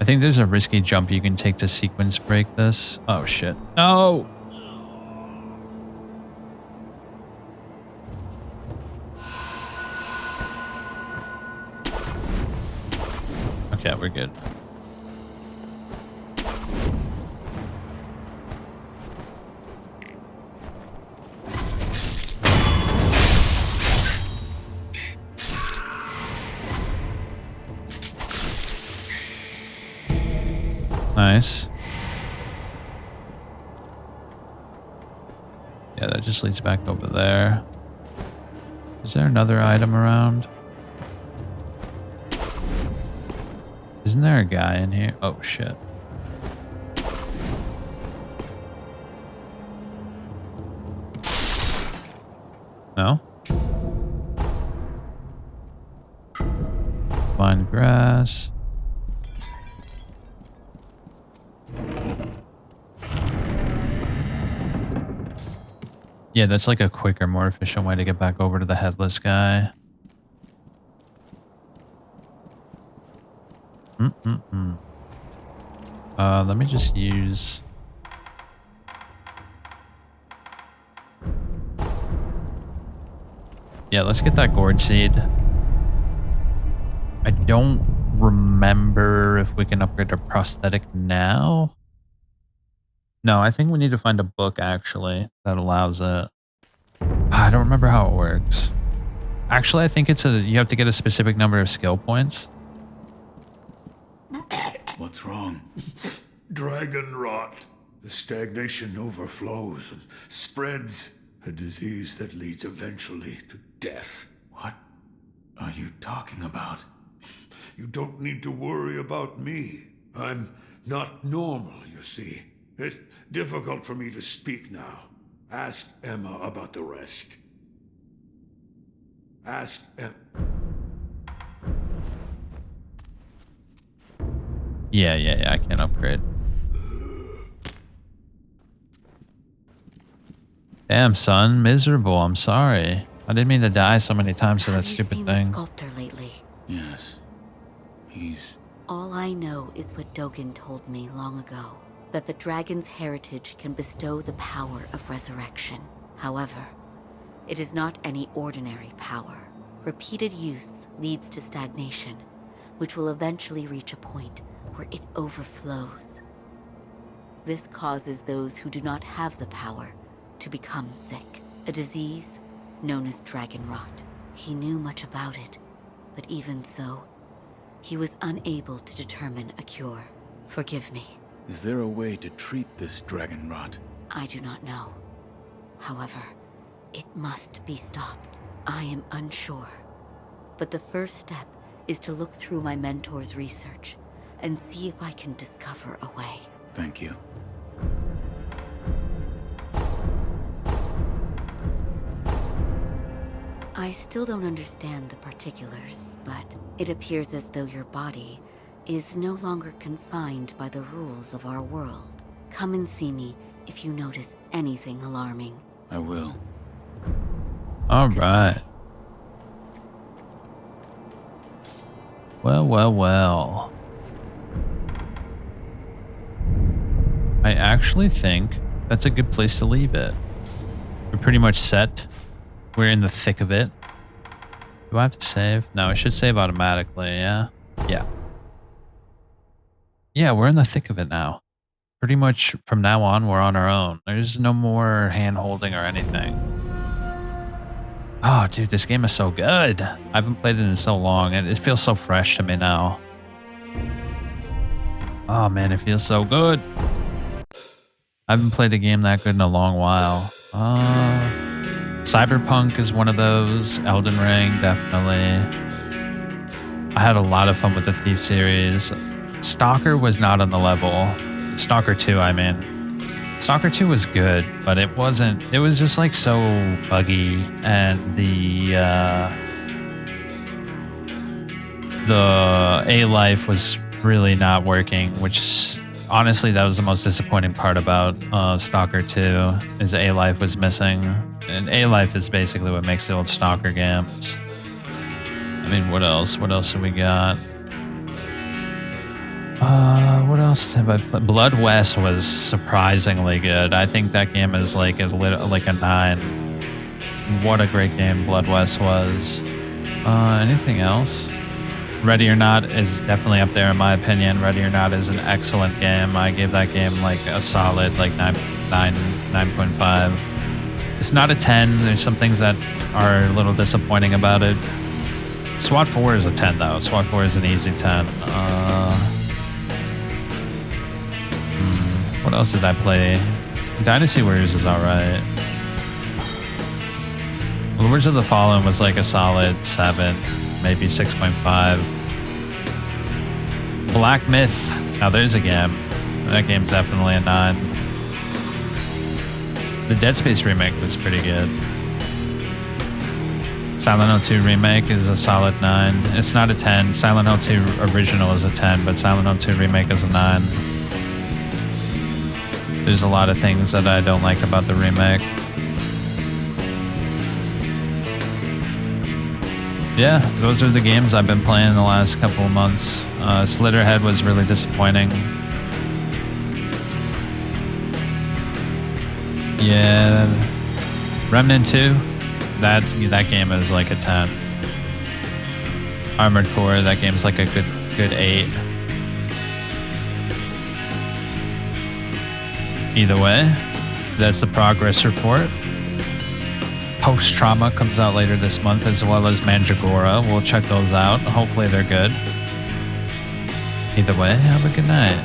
I think there's a risky jump you can take to sequence break this. Oh shit. No! Okay, we're good. Nice. Yeah, that just leads back over there. Is there another item around? Isn't there a guy in here? Oh, shit. No? Find grass. Yeah, that's like a quicker, more efficient way to get back over to the headless guy. Let me just use... Yeah, let's get that gourd seed. I don't remember if we can upgrade our prosthetic now. No, I think we need to find a book, actually, that allows it. I don't remember how it works. Actually, I think it's you have to get a specific number of skill points. What's wrong? Dragon rot. The stagnation overflows and spreads. A disease that leads eventually to death. What are you talking about? You don't need to worry about me. I'm not normal, you see. It's difficult for me to speak now. Ask Emma about the rest. Ask Emma. Yeah, I can't upgrade. Damn, son, miserable. I'm sorry. I didn't mean to die so many times to that stupid thing. Have you seen the sculptor lately? Yes. He's... All I know is what Dogen told me long ago. That the dragon's heritage can bestow the power of resurrection. However, it is not any ordinary power. Repeated use leads to stagnation, which will eventually reach a point where it overflows. This causes those who do not have the power to become sick, a disease known as dragon rot. He knew much about it, but even so, he was unable to determine a cure. Forgive me. Is there a way to treat this dragon rot? I do not know. However, it must be stopped. I am unsure. But the first step is to look through my mentor's research and see if I can discover a way. Thank you. I still don't understand the particulars, but it appears as though your body is no longer confined by the rules of our world. Come and see me if you notice anything alarming. I will. All right. Well. actually think that's a good place to leave it. We're pretty much set. We're in the thick of it. Do I have to save? No, it should save automatically, yeah? Yeah. Yeah, we're in the thick of it now. Pretty much from now on, we're on our own. There's no more hand-holding or anything. Oh, dude, this game is so good. I haven't played it in so long, and it feels so fresh to me now. Oh, man, it feels so good. I haven't played a game that good in a long while. Cyberpunk is one of those. Elden Ring, definitely. I had a lot of fun with the Thief series. Stalker was not on the level. Stalker 2, I mean. Stalker 2 was good, but it wasn't. It was just like so buggy, and the A-Life was really not working, which honestly, that was the most disappointing part about Stalker 2, is A-Life was missing. And A-Life is basically what makes the old Stalker games. I mean, what else? What else have we got? What else have I played? Blood West was surprisingly good. I think that game is like a 9. What a great game Blood West was. Anything else? Ready or Not is definitely up there in my opinion. Ready or Not is an excellent game. I gave that game like a solid like 9.5. It's not a 10. There's some things that are a little disappointing about it. SWAT 4 is a 10 though. SWAT 4 is an easy 10. What else did I play? Dynasty Warriors is alright. Lords of the Fallen was like a solid 7, maybe 6.5. Black Myth. Now there's a game. That game's definitely a 9. The Dead Space remake was pretty good. Silent Hill 2 remake is a solid 9. It's not a 10. Silent Hill 2 original is a 10, but Silent Hill 2 remake is a 9. There's a lot of things that I don't like about the remake. Yeah, those are the games I've been playing the last couple of months. Slitterhead was really disappointing. Yeah, Remnant 2, that game is like a 10. Armored Core, that game's like a good 8. Either way, that's the progress report. Post Trauma comes out later this month, as well as Mandragora. We'll check those out. Hopefully they're good. Either way, have a good night.